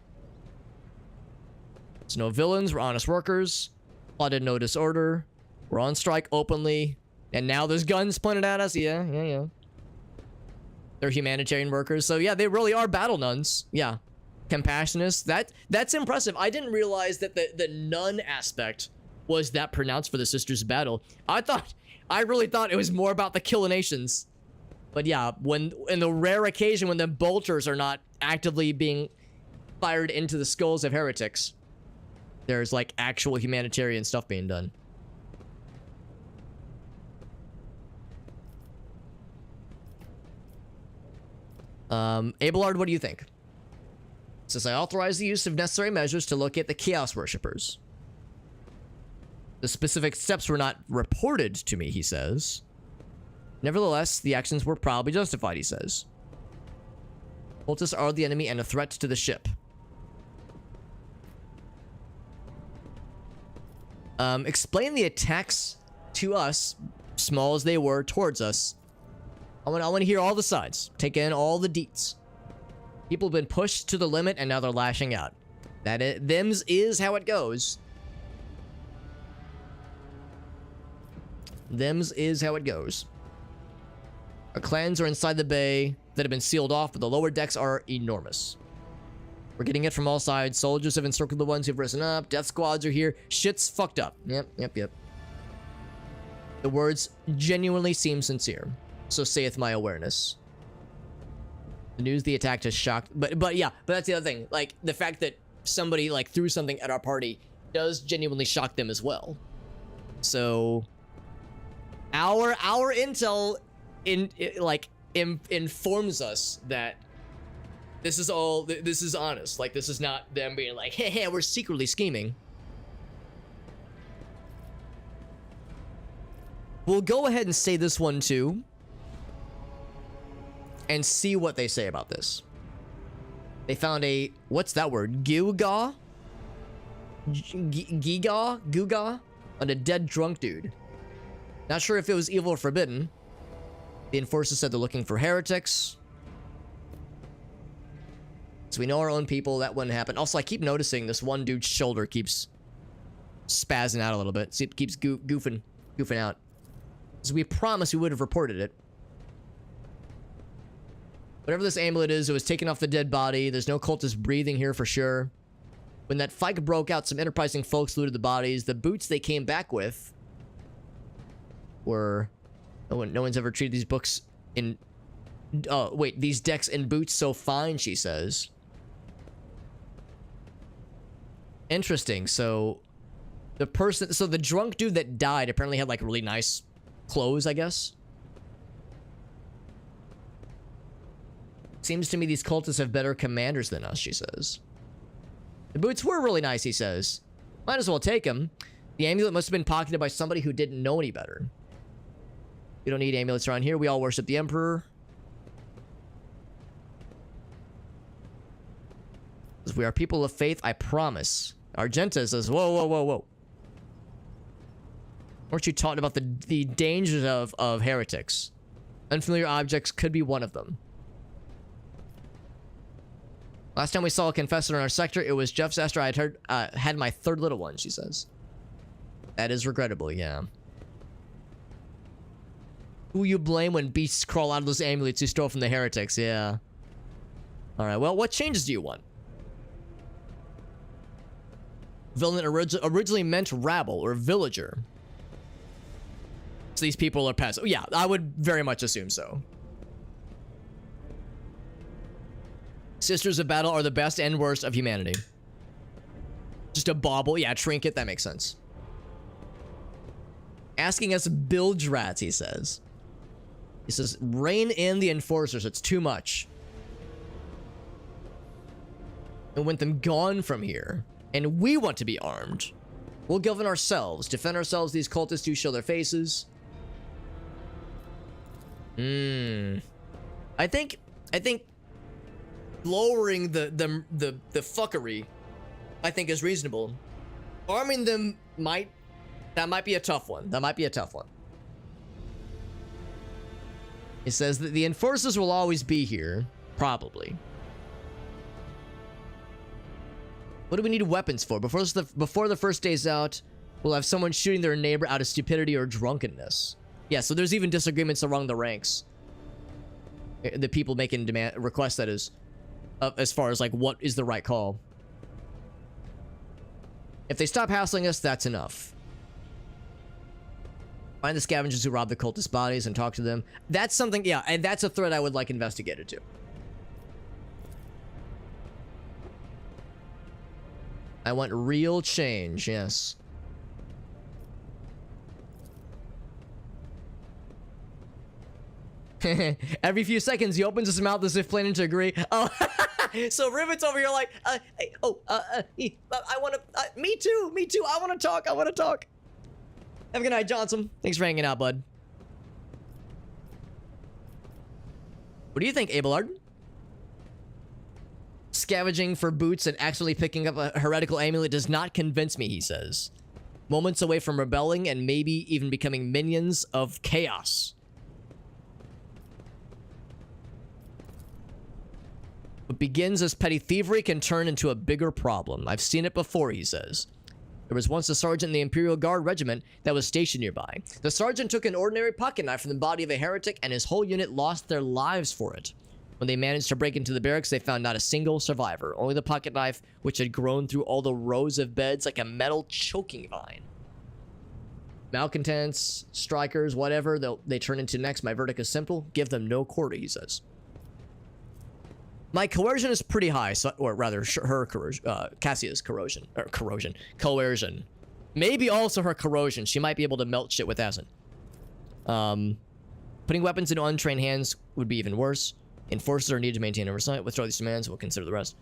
It's no villains. We're honest workers. Plotted no disorder. We're on strike openly, and now there's guns pointed at us. Yeah. They're humanitarian workers, so yeah, they really are battle nuns. Yeah, compassionist. That's impressive. I didn't realize that the nun aspect was that pronounced for the Sisters of Battle. I really thought it was more about the Killinations. But yeah, when in the rare occasion when the bolters are not actively being fired into the skulls of heretics, there's like actual humanitarian stuff being done. Abelard, what do you think? It says, I authorize the use of necessary measures to locate the Chaos Worshippers. The specific steps were not reported to me, he says. Nevertheless, the actions were probably justified, he says. Cultists are the enemy and a threat to the ship. Explain the attacks to us, small as they were, towards us. I want to hear all the sides. Take in all the deets. People have been pushed to the limit and now they're lashing out. Them's is how it goes. Them's is how it goes. Our clans are inside the bay that have been sealed off, but the lower decks are enormous. We're getting it from all sides. Soldiers have encircled the ones who've risen up. Death squads are here. Shit's fucked up. Yep. The words genuinely seem sincere. So saith my awareness. The news the attack has shocked. But that's the other thing. Like, the fact that somebody, like, threw something at our party does genuinely shock them as well. So, our intel informs us that this is honest. Like, this is not them being like, hey, we're secretly scheming. We'll go ahead and say this one too and see what they say about this. They found a, what's that word? Guga on a dead drunk dude. Not sure if it was evil or forbidden. The enforcers said they're looking for heretics. So we know our own people. That wouldn't happen. Also, I keep noticing this one dude's shoulder keeps spazzing out a little bit. See, it keeps goofing out. So we promised we would have reported it. Whatever this amulet is, it was taken off the dead body. There's no cultist breathing here for sure. When that fight broke out, some enterprising folks looted the bodies. The boots they came back with were... No one's ever treated these books in... wait, these decks and boots so fine, she says. Interesting. So the drunk dude that died apparently had like really nice clothes, I guess. Seems to me these cultists have better commanders than us, she says. The boots were really nice, he says. Might as well take them. The amulet must have been pocketed by somebody who didn't know any better. We don't need amulets around here. We all worship the Emperor. We are people of faith, I promise. Argenta says, whoa, whoa, whoa, whoa. Weren't you taught about the dangers of heretics? Unfamiliar objects could be one of them. Last time we saw a confessor in our sector, it was Jeff Zester. I had heard had my third little one, she says. That is regrettable, yeah. Who you blame when beasts crawl out of those amulets you stole from the heretics, yeah. Alright, well, what changes do you want? Villain originally meant rabble or villager. So these people are peasants. Oh, yeah, I would very much assume so. Sisters of Battle are the best and worst of humanity. Just a bauble. Yeah, trinket. That makes sense. Asking us bilge rats, he says. He says, rein in the enforcers. It's too much. And want them gone from here. And we want to be armed. We'll govern ourselves. Defend ourselves. These cultists who show their faces. I think lowering the fuckery, I think, is reasonable. Arming them might be a tough one. That might be a tough one. It says that the enforcers will always be here, probably. What do we need weapons for? Before the first day's out, we'll have someone shooting their neighbor out of stupidity or drunkenness. Yeah, so there's even disagreements along the ranks. The people making requests, that is, as far as like what is the right call. If they stop hassling us, that's enough. Find the scavengers who rob the cultist bodies and talk to them. That's something, yeah, and that's a threat I would like investigated too. I want real change, yes. Every few seconds, he opens his mouth as if planning to agree. Oh, so Rivet's over here like, I want to, me too, I want to talk, Have a good night, Johnson. Thanks for hanging out, bud. What do you think, Abelard? Scavenging for boots and accidentally picking up a heretical amulet does not convince me, he says. Moments away from rebelling and maybe even becoming minions of chaos. What begins as petty thievery can turn into a bigger problem. I've seen it before, he says. There was once a sergeant in the Imperial Guard regiment that was stationed nearby. The sergeant took an ordinary pocket knife from the body of a heretic, and his whole unit lost their lives for it. When they managed to break into the barracks, they found not a single survivor, only the pocket knife, which had grown through all the rows of beds like a metal choking vine. Malcontents, strikers, whatever they turn into next, my verdict is simple. Give them no quarter, he says. My coercion is pretty high, so, or rather, her coercion, Cassia's coercion. Maybe also her corrosion. She might be able to melt shit with acid. Putting weapons into untrained hands would be even worse. Enforcers are needed to maintain oversight. Withdraw these demands. We'll consider the rest.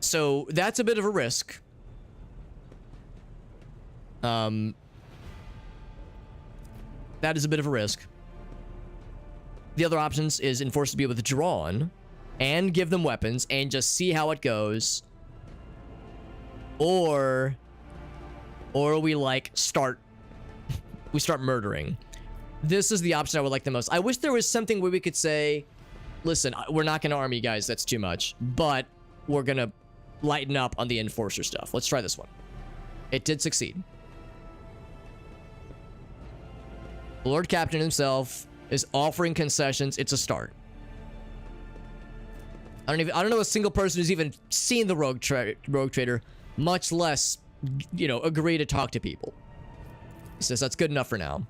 So that's a bit of a risk. That is a bit of a risk. The other options is enforcers to be withdrawn and give them weapons and just see how it goes. Or we like start murdering. This is the option I would like the most. I wish there was something where we could say, listen, we're not going to arm you guys. That's too much. But we're going to lighten up on the enforcer stuff. Let's try this one. It did succeed. The Lord Captain himself is offering concessions. It's a start. I don't know a single person who's even seen the rogue trader, much less, you know, agree to talk to people. He says that's good enough for now.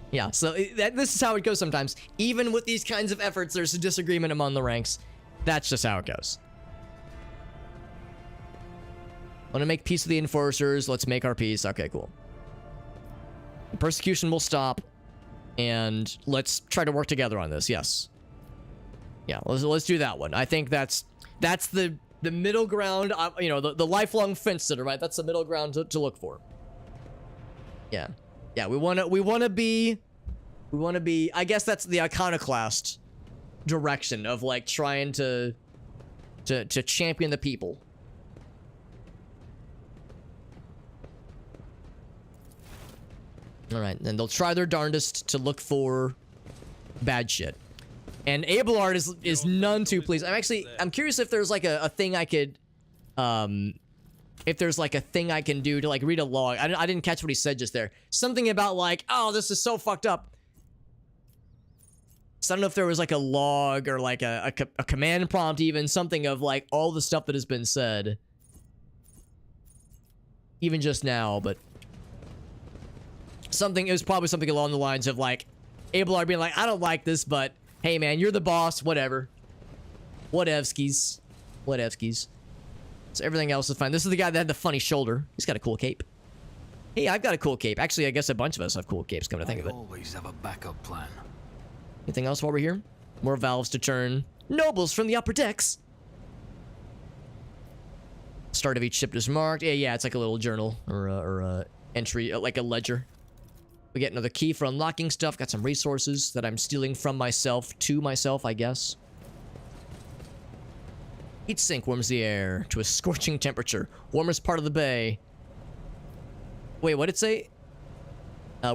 Yeah, so this is how it goes sometimes. Even with these kinds of efforts, there's a disagreement among the ranks. That's just how it goes. Want to make peace with the enforcers. Let's make our peace. Okay, cool. Persecution will stop. And let's try to work together on this. Yes. Yeah, let's do that one. I think that's the middle ground. You know, the lifelong fence sitter, right? That's the middle ground to look for. Yeah. Yeah, we want to be, I guess that's the iconoclast direction of like trying to champion the people. All right, and they'll try their darndest to look for bad shit. And Abelard is none too pleased. I'm curious if there's like a thing I could, if there's like a thing I can do to like read a log. I didn't catch what he said just there. Something about like, oh, this is so fucked up. So I don't know if there was like a log or like a command prompt, even something of like all the stuff that has been said. Even just now, but it was probably something along the lines of like Abelard being like, I don't like this, but hey man, you're the boss, whatever. Whatevskis. So everything else is fine. This is the guy that had the funny shoulder. He's got a cool cape. Hey, I've got a cool cape. Actually, I guess a bunch of us have cool capes, come to think of it. Always have a backup plan. Anything else while we're here? More valves to turn. Nobles from the upper decks. Start of each ship is marked. Yeah, it's like a little journal or entry, like a ledger. We get another key for unlocking stuff. Got some resources that I'm stealing from myself to myself, I guess. Heat sink warms the air to a scorching temperature. Warmest part of the bay. Wait, what did it say?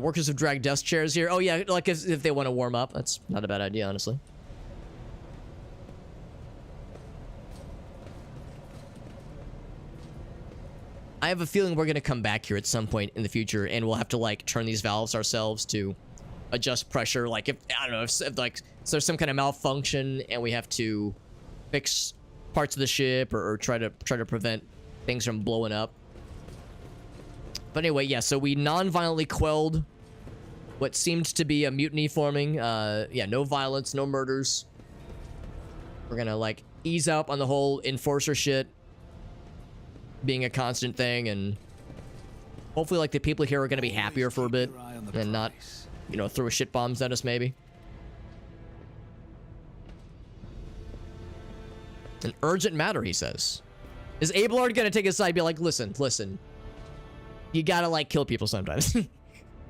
Workers have dragged desk chairs here. Oh yeah, like if they want to warm up. That's not a bad idea, honestly. I have a feeling we're going to come back here at some point in the future and we'll have to like turn these valves ourselves to adjust pressure. Like if, I don't know, if like so there's some kind of malfunction and we have to fix parts of the ship or try to prevent things from blowing up. But anyway, yeah, so we non-violently quelled what seemed to be a mutiny forming. Yeah, no violence, no murders. We're gonna like ease up on the whole enforcer shit being a constant thing, and hopefully like the people here are gonna be happier for a bit and not, you know, throw shit bombs at us maybe. An urgent matter, he says. Is Abelard gonna take his side and be like, listen, you gotta like kill people sometimes.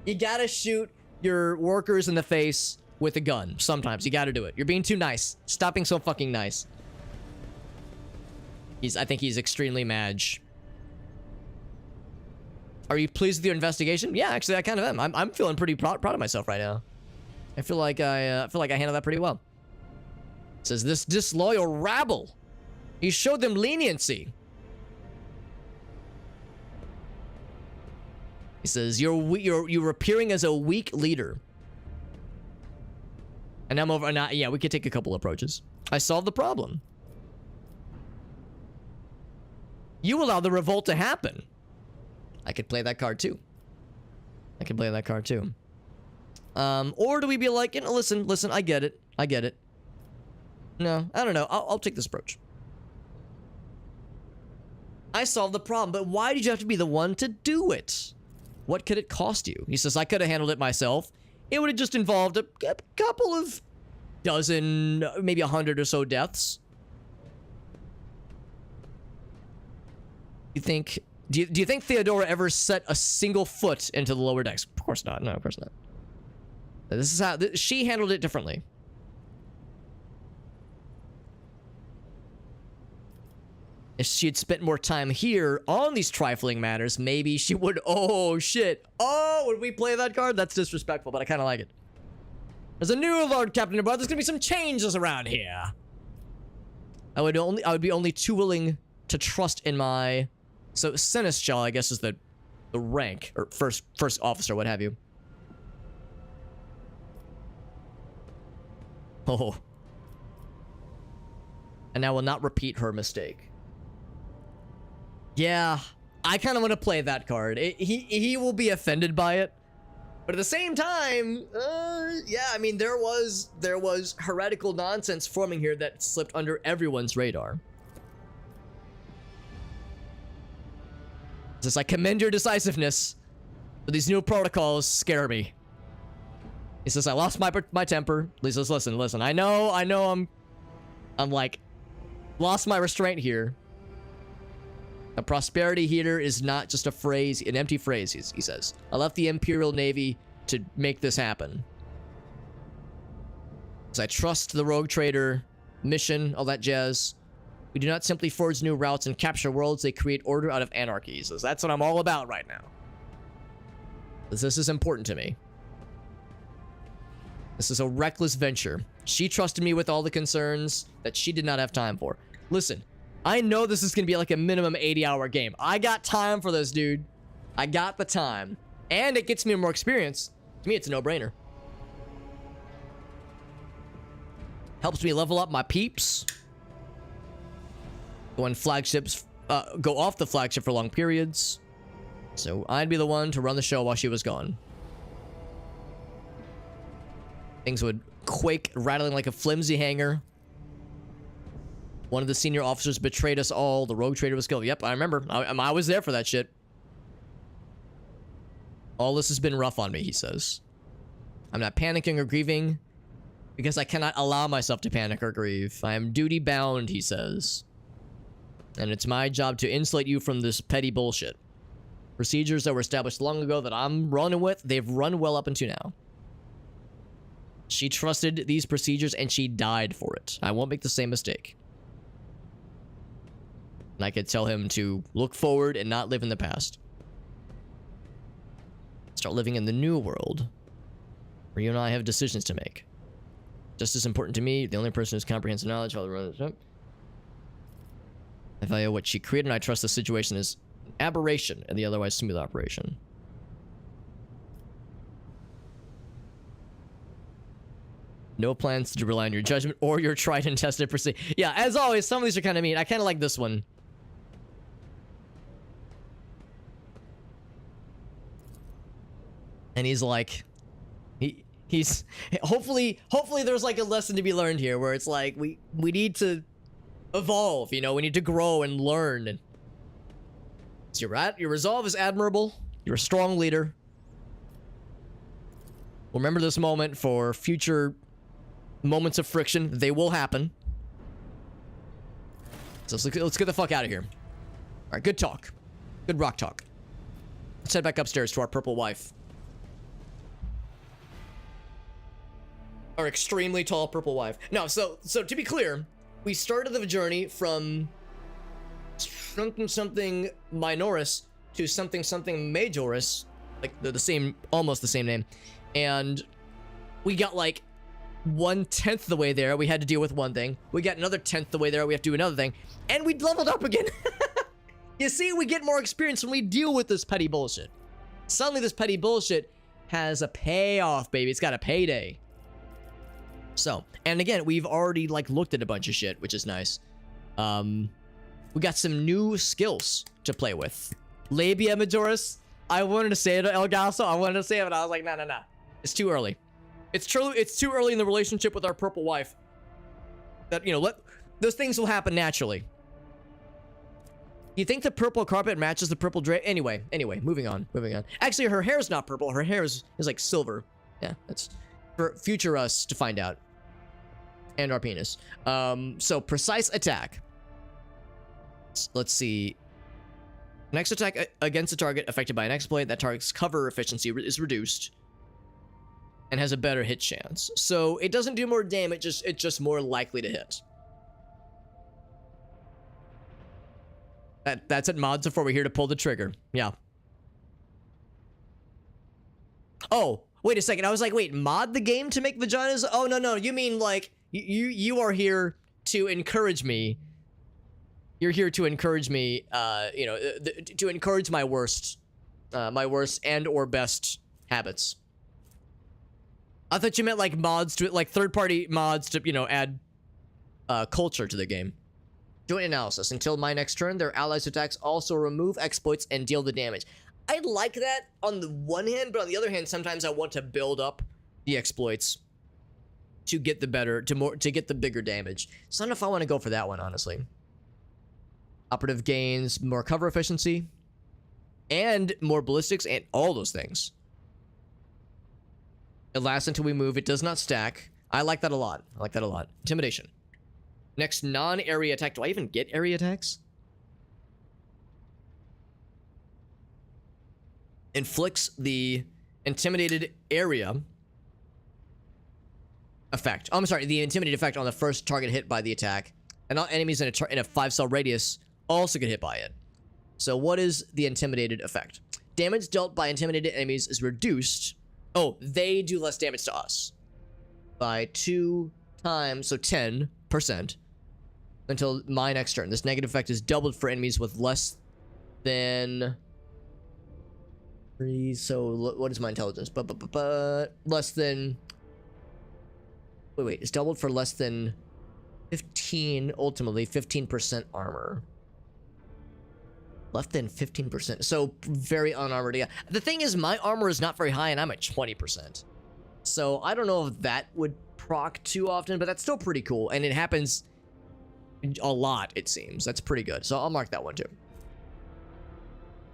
You gotta shoot your workers in the face with a gun sometimes. You gotta do it. You're being too nice. Stop being so fucking nice. I think he's extremely mad. Are you pleased with your investigation? Yeah, actually, I kind of am. I'm feeling pretty proud of myself right now. I feel like I handled that pretty well. It says this disloyal rabble. He showed them leniency. He says you're appearing as a weak leader. And I'm over. Yeah, we could take a couple approaches. I solved the problem. You allowed the revolt to happen. I could play that card too. Or do we be like, you know, listen, I get it. No, I don't know. I'll take this approach. I solved the problem, but why did you have to be the one to do it? What could it cost you? He says, I could have handled it myself. It would have just involved a couple of dozen, maybe 100 or so deaths. Do you think Theodora ever set a single foot into the lower decks? Of course not. No, of course not. This is how she handled it differently. If she had spent more time here on these trifling matters, maybe she would. Oh shit! Oh, would we play that card? That's disrespectful, but I kind of like it. There's a new Lord Captain abroad. There's gonna be some changes around here. I would be only too willing to trust in my. So Seneschal, I guess, is the the rank, or first officer, what have you. Oh. And I will not repeat her mistake. Yeah, I kind of want to play that card. He will be offended by it. But at the same time, yeah, I mean, there was heretical nonsense forming here that slipped under everyone's radar. Just I commend your decisiveness, but these new protocols scare me. He says, I lost my temper. He says, listen, I know I'm like, lost my restraint here. A prosperity here is not just a phrase, an empty phrase, he says. I left the Imperial Navy to make this happen. As I trust the rogue trader, mission, all that jazz. We do not simply forge new routes and capture worlds, they create order out of anarchy. He says, that's what I'm all about right now. This is important to me. This is a reckless venture. She trusted me with all the concerns that she did not have time for. Listen, I know this is going to be like a minimum 80-hour game. I got time for this, dude. I got the time. And it gets me more experience. To me, it's a no-brainer. Helps me level up my peeps. Go on flagships, go off the flagship for long periods. So I'd be the one to run the show while she was gone. Things would quake, rattling like a flimsy hanger. One of the senior officers betrayed us all. The rogue trader was killed. Yep, I remember. I was there for that shit. All this has been rough on me, he says. I'm not panicking or grieving because I cannot allow myself to panic or grieve. I am duty bound, he says. And it's my job to insulate you from this petty bullshit. Procedures that were established long ago that I'm running with, they've run well up until now. She trusted these procedures and she died for it. I won't make the same mistake. And I could tell him to look forward and not live in the past. Start living in the new world, where you and I have decisions to make. Just as important to me, the only person who's comprehensive knowledge, how to run it. I value what she created, and I trust the situation is an aberration in the otherwise smooth operation. No plans to rely on your judgment or your tried and tested procedure. Yeah, as always, some of these are kind of mean. I kind of like this one. And he's like, he's hopefully there's like a lesson to be learned here where it's like we need to evolve, you know, we need to grow and learn. And so your resolve is admirable. You're a strong leader. Remember this moment for future moments of friction. They will happen. So let's get the fuck out of here. All right, good talk. Good rock talk. Let's head back upstairs to our purple wife. Our extremely tall purple wife. No, so to be clear, we started the journey from something minoris to something majoris, like the same, almost the same name, and we got like 1/10 the way there. We had to deal with one thing. We got another 10th the way there. We have to do another thing, and we leveled up again. You see, we get more experience when we deal with this petty bullshit. Suddenly, this petty bullshit has a payoff, baby. It's got a payday. So, and again, we've already like looked at a bunch of shit, which is nice. We got some new skills to play with. Labia Majoris. I wanted to say it, El Gaso. I wanted to say it, but I was like, no. It's too early. It's true. It's too early in the relationship with our purple wife. That, you know, those things will happen naturally. You think the purple carpet matches the purple drape? Anyway, moving on. Actually, her hair's not purple. Her hair is like silver. Yeah, that's for future us to find out. And our penis. So precise attack. Let's see. Next attack against a target affected by an exploit. That target's cover efficiency is reduced and has a better hit chance. So it doesn't do more damage. It's just more likely to hit. That's at mods before we're here to pull the trigger. Yeah. Oh, wait a second. I was like, wait, mod the game to make vaginas? Oh, no. You mean like you are here to encourage me. You're here to encourage me, you know, to encourage my worst my worst and or best habits. I thought you meant like mods to it, like third-party mods to, you know, add culture to the game. Joint analysis. Until my next turn, their allies' attacks also remove exploits and deal the damage. I like that on the one hand, but on the other hand, sometimes I want to build up the exploits to get the better, to get the bigger damage. So I don't know if I want to go for that one, honestly. Operative gains more cover efficiency and more ballistics and all those things. It lasts until we move. It does not stack. I like that a lot. I like that a lot. Intimidation. Next non-area attack. Do I even get area attacks? Inflicts the intimidated area effect. Oh, I'm sorry, the intimidated effect on the first target hit by the attack. And all enemies in a 5-cell radius also get hit by it. So what is the intimidated effect? Damage dealt by intimidated enemies is reduced. Oh, they do less damage to us. By 2 times, so 10%. Until my next turn. This negative effect is doubled for enemies with less than... 3, so what is my intelligence? Less than... Wait, it's doubled for less than 15, ultimately, 15% armor. Less than 15%. So, very unarmored. Yeah. The thing is, my armor is not very high, and I'm at 20%. So, I don't know if that would proc too often, but that's still pretty cool. And it happens a lot, it seems. That's pretty good. So, I'll mark that one, too.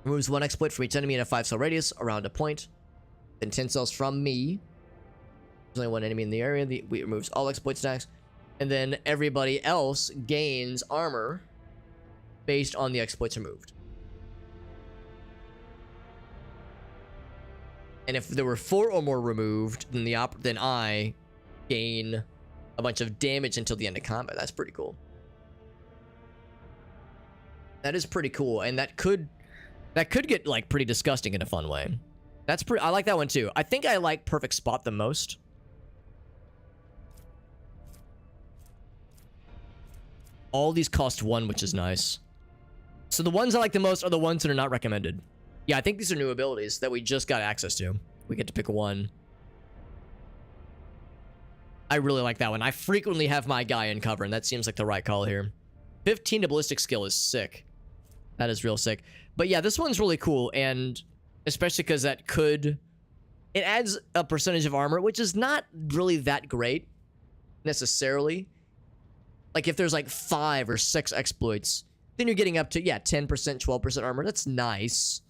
Removes 1 exploit from each enemy in a 5-cell radius around a point. Then 10 cells from me. There's only 1 enemy in the area. We removes all exploit stacks. And then everybody else gains armor based on the exploits removed. And if there were 4 or more removed, then I gain a bunch of damage until the end of combat. That's pretty cool. That is pretty cool, and that could get like pretty disgusting in a fun way. That's pretty. I like that one too. I think I like Perfect Spot the most. All these cost 1, which is nice. So the ones I like the most are the ones that are not recommended. Yeah, I think these are new abilities that we just got access to. We get to pick one. I really like that one. I frequently have my guy in cover, and that seems like the right call here. 15 to ballistic skill is sick. That is real sick. But yeah, this one's really cool, and especially because it adds a percentage of armor, which is not really that great, necessarily. Like, if there's like 5 or 6 exploits, then you're getting up to, yeah, 10%, 12% armor. That's nice.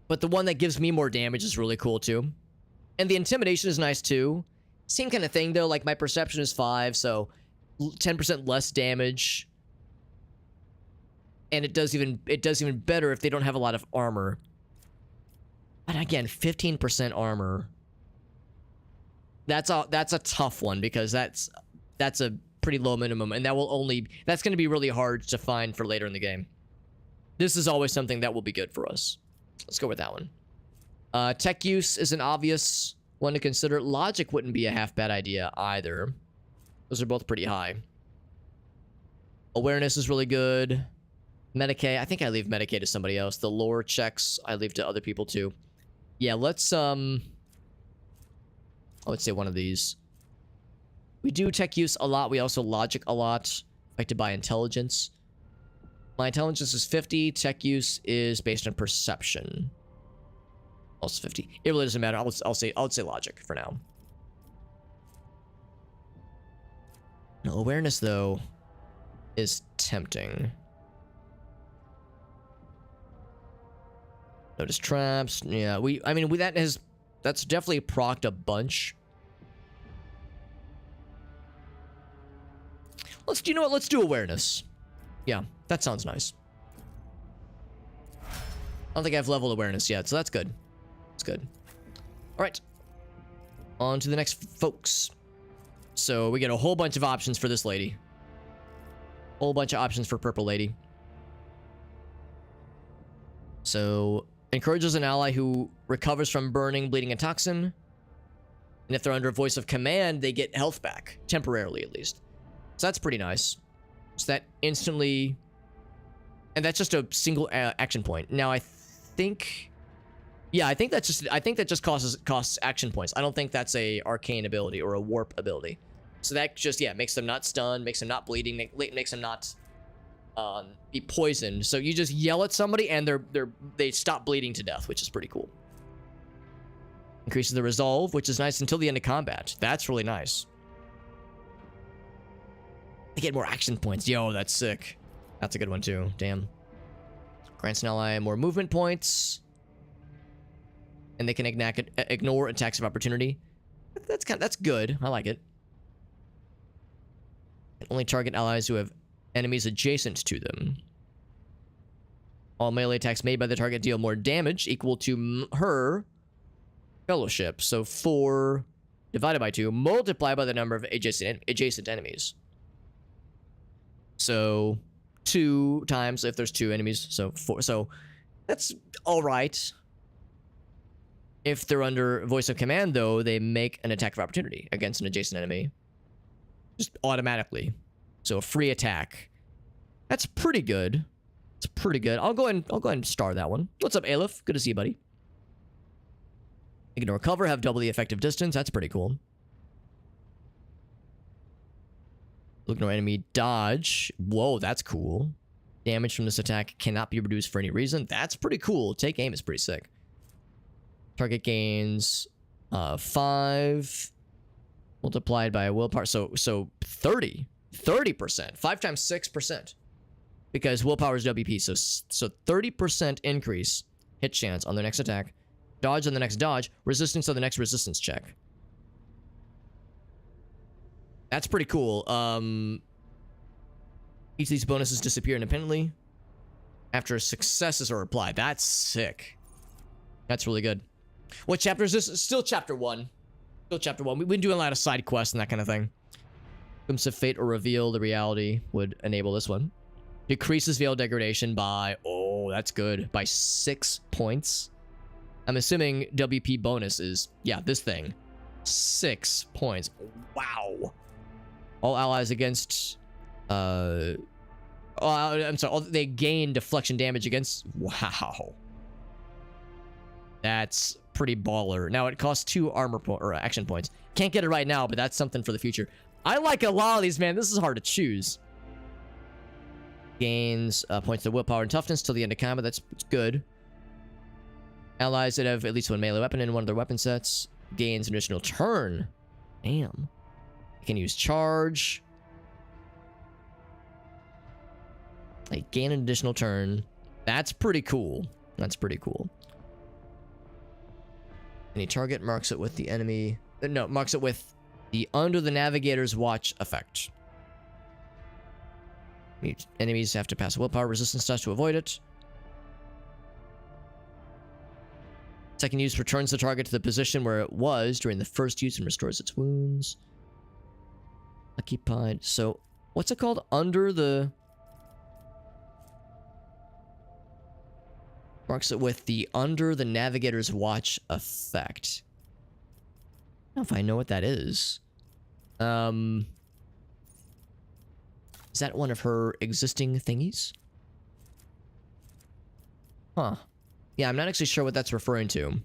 But the one that gives me more damage is really cool, too. And the intimidation is nice, too. Same kind of thing, though. Like, my perception is 5, so 10% less damage. And it does even better if they don't have a lot of armor. But again, 15% armor. That's a tough one, because that's a pretty low minimum, and that's going to be really hard to find for later in the game. This is always something that will be good for us. Let's go with that one. Tech use is an obvious one to consider. Logic wouldn't be a half bad idea either. Those are both pretty high. Awareness is really good. Medicae, I think I leave Medicae to somebody else. The lore checks, I leave to other people too. Yeah, let's, I would say one of these. We do tech use a lot. We also logic a lot. Affected by intelligence. My intelligence is 50. Tech use is based on perception. Also 50. It really doesn't matter. I'll say logic for now. No, awareness, though, is tempting. Notice traps. Yeah, that's definitely procced a bunch. Let's do awareness. Yeah, that sounds nice. I don't think I've leveled awareness yet, so that's good. That's good. All right. On to the next folks. So we get a whole bunch of options for this lady. Whole bunch of options for purple lady. So encourages an ally who recovers from burning, bleeding, and toxin. And if they're under a voice of command, they get health back. Temporarily, at least. So that's pretty nice. So that instantly And that's just a single action point. Now I think, yeah, I think that just costs action points. I don't think that's a arcane ability or a warp ability. So that just, yeah, makes them not stunned, makes them not bleeding, makes them not be poisoned. So you just yell at somebody and they stop bleeding to death, which is pretty cool. Increases the resolve, which is nice until the end of combat. That's really nice. They get more action points. Yo, that's sick. That's a good one too. Damn. Grants an ally more movement points. And they can ignore attacks of opportunity. That's good. I like it. And only target allies who have enemies adjacent to them. All melee attacks made by the target deal more damage equal to her fellowship. So 4 divided by 2 multiplied by the number of adjacent enemies. So 2 times if there's 2 enemies. So 4. So that's all right. If they're under voice of command, though, they make an attack of opportunity against an adjacent enemy. Just automatically. So a free attack. That's pretty good. It's pretty good. I'll go ahead and star that one. What's up, Aleph? Good to see you, buddy. Ignore cover, have double the effective distance. That's pretty cool. Ignore enemy dodge. Whoa, that's cool. Damage from this attack cannot be reduced for any reason. That's pretty cool. Take aim is pretty sick. Target gains 5 multiplied by a willpower. So 30%. 5 times 6%. Because willpower is WP. So 30% increase hit chance on the next attack. Dodge on the next dodge. Resistance on the next resistance check. That's pretty cool. Each of these bonuses disappear independently after successes are applied. That's sick. That's really good. What chapter is this? Still chapter 1. Still chapter 1. We've been doing a lot of side quests and that kind of thing. Glimpse of fate or reveal the reality would enable this one. Decreases veil degradation by, oh, that's good, by 6 points. I'm assuming WP bonus is, yeah, this thing. 6 points. Wow. All allies against, I'm sorry, they gain deflection damage against, wow. That's pretty baller. Now it costs 2 armor or action points. Can't get it right now, but that's something for the future. I like a lot of these, man. This is hard to choose. Gains points to willpower and toughness till the end of combat. That's good. Allies that have at least 1 melee weapon in one of their weapon sets gains an additional turn. Damn. You can use charge. They gain an additional turn. That's pretty cool. That's pretty cool. Any target marks it with the enemy. No, marks it with the under the navigator's watch effect. Enemies have to pass a willpower resistance test to avoid it. Second use returns the target to the position where it was during the first use and restores its wounds. Occupied. So, what's it called? Under the... Marks it with the under the navigator's watch effect. I don't know if I know what that is. Is that one of her existing thingies? Huh. Yeah, I'm not actually sure what that's referring to. And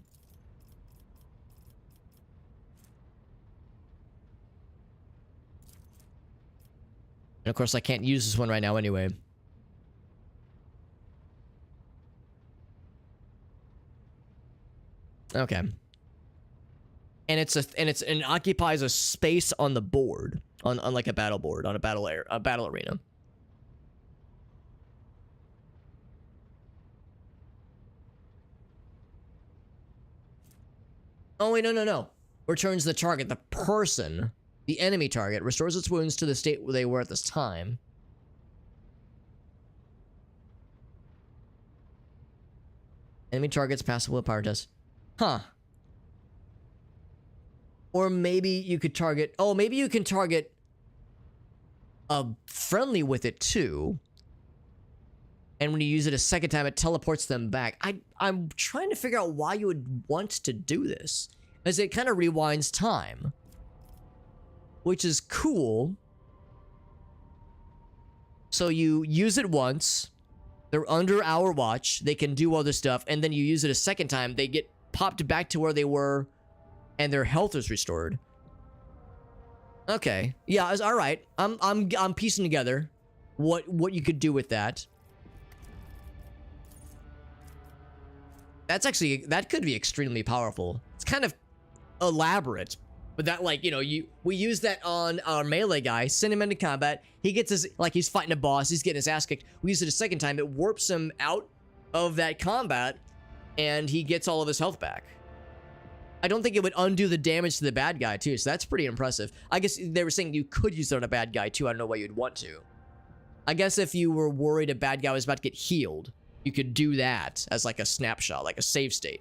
of course, I can't use this one right now anyway. Okay. And it occupies a space on the board, on like a battle board, on a battle arena. Oh wait, no. Returns the target, the person, the enemy target, restores its wounds to the state where they were at this time. Enemy targets pass the willpower test. Huh. Or maybe you could target... Oh, maybe you can target a friendly with it too. And when you use it a second time, it teleports them back. I'm trying to figure out why you would want to do this. As it kind of rewinds time. Which is cool. So you use it once. They're under our watch. They can do all this stuff, and then you use it a second time. They get popped back to where they were, and their health is restored. Okay, yeah, all right. I'm piecing together what you could do with that. That could be extremely powerful. It's kind of elaborate, but that, like, you know, we use that on our melee guy, send him into combat. He gets his, like, he's fighting a boss, he's getting his ass kicked. We use it a second time, it warps him out of that combat, and he gets all of his health back. I don't think it would undo the damage to the bad guy, too, so that's pretty impressive. I guess they were saying you could use it on a bad guy, too. I don't know why you'd want to. I guess if you were worried a bad guy was about to get healed, you could do that as, like, a snapshot, like a save state.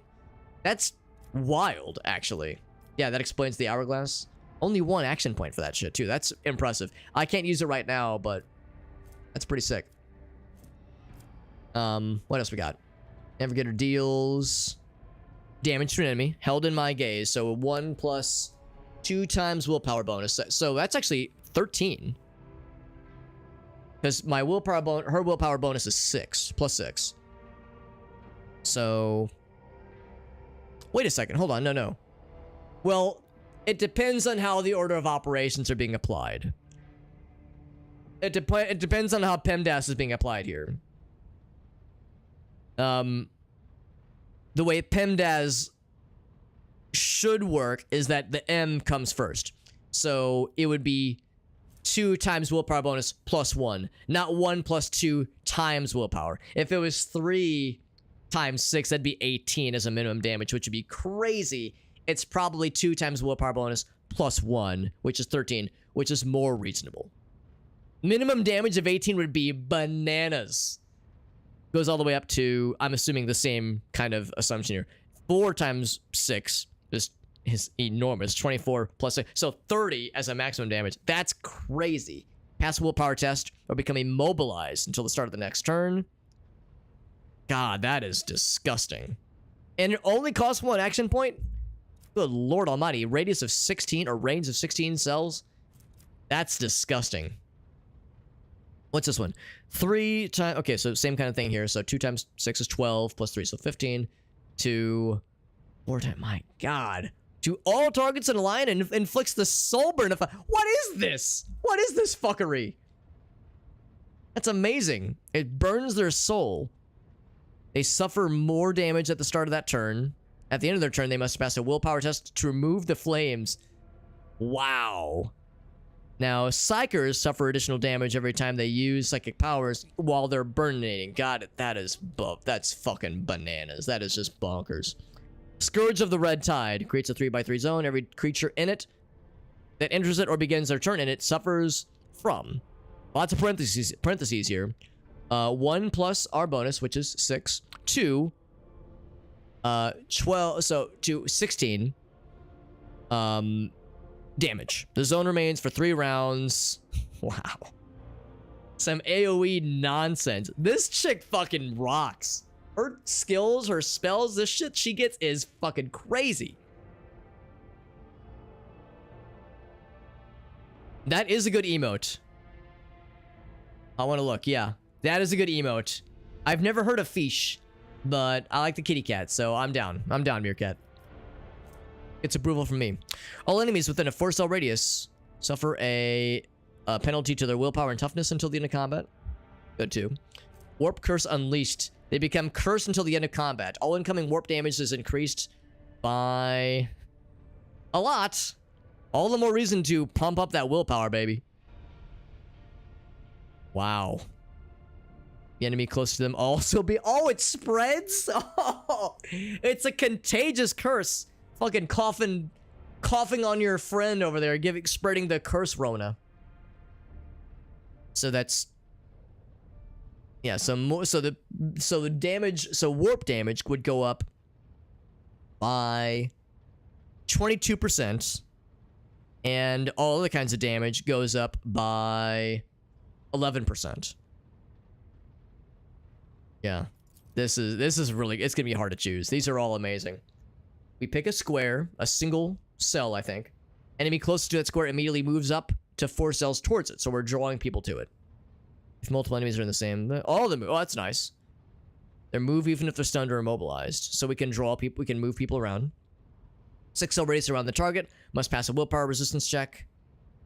That's wild, actually. Yeah, that explains the hourglass. Only one action point for that shit, too. That's impressive. I can't use it right now, but that's pretty sick. What else we got? Navigator deals damage to an enemy held in my gaze. So 1 plus 2 times willpower bonus. So that's actually 13. Because her willpower bonus is 6 plus 6. So wait a second. Hold on. No. Well, it depends on how the order of operations are being applied. It depends on how PEMDAS is being applied here. The way PEMDAS should work is that the M comes first. So it would be 2 times willpower bonus plus 1, not 1 plus 2 times willpower. If it was 3 times 6, that'd be 18 as a minimum damage, which would be crazy. It's probably 2 times willpower bonus plus 1, which is 13, which is more reasonable. Minimum damage of 18 would be bananas. Goes all the way up to, I'm assuming the same kind of assumption here. 4 times 6 is enormous. 24 plus 6. So 30 as a maximum damage. That's crazy. Pass a willpower test or become immobilized until the start of the next turn. God, that is disgusting. And it only costs 1 action point? Good Lord almighty. Radius of 16 or range of 16 cells? That's disgusting. What's this one? 3 times... Okay, so same kind of thing here. So 2 times 6 is 12 plus 3, so 15. To 4 times... My God. To all targets in a line and inflicts the soul burn. What is this? What is this fuckery? That's amazing. It burns their soul. They suffer more damage at the start of that turn. At the end of their turn, they must pass a willpower test to remove the flames. Wow. Now, Psychers suffer additional damage every time they use psychic powers while they're burning. God, that's fucking bananas. That is just bonkers. Scourge of the Red Tide creates a 3x3 zone. Every creature in it that enters it or begins their turn in it suffers from. Lots of parentheses here. 1 plus our bonus, which is 6. 2. 12. So to 16. Damage. The zone remains for 3 rounds. Wow. Some AoE nonsense. This chick fucking rocks. Her skills, her spells, the shit she gets is fucking crazy. That is a good emote. I want to look, yeah. That is a good emote. I've never heard of Fish, but I like the kitty cat, so I'm down. I'm down, Meerkat. It's approval from me. All enemies within a 4-cell radius suffer a penalty to their willpower and toughness until the end of combat. Good too. Warp Curse Unleashed. They become cursed until the end of combat. All incoming warp damage is increased by a lot. All the more reason to pump up that willpower, baby. Wow. The enemy close to them also be... Oh, it spreads? Oh, it's a contagious curse. Fucking coughing on your friend over there, spreading the curse Rona. So that's... Yeah, so the damage, so warp damage would go up by 22%, and all other kinds of damage goes up by 11%. Yeah, this is really, it's gonna be hard to choose. These are all amazing. We pick a square, a single cell, I think. Enemy closest to that square immediately moves up to 4 cells towards it, so we're drawing people to it. If multiple enemies are in the same... All of them... Oh, that's nice. They move even if they're stunned or immobilized. So we can draw people, we can move people around. 6 cell radius around the target. Must pass a willpower resistance check.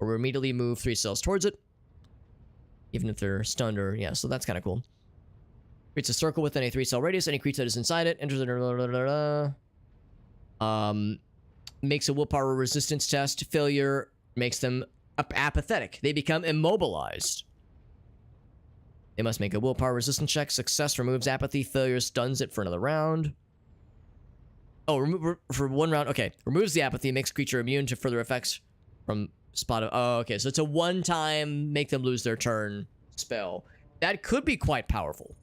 Or immediately move 3 cells towards it. Even if they're stunned or... Yeah, so that's kind of cool. Creates a circle within a 3 cell radius. Any creature that is inside it enters it... Makes a willpower resistance test. Failure makes them apathetic. They become immobilized. They must make a willpower resistance check. Success removes apathy. Failure stuns it for another round. Oh, for 1 round. Okay. Removes the apathy. Makes creature immune to further effects from spot of... Oh, okay. So it's a one-time make them lose their turn spell. That could be quite powerful.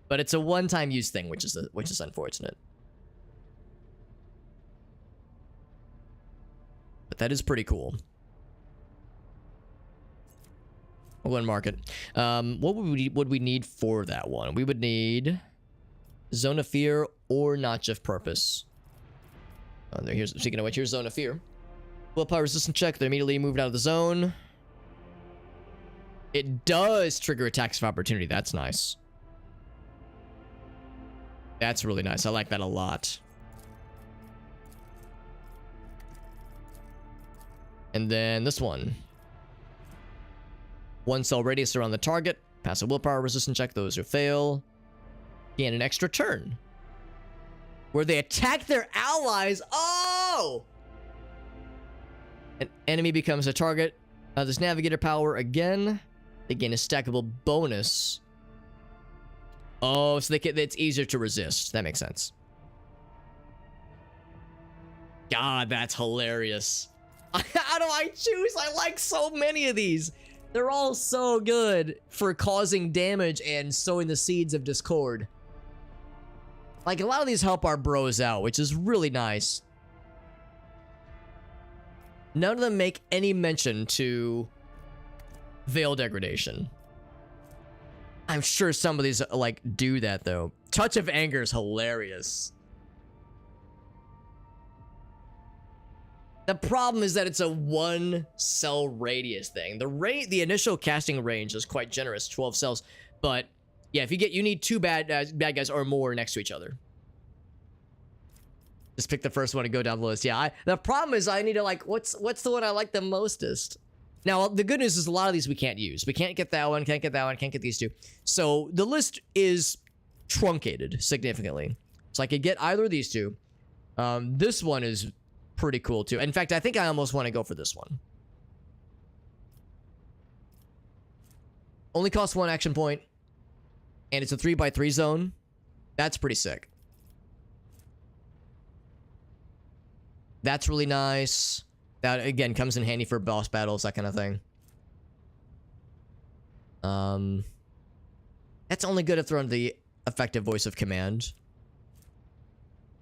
But it's a one-time use thing, which is unfortunate. But that is pretty cool. We'll go and mark it. What would we need for that one? We would need Zone of Fear or Notch of Purpose. Here's, speaking of which, here's Zone of Fear. Willpower resistance check. They're immediately moved out of the zone. It does trigger attacks of opportunity. That's nice. That's really nice. I like that a lot. And then this one. 1 cell radius around the target. Pass a willpower resistance check. Those who fail gain an extra turn. Where they attack their allies. Oh! An enemy becomes a target. This navigator power again. They gain a stackable bonus. Oh, so it's easier to resist. That makes sense. God, that's hilarious. How do I choose? I like so many of these. They're all so good for causing damage and sowing the seeds of discord. Like, a lot of these help our bros out, which is really nice. None of them make any mention to Veil Degradation. I'm sure some of these, like, do that, though. Touch of Anger is hilarious. The problem is that it's a 1 cell radius thing. The initial casting range is quite generous, 12 cells. But yeah, if you need 2 bad guys or more next to each other. Just pick the first one and go down the list. Yeah, the problem is I need to, like, what's the one I like the mostest? Now, the good news is a lot of these we can't use. We can't get that one, can't get that one, can't get these 2. So the list is truncated significantly. So I could get either of these 2. This one is pretty cool too. In fact, I think I almost want to go for this one. Only costs 1 action point, and it's a 3x3 zone. That's pretty sick. That's really nice. That, again, comes in handy for boss battles, that kind of thing. That's only good if they're under the effective voice of command.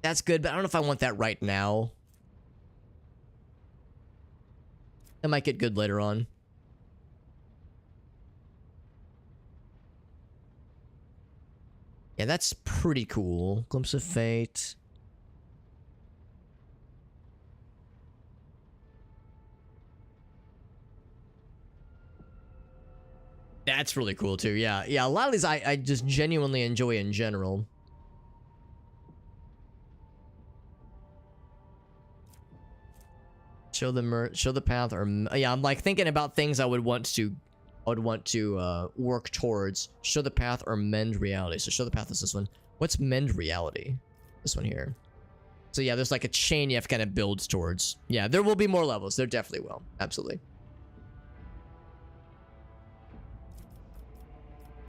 That's good, but I don't know if I want that right now. It might get good later on. Yeah, that's pretty cool. Glimpse of Fate. That's really cool too. Yeah, a lot of these I just genuinely enjoy in general. Show the path, or yeah, I'm like thinking about things I would want to work towards. Show the path or mend reality. So show the path is this one. What's mend reality? This one here. So yeah, there's like a chain you have to kind of build towards. Yeah, there will be more levels. There definitely will. Absolutely.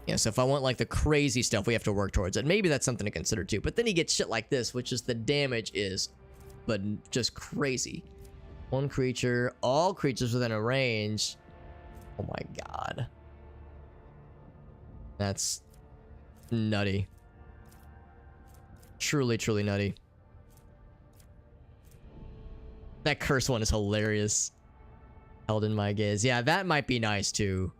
Yeah, so if I want like the crazy stuff, we have to work towards it. Maybe that's something to consider too. But then you get shit like this, which is the damage is, but just crazy. 1 creature, all creatures within a range. Oh my god. That's nutty. Truly, truly nutty. That curse one is hilarious. Held in my gaze. Yeah, that might be nice too.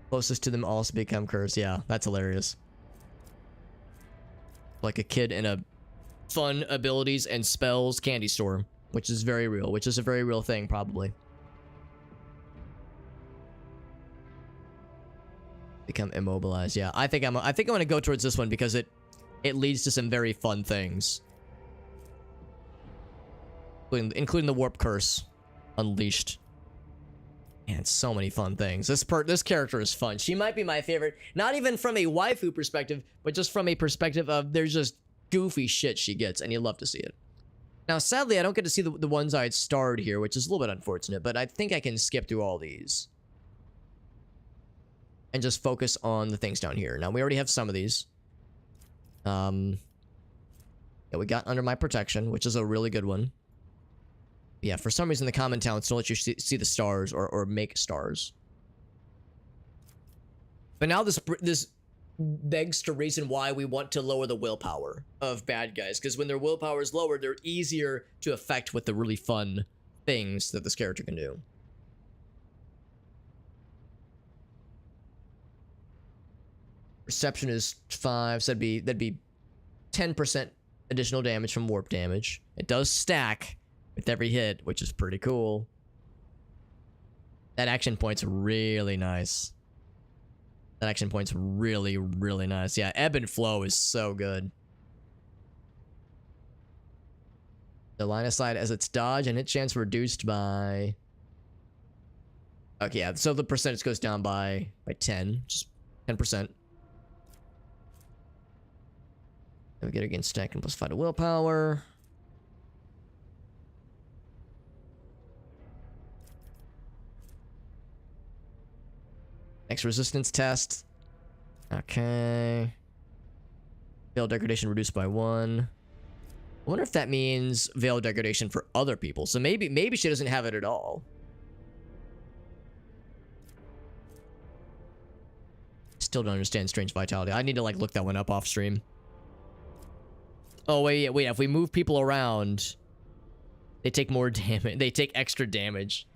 Closest to them also become cursed. Yeah, that's hilarious. Like a kid in a fun abilities and spells candy store, which is very real, which is a very real thing, probably. Become immobilized. Yeah, I think I'm gonna go towards this one because it leads to some very fun things, including the warp curse unleashed. Man, so many fun things. This character is fun. She might be my favorite, not even from a waifu perspective, but just from a perspective of there's just goofy shit she gets, and you love to see it. Now, sadly, I don't get to see the ones I had starred here, which is a little bit unfortunate, but I think I can skip through all these and just focus on the things down here. Now, we already have some of these. Yeah, we got Under My Protection, which is a really good one. Yeah, for some reason the common talents don't let you see the stars or make stars. But now this begs to reason why we want to lower the willpower of bad guys, because when their willpower is lowered, they're easier to affect with the really fun things that this character can do. Perception is 5, so that'd be 10% additional damage from warp damage. It does stack with every hit, which is pretty cool. That action point's really nice. That action point's really, really nice. Yeah, ebb and flow is so good. The line of sight as its dodge and hit chance reduced by... Okay, yeah, so the percentage goes down by 10, just 10%. Then we get against stack and plus 5 to willpower. Next resistance test. Okay. Veil degradation reduced by 1. I wonder if that means veil degradation for other people. So maybe she doesn't have it at all. Still don't understand strange vitality. I need to like look that one up off stream. Oh wait, if we move people around, they take more damage. They take extra damage.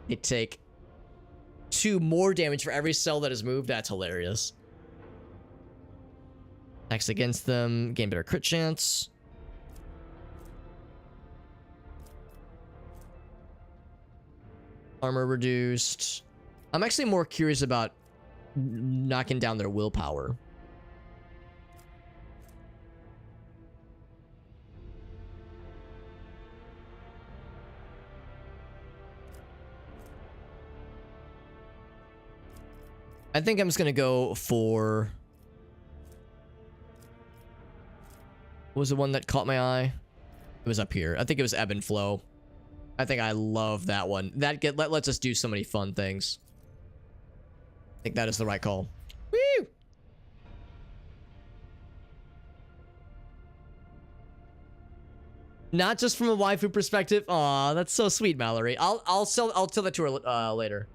They take 2 more damage for every cell that is moved. That's hilarious. Attacks against them, gain better crit chance. Armor reduced. I'm actually more curious about knocking down their willpower. I think I'm just gonna go for... What was the one that caught my eye? It was up here. I think it was Ebb and Flow. I think I love that one. That lets us do so many fun things. I think that is the right call. Woo! Not just from a waifu perspective. Aw, that's so sweet, Mallory. I'll tell that to her later.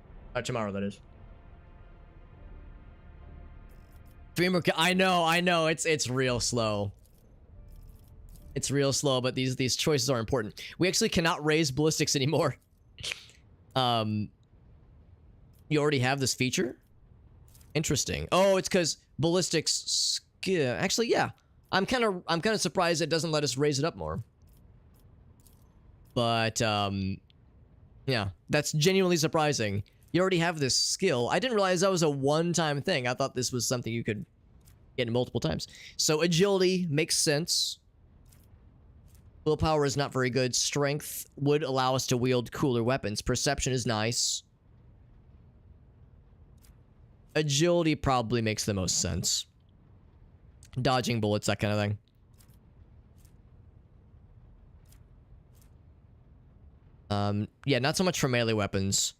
Tomorrow, that is. Dreamer, I know, it's real slow. It's real slow, but these choices are important. We actually cannot raise ballistics anymore. You already have this feature? Interesting. Oh, it's because ballistics skill. Actually, yeah. I'm kind of surprised it doesn't let us raise it up more. But yeah, that's genuinely surprising. You already have this skill. I didn't realize that was a one-time thing. I thought this was something you could get multiple times. So agility makes sense. Willpower is not very good. Strength would allow us to wield cooler weapons. Perception is nice. Agility probably makes the most sense. Dodging bullets, that kind of thing. Yeah, not so much for melee weapons.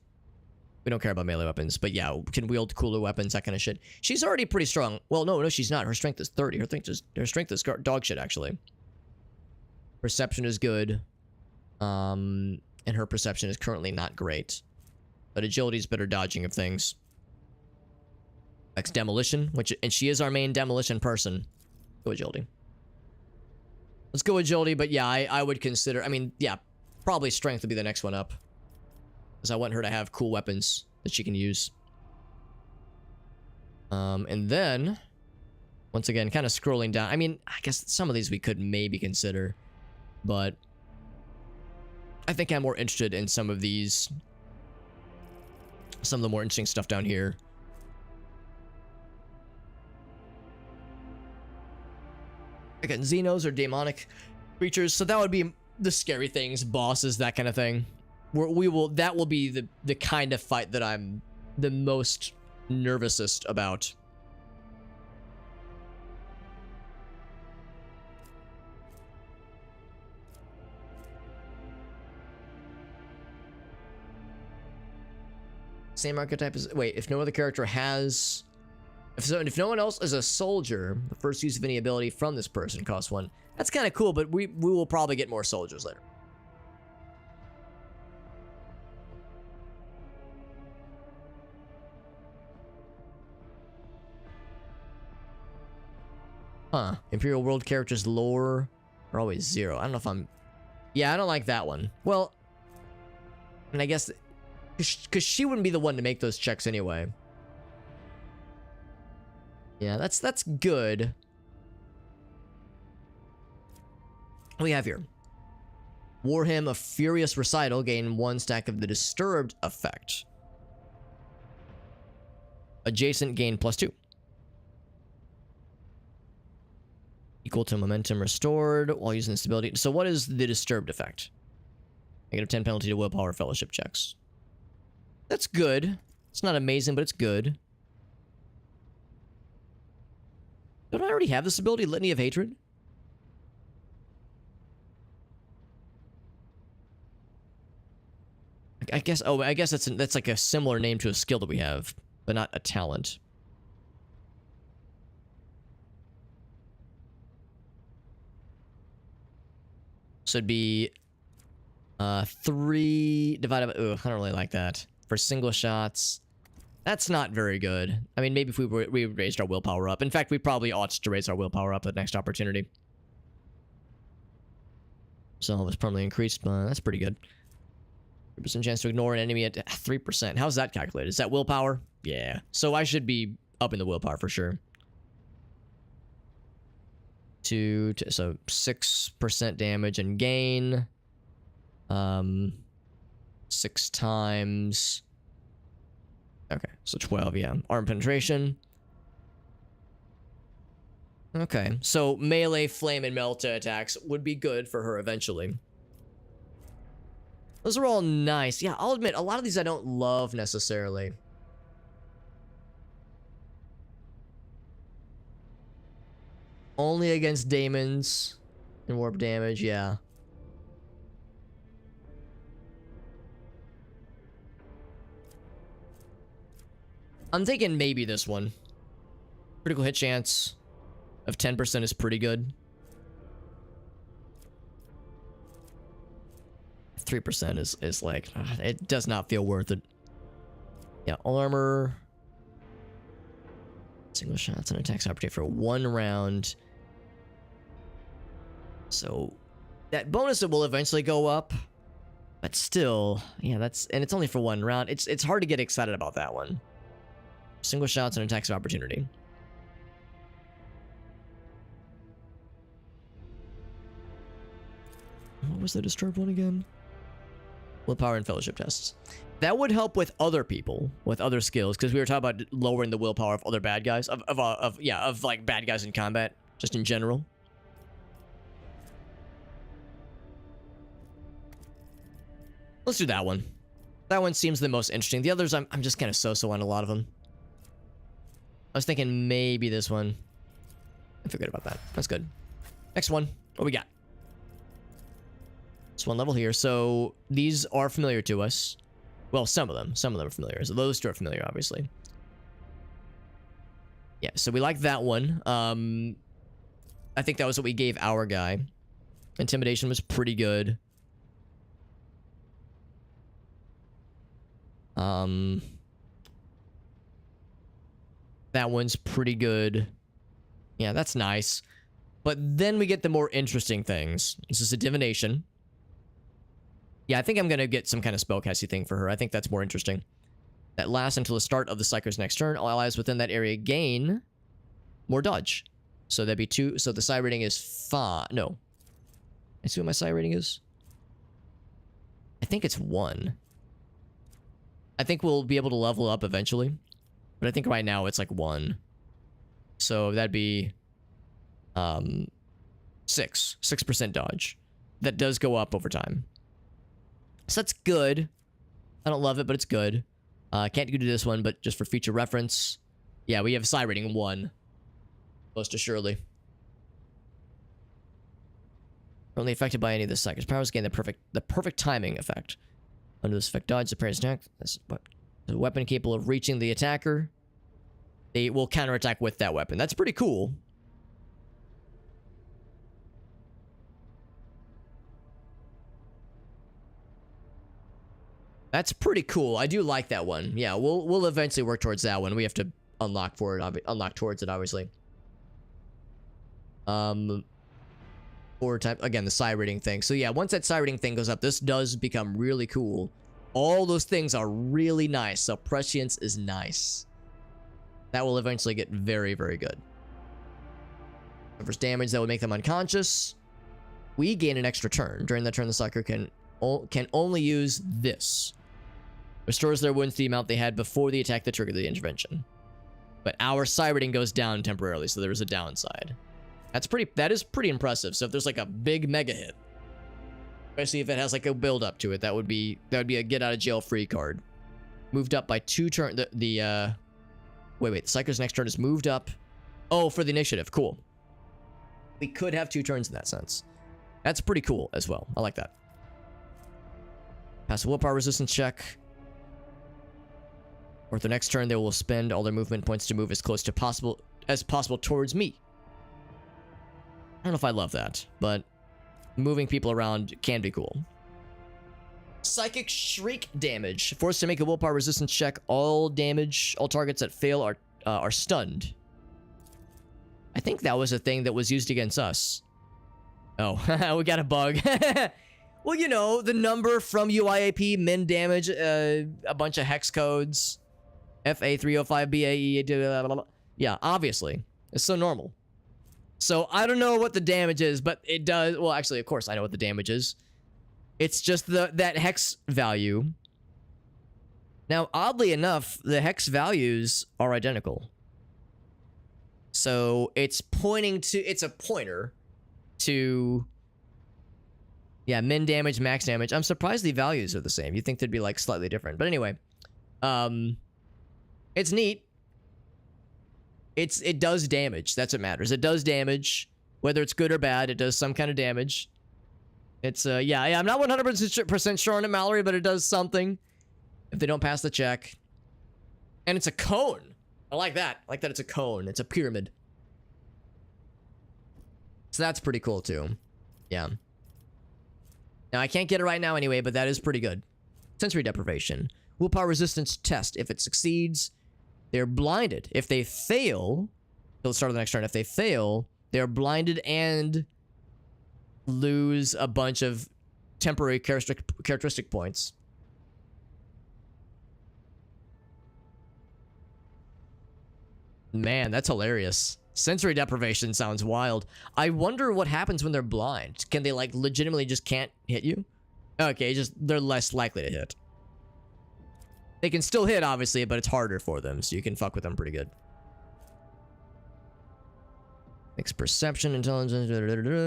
We don't care about melee weapons, but yeah, can wield cooler weapons, that kind of shit. She's already pretty strong. Well, no, she's not. Her strength is 30. Her strength is dog shit, actually. Perception is good. And her perception is currently not great. But agility is better dodging of things. Next, demolition, and she is our main demolition person. Go agility. Let's go agility, but yeah, I would consider, I mean, yeah, probably strength would be the next one up. Because I want her to have cool weapons that she can use. And then, once again, kind of scrolling down. I mean, I guess some of these we could maybe consider. But I think I'm more interested in some of these. Some of the more interesting stuff down here. Again, Xenos are demonic creatures, so that would be the scary things, bosses, that kind of thing. That will be the kind of fight that I'm the most nervousest about. Same archetype as... Wait, if no other character has... If no one else is a soldier, the first use of any ability from this person costs 1. That's kind of cool, but we will probably get more soldiers later. Huh. Imperial World characters lore are always 0. I don't know if I'm... Yeah, I don't like that one. Well, and I guess... Because she wouldn't be the one to make those checks anyway. Yeah, that's good. What do we have here? Warhammer, a Furious Recital, gain 1 stack of the Disturbed effect. Adjacent, gain +2. Equal to momentum restored while using this ability. So what is the Disturbed effect? Negative 10 penalty to willpower fellowship checks. That's good. It's not amazing, but it's good. Don't I already have this ability, Litany of Hatred? I guess. Oh, I guess that's like a similar name to a skill that we have, but not a talent. So it'd be 3 divided by... Ugh, I don't really like that. For single shots, that's not very good. I mean, maybe if we raised our willpower up. In fact, we probably ought to raise our willpower up at the next opportunity. So it was permanently increased, but that's pretty good. 3% chance to ignore an enemy at 3%. How's that calculated? Is that willpower? Yeah. So I should be up in the willpower for sure. So 6% damage and gain. 6 times. Okay, so 12, yeah. Arm penetration. Okay, so melee, flame, and melta attacks would be good for her eventually. Those are all nice. Yeah, I'll admit, a lot of these I don't love necessarily. Only against daemons and warp damage, yeah. I'm thinking maybe this one. Critical hit chance of 10% is pretty good. 3% is like, it does not feel worth it. Yeah, all armor. Single shots and attacks opportunity for 1 round. So that bonus will eventually go up. But still, yeah, and it's only for 1 round. It's hard to get excited about that one. Single shots and attacks of opportunity. What was the disturbed one again? Willpower and fellowship tests. That would help with other people, with other skills, because we were talking about lowering the willpower of other bad guys, of like bad guys in combat, just in general. Let's do that one. That one seems the most interesting. The others, I'm just kind of so-so on a lot of them. I was thinking maybe this one. I forget about that. That's good. Next one. What we got? It's 1 level here. So these are familiar to us. Well, some of them. Some of them are familiar. So those 2 are familiar, obviously. Yeah, so we like that one. I think that was what we gave our guy. Intimidation was pretty good. That one's pretty good. Yeah, that's nice. But then we get the more interesting things. This is a divination. Yeah, I think I'm going to get some kind of spellcasty thing for her. I think that's more interesting. That lasts until the start of the Psyker's next turn. All allies within that area gain more dodge. So that'd be 2. So the psi rating is 5. No. I see what my psi rating is. I think it's 1. I think we'll be able to level up eventually. But I think right now it's like 1. So that'd be 6% dodge. That does go up over time. So that's good. I don't love it, but it's good. Can't do this one, but just for future reference. Yeah, we have psi rating 1. Most assuredly. Only affected by any of the psychic powers gain the perfect timing effect. Under this effect, dodge the parry's attack. That's a weapon capable of reaching the attacker. They will counterattack with that weapon. That's pretty cool. That's pretty cool. I do like that one. Yeah, we'll eventually work towards that one. We have to unlock towards it, obviously. Or type again, the psi rating thing. So yeah, once that psi rating thing goes up, this does become really cool. All those things are really nice. So prescience is nice. That will eventually get very, very good. Suffers damage that would make them unconscious. We gain an extra turn. During that turn, the sucker can only use this. Restores their wounds to the amount they had before the attack that triggered the intervention. But our psi rating goes down temporarily, so there is a downside. That is pretty impressive. So if there's like a big mega hit, especially if it has like a build up to it, that would be a get out of jail free card. Moved up by 2 turns. Wait, the Psyker's next turn is moved up. Oh, for the initiative. Cool. We could have 2 turns in that sense. That's pretty cool as well. I like that. Pass a willpower resistance check. Or the next turn, they will spend all their movement points to move as close to possible towards me. I don't know if I love that, but moving people around can be cool. Psychic Shriek damage. Forced to make a willpower resistance check. All targets that fail are stunned. I think that was a thing that was used against us. Oh, we got a bug. Well, you know, the number from UIAP, min damage, a bunch of hex codes. FA305BAE. Yeah, obviously. It's so normal. So I don't know what the damage is, but it does. Well, actually, of course, I know what the damage is. It's just that hex value. Now, oddly enough, the hex values are identical. So it's a pointer to, yeah, min damage, max damage. I'm surprised the values are the same. You'd think they'd be like slightly different. But anyway, it's neat. It does damage. That's what matters. It does damage. Whether it's good or bad, it does some kind of damage. It's, yeah, I'm not 100% sure on it, Mallory, but it does something if they don't pass the check. And it's a cone. I like that. I like that it's a cone. It's a pyramid. So that's pretty cool, too. Yeah. Now, I can't get it right now anyway, but that is pretty good. Sensory deprivation. Willpower resistance test. If it succeeds, they're blinded. If they fail, they'll start on the next turn. If they fail, they're blinded and lose a bunch of temporary characteristic points. Man, that's hilarious. Sensory deprivation sounds wild. I wonder what happens when they're blind. Can they, like, legitimately just can't hit you? Okay, just they're less likely to hit. They can still hit, obviously, but it's harder for them, so you can fuck with them pretty good. Mixed perception, intelligence,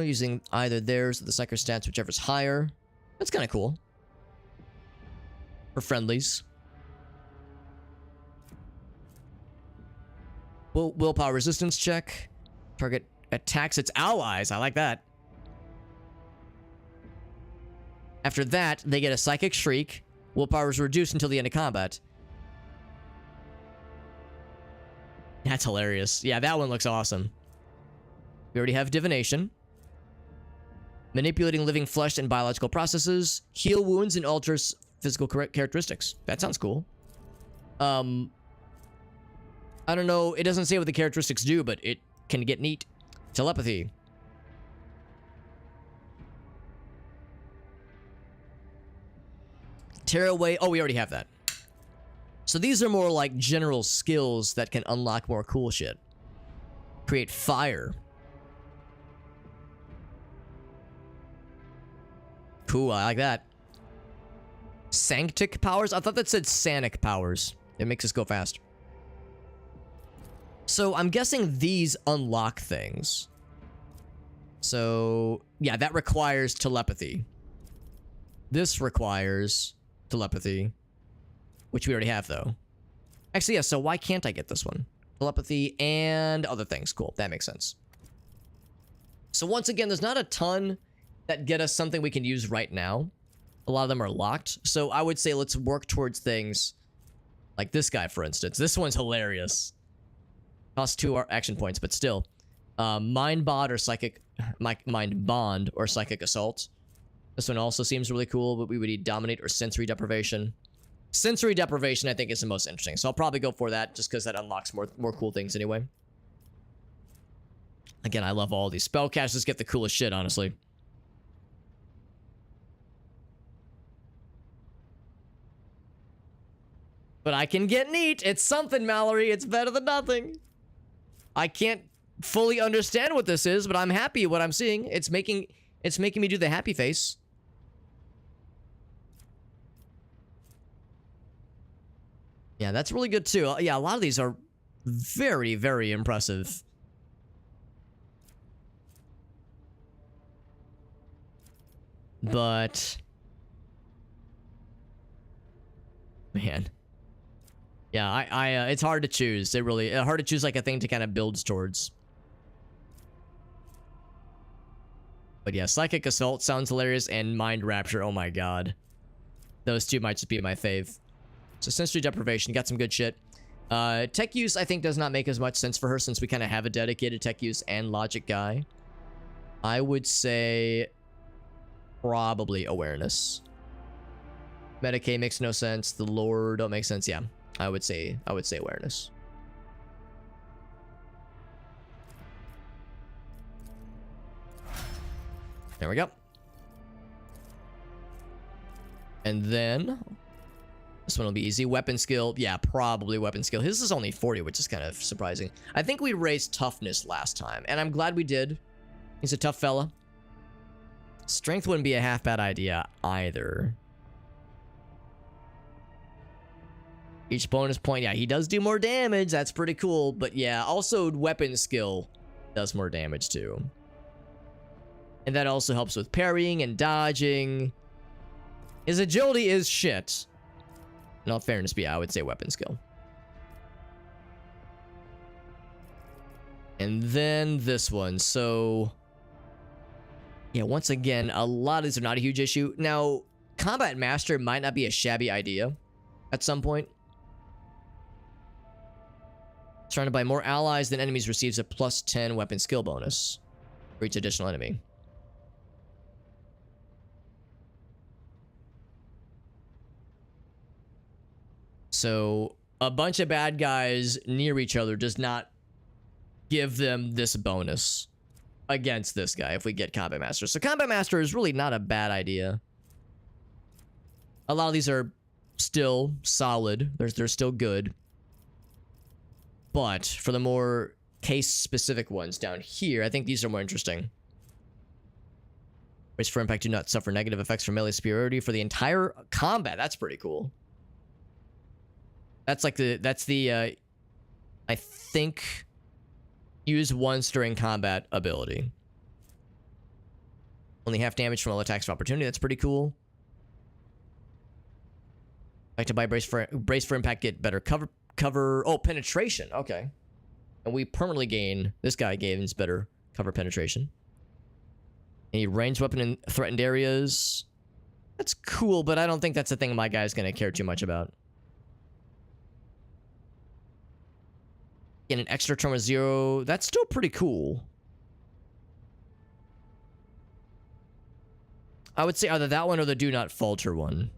using either theirs or the psyker stats, whichever's higher. That's kind of cool. For friendlies. Willpower resistance check. Target attacks its allies. I like that. After that, they get a psychic shriek. Willpower is reduced until the end of combat. That's hilarious. Yeah, that one looks awesome. We already have divination. Manipulating living flesh and biological processes. Heal wounds and alters physical characteristics. That sounds cool. I don't know. It doesn't say what the characteristics do, but it can get neat. Telepathy. Tear away. Oh, we already have that. So these are more like general skills that can unlock more cool shit. Create fire. Cool, I like that. Sanctic powers? I thought that said Sanic powers. It makes us go fast. So I'm guessing these unlock things. So, yeah, that requires telepathy. This requires telepathy, which we already have, though. Actually, yeah, so why can't I get this one? Telepathy and other things. Cool, that makes sense. So once again, there's not a ton that get us something we can use right now. A lot of them are locked. So I would say let's work towards things like this guy, for instance. This one's hilarious. Costs 2 action points, but still. Mind Bond or Psychic... Mind Bond or Psychic Assault. This one also seems really cool, but we would need Dominate or Sensory Deprivation. Sensory Deprivation, I think, is the most interesting. So I'll probably go for that, just because that unlocks more cool things anyway. Again, I love all these. Spellcasters get the coolest shit, honestly. But I can get neat. It's something, Mallory. It's better than nothing. I can't fully understand what this is, but I'm happy with what I'm seeing. It's making me do the happy face. Yeah, that's really good too. Yeah, a lot of these are very, very impressive. But man. Yeah, it's hard to choose. It's hard to choose like a thing to kind of build towards. But yeah, Psychic Assault sounds hilarious, and Mind Rapture, oh my god. Those two might just be my fave. So Sensory Deprivation, got some good shit. Tech use, I think, does not make as much sense for her since we kind of have a dedicated tech use and logic guy. I would say probably Awareness. Medicaid makes no sense. The lore don't make sense. Yeah, I would say Awareness. There we go. And then this one will be easy. Weapon skill. Yeah, probably weapon skill. His is only 40, which is kind of surprising. I think we raised toughness last time, and I'm glad we did. He's a tough fella. Strength wouldn't be a half bad idea either. Each bonus point. Yeah, he does do more damage. That's pretty cool. But yeah, also weapon skill does more damage too. And that also helps with parrying and dodging. His agility is shit. In all fairness, but yeah, I would say weapon skill. And then this one. So yeah, once again, a lot of these are not a huge issue. Now, Combat Master might not be a shabby idea at some point. Surrounded by more allies than enemies receives a +10 weapon skill bonus for each additional enemy. So a bunch of bad guys near each other does not give them this bonus against this guy if we get Combat Master. So Combat Master is really not a bad idea. A lot of these are still solid. They're still good. But for the more case-specific ones down here, I think these are more interesting. Brace for impact, do not suffer negative effects from melee superiority for the entire combat. That's pretty cool. That's like the I think use once during combat ability. Only half damage from all attacks of opportunity. That's pretty cool. Affected by brace for impact, get better cover. Oh, penetration. Okay. And we permanently gain. This guy gains better cover penetration. Any ranged weapon in threatened areas. That's cool, but I don't think that's a thing my guy's gonna care too much about. Get an extra trauma 0. That's still pretty cool. I would say either that one or the do not falter one.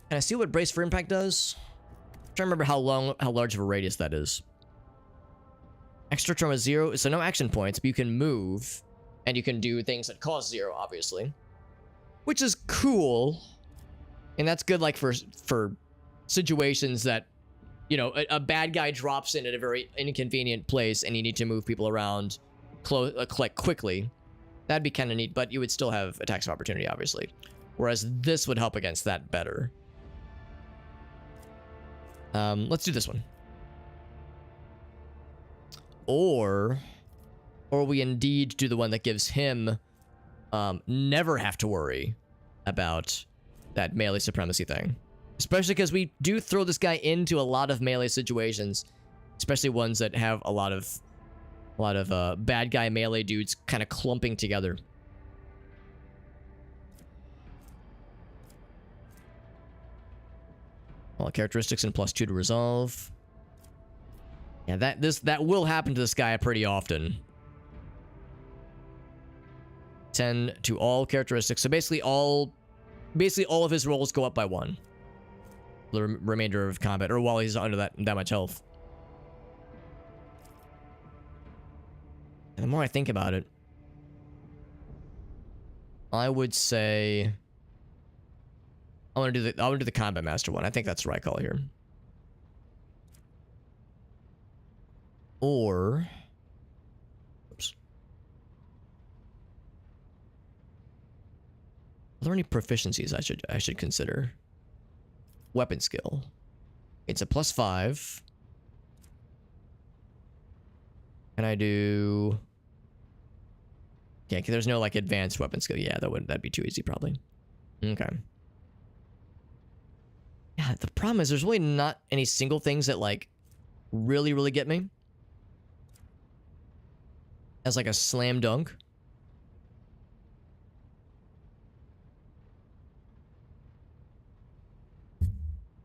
Can I see what brace for impact does? I'm trying to remember how large of a radius that is. Extra trauma 0, so no action points, but you can move. And you can do things that cost 0, obviously. Which is cool. And that's good, like, for situations that, you know, a bad guy drops in at a very inconvenient place and you need to move people around quickly. That'd be kind of neat, but you would still have attacks of opportunity, obviously. Whereas this would help against that better. Let's do this one. Or we indeed do the one that gives him never have to worry about that melee supremacy thing. Especially because we do throw this guy into a lot of melee situations, especially ones that have a lot of bad guy melee dudes kind of clumping together. All characteristics and +2 to resolve. Yeah, that will happen to this guy pretty often. 10 to all characteristics. So basically all of his rolls go up by 1. The remainder of combat, or while he's under that much health. And the more I think about it, I would say I want to do the combat master one. I think that's the right call here. Or, oops. Are there any proficiencies I should consider? Weapon skill. It's a +5. Can I do? Yeah, there's no like advanced weapon skill. Yeah, that'd be too easy probably. Okay. Yeah, the problem is there's really not any single things that like really get me as like a slam dunk.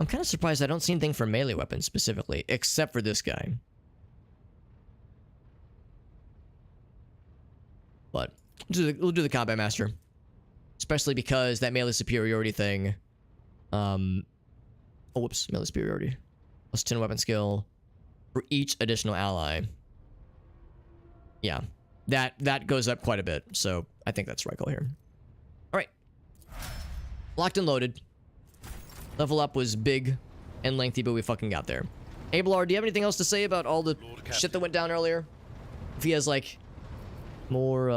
I'm kind of surprised I don't see anything for melee weapons specifically, except for this guy. But we'll do the combat master, especially because that melee superiority thing. Oh, whoops, melee superiority. +10 weapon skill for each additional ally. Yeah, that goes up quite a bit, so I think that's right call here. All right, locked and loaded. Level up was big and lengthy, but we fucking got there. Abelard, do you have anything else to say about all the shit that went down earlier? If he has like more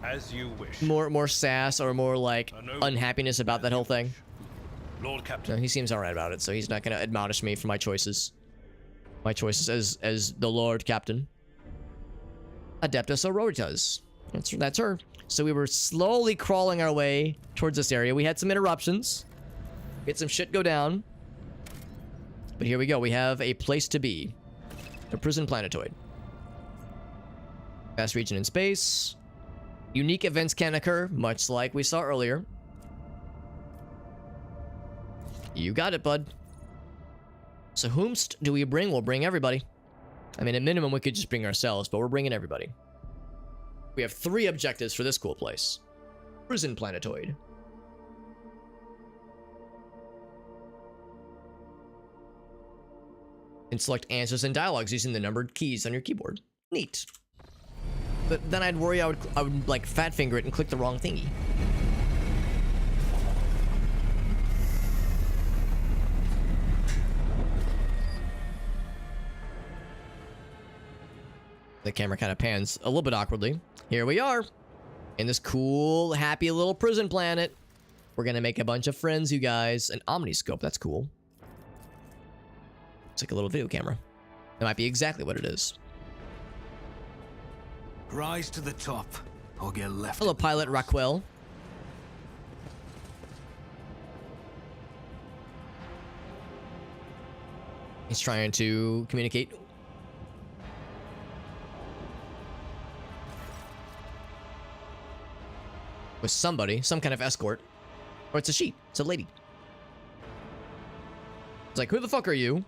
as you wish. more sass or more like unhappiness about that whole thing. Lord Captain. No, he seems alright about it, so he's not gonna admonish me for my choices. My choices as the Lord Captain. Adeptus Auroritas. That's her. So we were slowly crawling our way towards this area. We had some interruptions. We had some shit go down. But here we go. We have a place to be. A prison planetoid. Vast region in space. Unique events can occur, much like we saw earlier. You got it, bud. So whomst do we bring? We'll bring everybody. I mean, at minimum, we could just bring ourselves, but we're bringing everybody. We have 3 objectives for this cool place. Prison planetoid. And select answers and dialogues using the numbered keys on your keyboard. Neat. But then I'd worry I would like fat finger it and click the wrong thingy. The camera kind of pans a little bit awkwardly. Here we are in this cool, happy little prison planet. We're gonna make a bunch of friends, you guys. An omniscope, that's cool. It's like a little video camera. That might be exactly what it is. Rise to the top, or get left. Hello, Pilot Rockwell. He's trying to communicate. With somebody, some kind of escort. Or it's a she, it's a lady. It's like, who the fuck are you?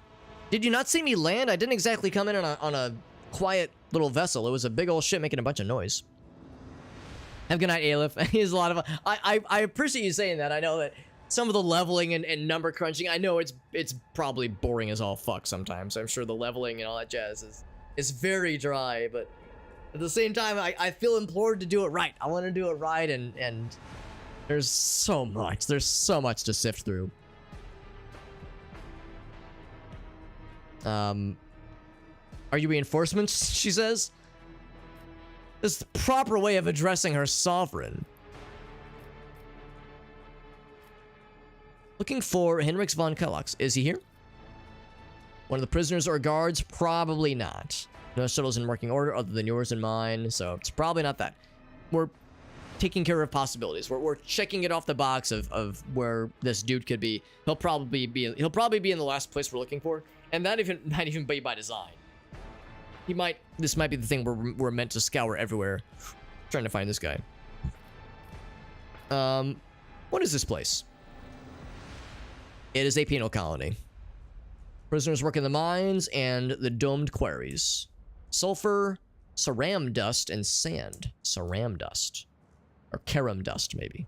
Did you not see me land? I didn't exactly come in on a quiet little vessel. It was a big old ship making a bunch of noise. Have a good night, Aleph. He's a lot of... I appreciate you saying that. I know that some of the leveling and number crunching, I know it's probably boring as all fuck sometimes. I'm sure the leveling and all that jazz is very dry, but at the same time, I feel implored to do it right. I want to do it right, and there's so much. There's so much to sift through. Are you reinforcements? She says. This is the proper way of addressing her sovereign. Looking for Henrix von Kellox. Is he here? One of the prisoners or guards? Probably not. No shuttles in working order other than yours and mine, so it's probably not that. We're taking care of possibilities. We're checking it off the box of where this dude could be. He'll probably be in the last place we're looking for, and that might even be by design. This might be the thing we're meant to scour everywhere, trying to find this guy. What is this place? It is a penal colony. Prisoners work in the mines and the domed quarries. Sulfur, ceram dust, and sand. Ceram dust. Or caram dust, maybe.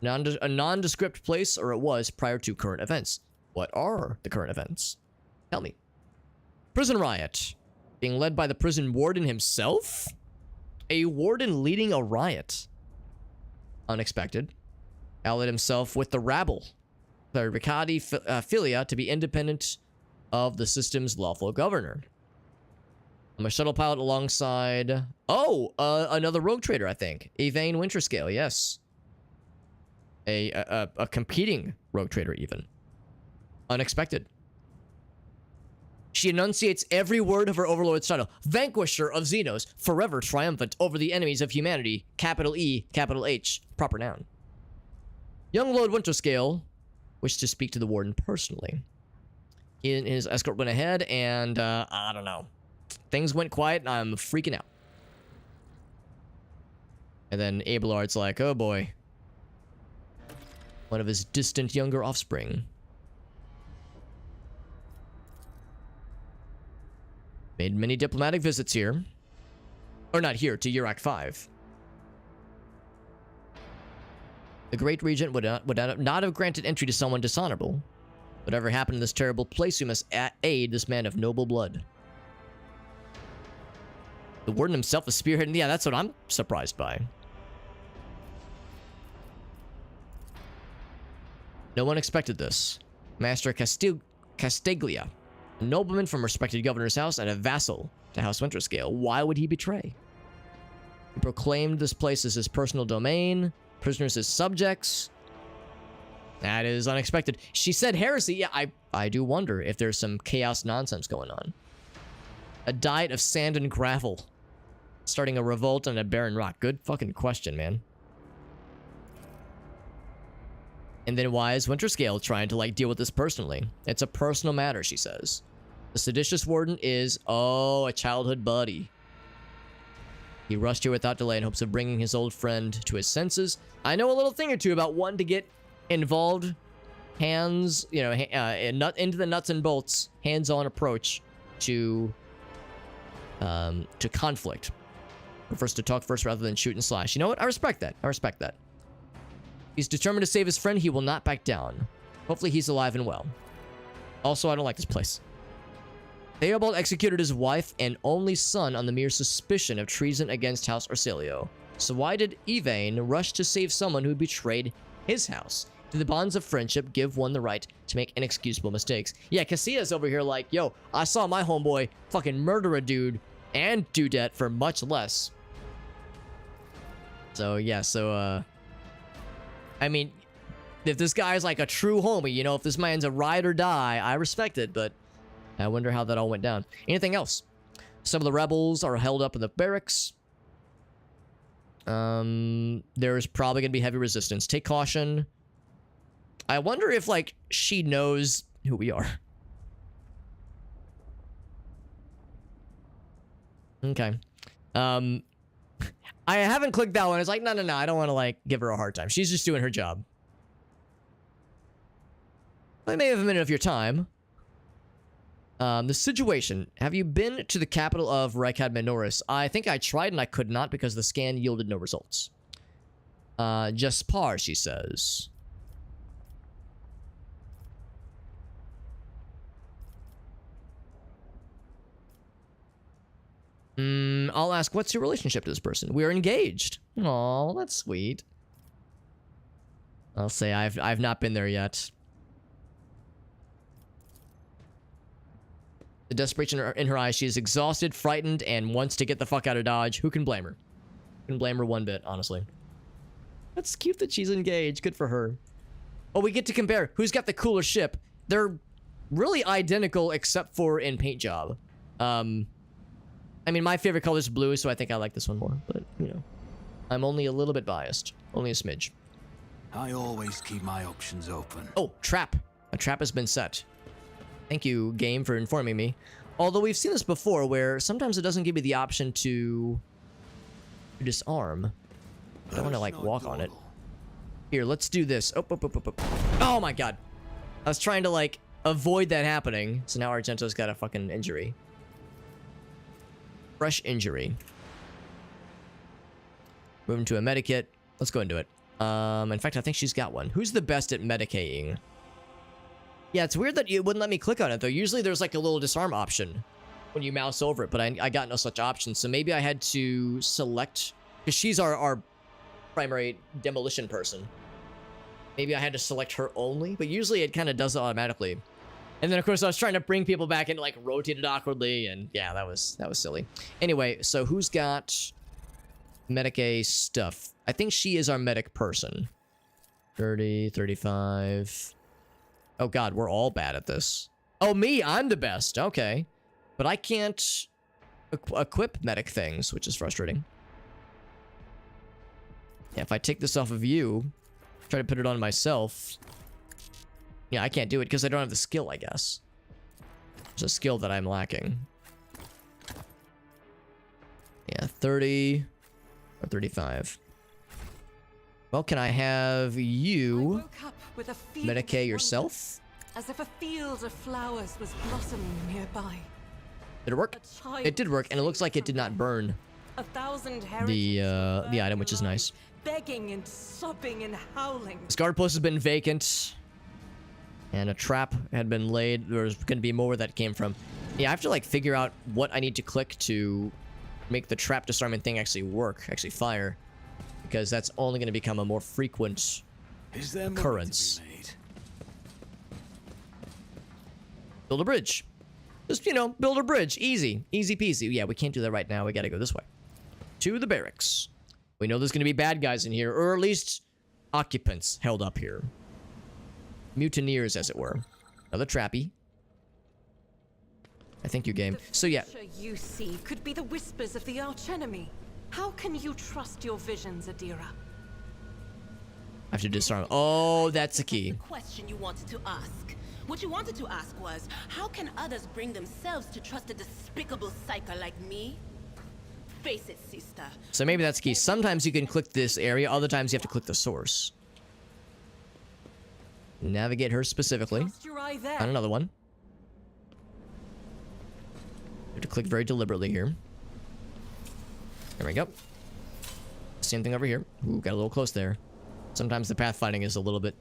A nondescript place, or it was, prior to current events. What are the current events? Tell me. Prison riot. Being led by the prison warden himself? A warden leading a riot. Unexpected. Allied himself with the rabble. The Riccardi Filia to be independent of the system's lawful governor. I'm a shuttle pilot alongside... Oh! Another rogue trader, I think. Evane Winterscale, yes. A competing rogue trader, even. Unexpected. She enunciates every word of her overlord's title. Vanquisher of Xenos, forever triumphant over the enemies of humanity. Capital E, capital H, proper noun. Young Lord Winterscale wished to speak to the warden personally. He and his escort went ahead, and, I don't know. Things went quiet, and I'm freaking out. And then Abelard's like, oh boy. One of his distant younger offspring. Made many diplomatic visits here. Or not here, to Urak 5. The Great Regent would not have granted entry to someone dishonorable. Whatever happened in this terrible place, we must aid this man of noble blood. The warden himself is spearheading. Yeah, that's what I'm surprised by. No one expected this. Master Castiglia, a nobleman from a respected governor's house and a vassal to House Winterscale. Why would he betray? He proclaimed this place as his personal domain, prisoners as subjects. That is unexpected. She said heresy. Yeah, I do wonder if there's some chaos nonsense going on. A diet of sand and gravel. Starting a revolt on a barren rock. Good fucking question, man. And then why is Winterscale trying to, like, deal with this personally? It's a personal matter, she says. The seditious warden is, oh, a childhood buddy. He rushed here without delay in hopes of bringing his old friend to his senses. I know a little thing or two about wanting to get involved, hands, you know, into the nuts and bolts, hands-on approach to conflict. Prefers to talk first rather than shoot and slash. You know what? I respect that. I respect that. He's determined to save his friend. He will not back down. Hopefully he's alive and well. Also, I don't like this place. Theobald executed his wife and only son on the mere suspicion of treason against House Orsilio. So why did Evane rush to save someone who betrayed his house? Do the bonds of friendship give one the right to make inexcusable mistakes? Yeah, Casillas over here like, yo, I saw my homeboy fucking murder a dude and dudette for much less. So, yeah, I mean, if this guy's like a true homie, you know, if this man's a ride or die, I respect it, but I wonder how that all went down. Anything else? Some of the rebels are held up in the barracks. There's probably going to be heavy resistance. Take caution. I wonder if, like, she knows who we are. Okay. I haven't clicked that one. It's like, no, I don't want to, like, give her a hard time. She's just doing her job. I may have a minute of your time. The situation. Have you been to the capital of Rykad Minoris? I think I tried and I could not because the scan yielded no results. Jaspar, she says. I'll ask, what's your relationship to this person? We're engaged. Aw, that's sweet. I'll say I've not been there yet. The desperation in her eyes, she is exhausted, frightened, and wants to get the fuck out of Dodge. Who can blame her? Who can blame her one bit, honestly. That's cute that she's engaged. Good for her. Oh, we get to compare. Who's got the cooler ship? They're really identical except for in paint job. I mean, my favorite color is blue, so I think I like this one more. But, you know, I'm only a little bit biased. Only a smidge. I always keep my options open. Oh, trap. A trap has been set. Thank you, game, for informing me. Although we've seen this before, where sometimes it doesn't give you the option to disarm. I don't want to, like, walk on it. Here, let's do this. Oh my god. I was trying to, like, avoid that happening. So now Argento's got a fucking injury. Fresh injury. Move him to a medikit. Let's go into it. In fact, I think she's got one. Who's the best at medicating? Yeah, it's weird that you wouldn't let me click on it, though. Usually there's, like, a little disarm option when you mouse over it, but I got no such option. So maybe I had to select... Because she's our primary demolition person. Maybe I had to select her only, but usually it kind of does it automatically. And then, of course, I was trying to bring people back in, like, rotated awkwardly, and yeah, that was silly. Anyway, so who's got Medicae stuff? I think she is our medic person. 30, 35... Oh god, we're all bad at this. Oh, me, I'm the best. Okay. But I can't equip medic things, which is frustrating. Yeah, if I take this off of you, try to put it on myself. Yeah, I can't do it because I don't have the skill, I guess. There's a skill that I'm lacking. Yeah, 30 or 35. Well, can I have you Medicae yourself? As if a field of flowers was blossoming nearby. Did it work? It did work, and it looks like it did not burn the item, which is nice. Begging and sobbing and howling. This guard post has been vacant, and a trap had been laid. There's going to be more where that came from. Yeah, I have to like figure out what I need to click to make the trap disarming thing actually work, actually fire, because that's only going to become a more frequent occurrence. Build a bridge. Just, you know, build a bridge. Easy. Easy peasy. Yeah, we can't do that right now. We gotta go this way. To the barracks. We know there's gonna be bad guys in here, or at least occupants held up here. Mutineers, as it were. Another trappy. I think you game. So yeah. The future you see could be the whispers of the archenemy. How can you trust your visions, Adira? I have to disarm. Oh, that's the key. The question you wanted to ask. What you wanted to ask was, how can others bring themselves to trust a despicable psyker like me? Face it, sister. So maybe that's key. Sometimes you can click this area, other times you have to click the source. Navigate her specifically. On another one. You have to click very deliberately here. There we go. Same thing over here. Ooh, got a little close there. Sometimes the pathfinding is a little bit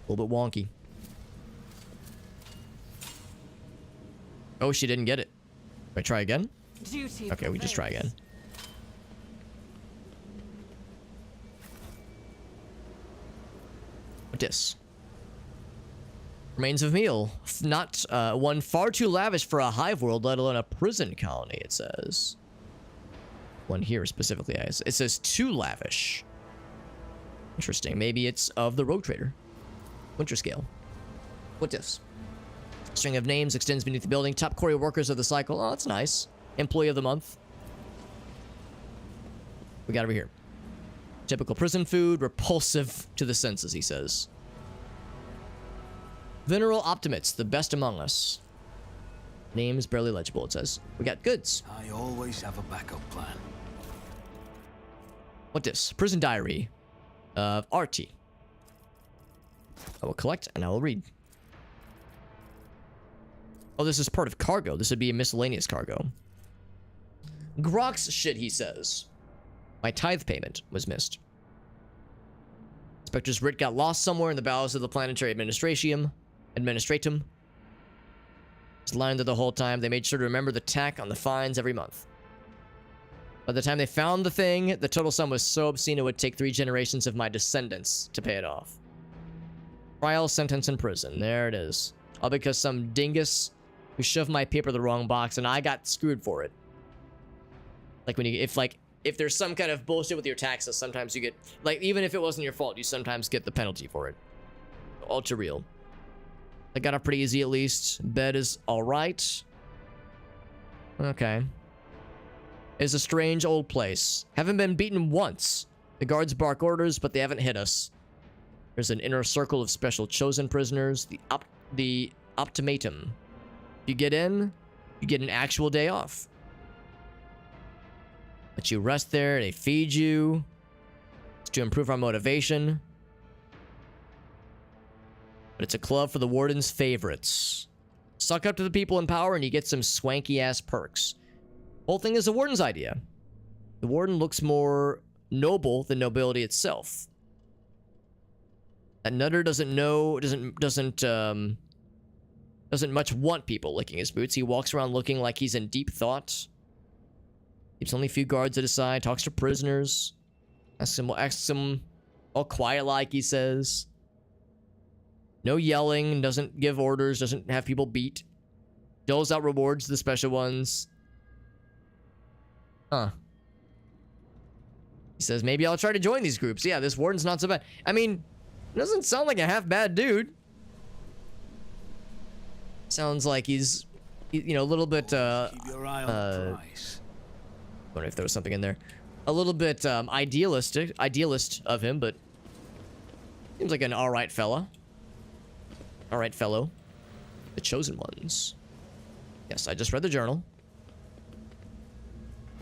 wonky. Oh, she didn't get it. Can I try again? Okay, we just try again. What this? Remains of meal. Not one far too lavish for a hive world, let alone a prison colony, it says. One here specifically. It says too lavish. Interesting. Maybe it's of the rogue trader. Winter scale. What this? String of names extends beneath the building. Top quarry workers of the cycle. Oh, that's nice. Employee of the month. We got over here. Typical prison food. Repulsive to the senses, he says. Veneral Optimates. The best among us. Names barely legible, it says. We got goods. I always have a backup plan. What this? Prison diary. Of Artie. I will collect and I will read. Oh, this is part of cargo. This would be a miscellaneous cargo. Grok's shit, he says. My tithe payment was missed. Inspector's writ got lost somewhere in the bowels of the planetary administratum. It's lying there the whole time. They made sure to remember the tack on the fines every month. By the time they found the thing, the total sum was so obscene it would take 3 generations of my descendants to pay it off. Trial, sentence, and prison. There it is. All because some dingus who shoved my paper in the wrong box and I got screwed for it. Like when you, if there's some kind of bullshit with your taxes, sometimes you get, like, even if it wasn't your fault, you sometimes get the penalty for it. All too real. I got it pretty easy at least. Bed is alright. Okay. It's a strange old place. Haven't been beaten once. The guards bark orders, but they haven't hit us. There's an inner circle of special chosen prisoners. The optimatum. You get in, you get an actual day off. But you rest there, they feed you. It's to improve our motivation. But it's a club for the warden's favorites. Suck up to the people in power and you get some swanky ass perks. Whole thing is the warden's idea. The warden looks more noble than nobility itself. That nutter doesn't much want people licking his boots. He walks around looking like he's in deep thought. Keeps only a few guards at his side, talks to prisoners. Asks them all quiet like, he says. No yelling, doesn't give orders, doesn't have people beat. Doles out rewards to the special ones. Huh. He says, maybe I'll try to join these groups. Yeah, this warden's not so bad. I mean, doesn't sound like a half bad dude. Sounds like he's, you know, a little bit, Keep your eye on the price. I wonder if there was something in there. A little bit, idealist of him, but seems like an alright fella. Alright fellow. The chosen ones. Yes, I just read the journal.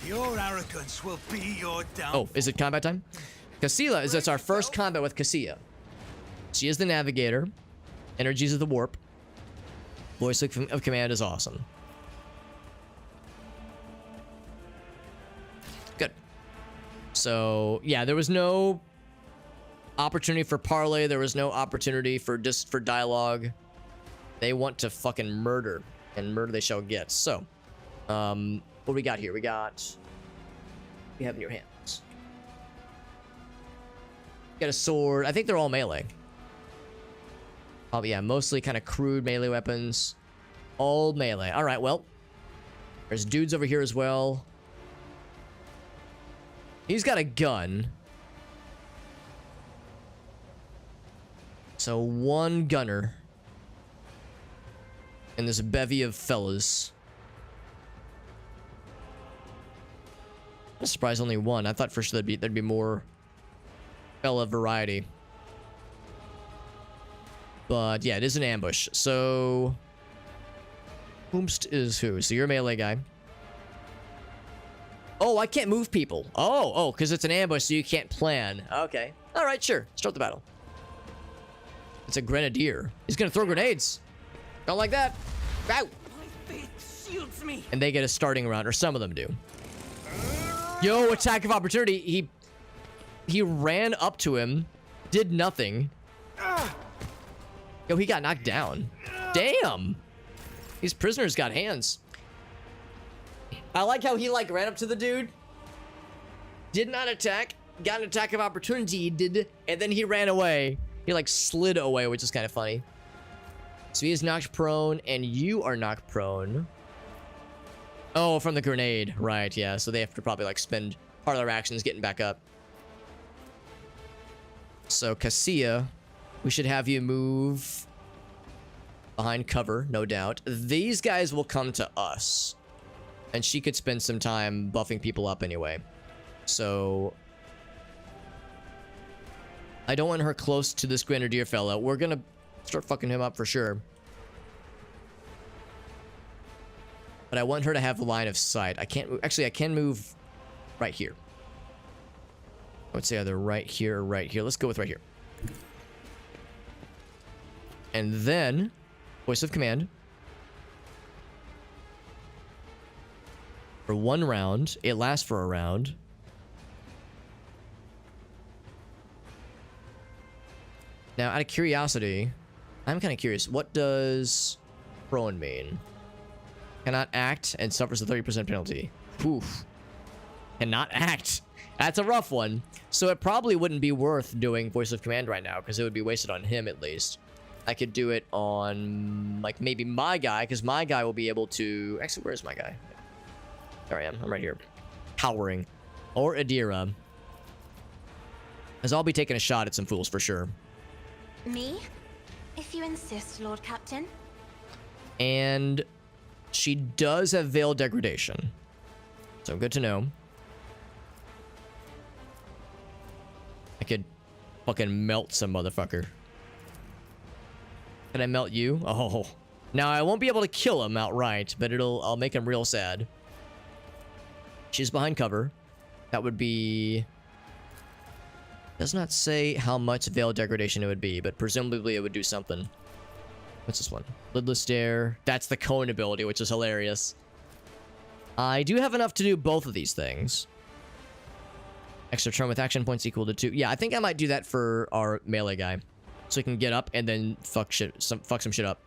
Your arrogance will be your downfall. Oh, is it combat time? Casilla it's our first combat with Casilla. She is the navigator. Energies of the warp. Voice of command is awesome. Good. So, yeah, there was no opportunity for parley. There was no opportunity for dialogue. They want to fucking murder. And murder they shall get. So, what do we got here? We have in your hands. Got a sword. I think they're all melee. Oh, yeah, mostly kind of crude melee weapons. All melee. All right, well. There's dudes over here as well. He's got a gun. So, one gunner. And there's a bevy of fellas. I'm surprised only one. I thought for sure there'd be more fella variety. But yeah, it is an ambush. So whomst is who? So you're a melee guy. Oh, I can't move people. Oh, because it's an ambush, so you can't plan. Okay. All right, sure. Start the battle. It's a grenadier. He's gonna throw grenades. Don't like that. Ow. My faith shields me. And they get a starting round, or some of them do. Yo, attack of opportunity. He ran up to him, did nothing. Yo, he got knocked down. Damn. These prisoners got hands. I like how he like ran up to the dude, did not attack, got an attack of opportunity, and then he ran away. He like slid away, which is kind of funny. So he is knocked prone, and you are knocked prone. Oh, from the grenade. Right, yeah. So they have to probably like spend part of their actions getting back up. So Cassia, we should have you move behind cover, no doubt. These guys will come to us. And she could spend some time buffing people up anyway. So I don't want her close to this grenadier fella. We're gonna start fucking him up for sure. But I want her to have a line of sight. I can't... Actually, I can move right here. I would say either right here or right here. Let's go with right here. And then... Voice of command. For 1 round. It lasts for a round. Now, out of curiosity... I'm kind of curious. What does prone mean? Cannot act and suffers a 30% penalty. Oof. Cannot act. That's a rough one. So it probably wouldn't be worth doing voice of command right now, because it would be wasted on him at least. I could do it on, like, maybe my guy, because my guy will be able to... Actually, where's my guy? There I am. I'm right here. Cowering. Or Adira. As I'll be taking a shot at some fools for sure. Me? If you insist, Lord Captain. And she does have Veil Degradation. So good to know. I could fucking melt some motherfucker. Can I melt you? Oh. Now, I won't be able to kill him outright, but I'll make him real sad. She's behind cover. That would be... Does not say how much Veil Degradation it would be, but presumably it would do something. What's this one? Lidless Stare. That's the cone ability, which is hilarious. I do have enough to do both of these things. Extra turn with action points equal to 2. Yeah, I think I might do that for our melee guy. So he can get up and then fuck some shit up.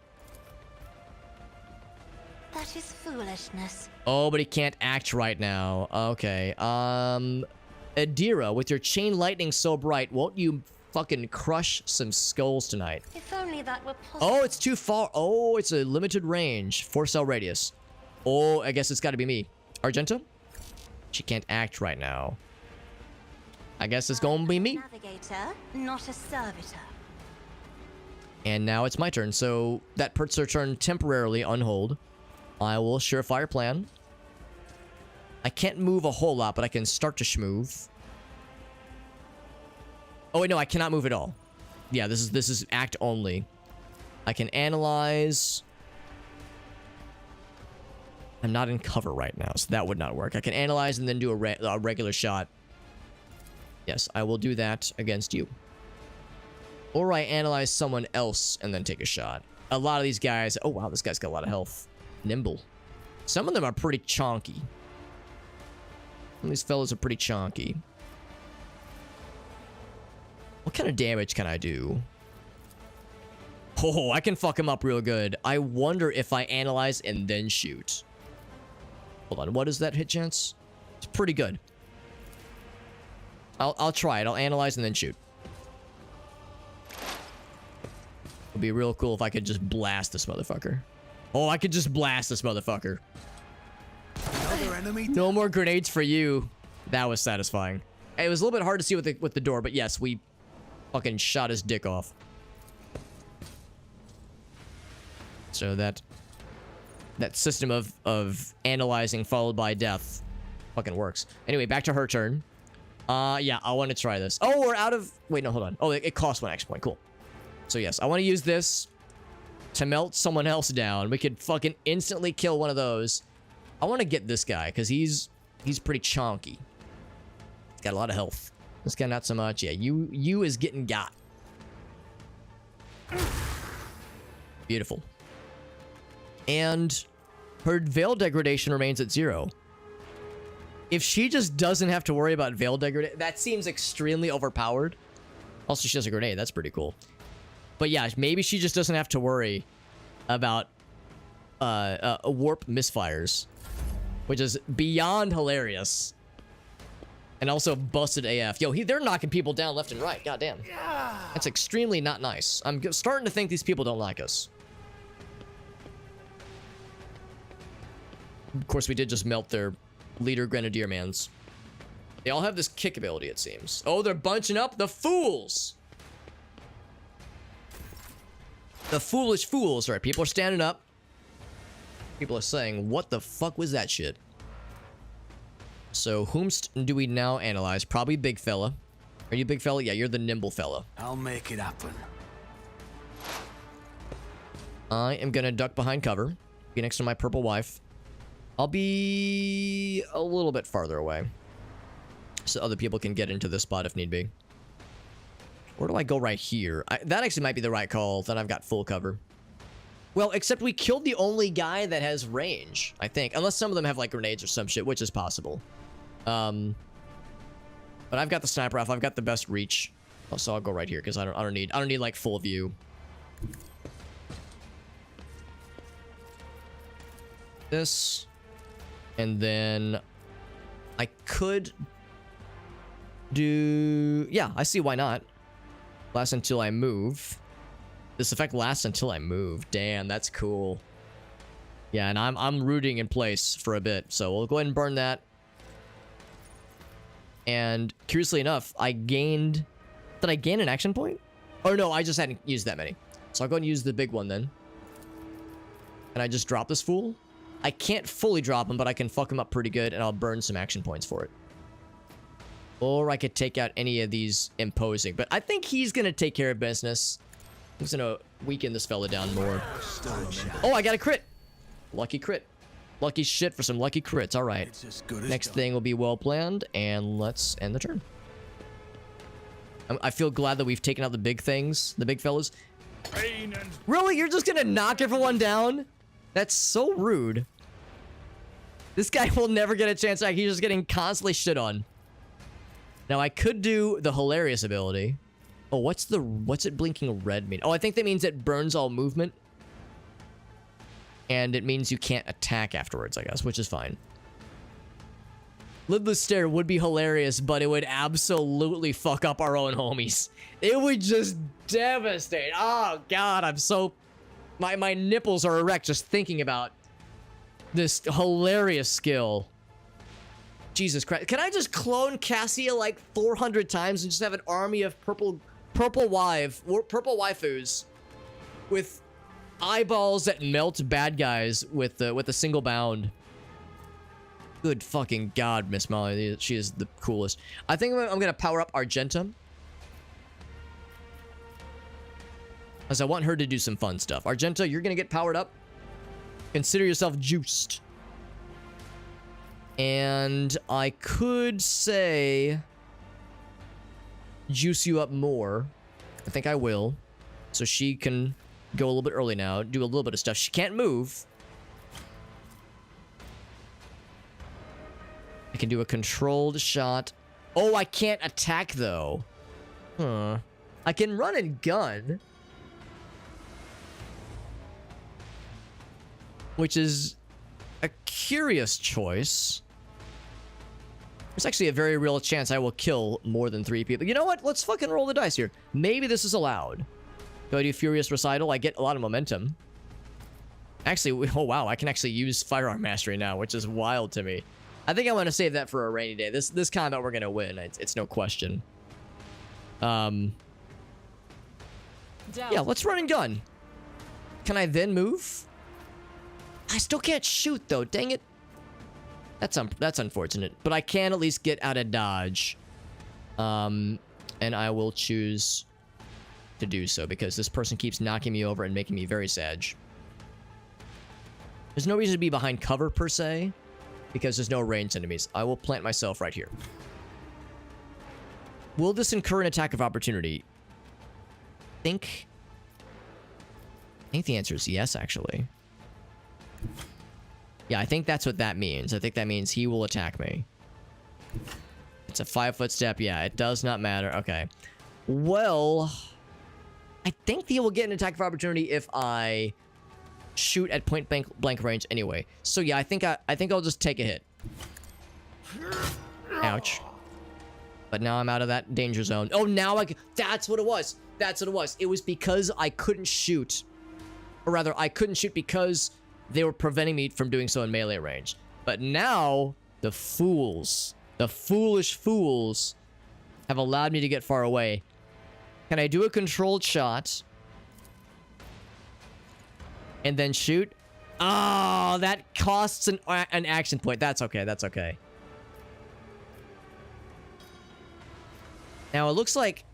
That is foolishness. Oh, but he can't act right now. Okay. Adira, with your chain lightning so bright, won't you fucking crush some skulls tonight? If only that were possible. Oh, it's too far. Oh, it's a limited range. 4-cell radius. Oh, I guess it's got to be me. Argenta? She can't act right now. I guess it's gonna be me. Navigator, not a servitor. And now it's my turn. So that puts her turn temporarily on hold. I will surefire plan. I can't move a whole lot, but I can start to schmove. Oh wait, no, I cannot move at all. Yeah, this is act only. I can analyze. I'm not in cover right now, so that would not work. I can analyze and then do a regular shot. Yes, I will do that against you. Or I analyze someone else and then take a shot. A lot of these guys... Oh, wow, this guy's got a lot of health. Nimble. Some of them are pretty chonky. Some of these fellas are pretty chonky. What kind of damage can I do? Oh, I can fuck him up real good. I wonder if I analyze and then shoot. Hold on, what is that hit chance? It's pretty good. I'll try it. I'll analyze and then shoot. It'd be real cool if I could just blast this motherfucker. Oh, I could just blast this motherfucker. Another enemy? No more grenades for you. That was satisfying. It was a little bit hard to see with the door, but yes, we fucking shot his dick off. So that system of analyzing followed by death fucking works. Anyway, back to her turn. Yeah, I want to try this. Oh, we're out of... Wait, no, hold on. Oh, it costs 1 action point. Cool. So, yes, I want to use this to melt someone else down. We could fucking instantly kill one of those. I want to get this guy, because he's pretty chonky. He's got a lot of health. This guy, not so much. Yeah, you is getting got. Beautiful. And her Veil Degradation remains at 0. If she just doesn't have to worry about Veil Degradation, that seems extremely overpowered. Also, she has a grenade. That's pretty cool. But yeah, maybe she just doesn't have to worry about warp misfires, which is beyond hilarious. And also busted AF. Yo, they're knocking people down left and right. Goddamn. That's extremely not nice. I'm starting to think these people don't like us. Of course, we did just melt their leader Grenadier mans. They all have this kick ability, it seems. Oh, they're bunching up. The fools! The foolish fools. All right, people are standing up. People are saying, what the fuck was that shit? So, whomst do we now analyze? Probably big fella. Are you big fella? Yeah, you're the nimble fella. I'll make it happen. I am gonna duck behind cover. Be next to my purple wife. I'll be a little bit farther away, so other people can get into this spot if need be. Where do I go right here? That actually might be the right call. Then I've got full cover. Well, except we killed the only guy that has range, I think. Unless some of them have, like, grenades or some shit, which is possible. But I've got the sniper off. I've got the best reach. So I'll go right here, because I don't need, like, full view. This. And then I could do... Yeah, I see why not. Lasts until I move. This effect lasts until I move. Damn, that's cool. Yeah, and I'm rooting in place for a bit. So we'll go ahead and burn that. And curiously enough, I gained... Did I gain an action point? Oh no, I just hadn't used that many. So I'll go and use the big one then. Can I just drop this fool? I can't fully drop him, but I can fuck him up pretty good, and I'll burn some action points for it. Or I could take out any of these imposing, but I think he's gonna take care of business. I'm just gonna weaken this fella down more. Oh, I got a crit! Lucky crit. Lucky shit for some lucky crits. All right. Next thing will be well planned, and let's end the turn. I feel glad that we've taken out the big things, the big fellas. Really? You're just gonna knock everyone down? That's so rude. This guy will never get a chance back. He's just getting constantly shit on. Now, I could do the hilarious ability. Oh, what's it blinking red mean? Oh, I think that means it burns all movement. And it means you can't attack afterwards, I guess, which is fine. Lidless Stare would be hilarious, but it would absolutely fuck up our own homies. It would just devastate. Oh, God, I'm so... My nipples are erect just thinking about this hilarious skill. Jesus Christ. Can I just clone Cassia like 400 times and just have an army of purple waifus with eyeballs that melt bad guys with a single bound? Good fucking God, Miss Molly. She is the coolest. I think I'm gonna power up Argenta, as I want her to do some fun stuff. Argenta, you're gonna get powered up. Consider yourself juiced. And I could say juice you up more. I think I will. So she can go a little bit early now, do a little bit of stuff. She can't move. I can do a controlled shot. Oh, I can't attack though. Huh. I can run and gun, which is a curious choice. There's actually a very real chance I will kill more than 3 people. You know what? Let's fucking roll the dice here. Maybe this is allowed. Do I do Furious Recital? I get a lot of momentum. Actually, oh wow, I can actually use Firearm Mastery now, which is wild to me. I think I want to save that for a rainy day. This combat we're gonna win. It's no question. Yeah, let's run and gun. Can I then move? I still can't shoot though. Dang it. That's unfortunate. But I can at least get out of dodge. And I will choose to do so because this person keeps knocking me over and making me very sad. There's no reason to be behind cover per se, because there's no ranged enemies. I will plant myself right here. Will this incur an attack of opportunity? I think the answer is yes, actually. Yeah, I think that's what that means. I think that means he will attack me. It's a 5-foot step. Yeah, it does not matter. Okay. Well, I think he will get an attack of opportunity if I shoot at point blank range anyway. So yeah, I think I'll just take a hit. Ouch. But now I'm out of that danger zone. Oh, now that's what it was. That's what it was. It was because I couldn't shoot. Or rather, I couldn't shoot because they were preventing me from doing so in melee range. But now, the fools, the foolish fools, have allowed me to get far away. Can I do a controlled shot? And then shoot? Oh, that costs an action point. That's okay, that's okay. Now, it looks like...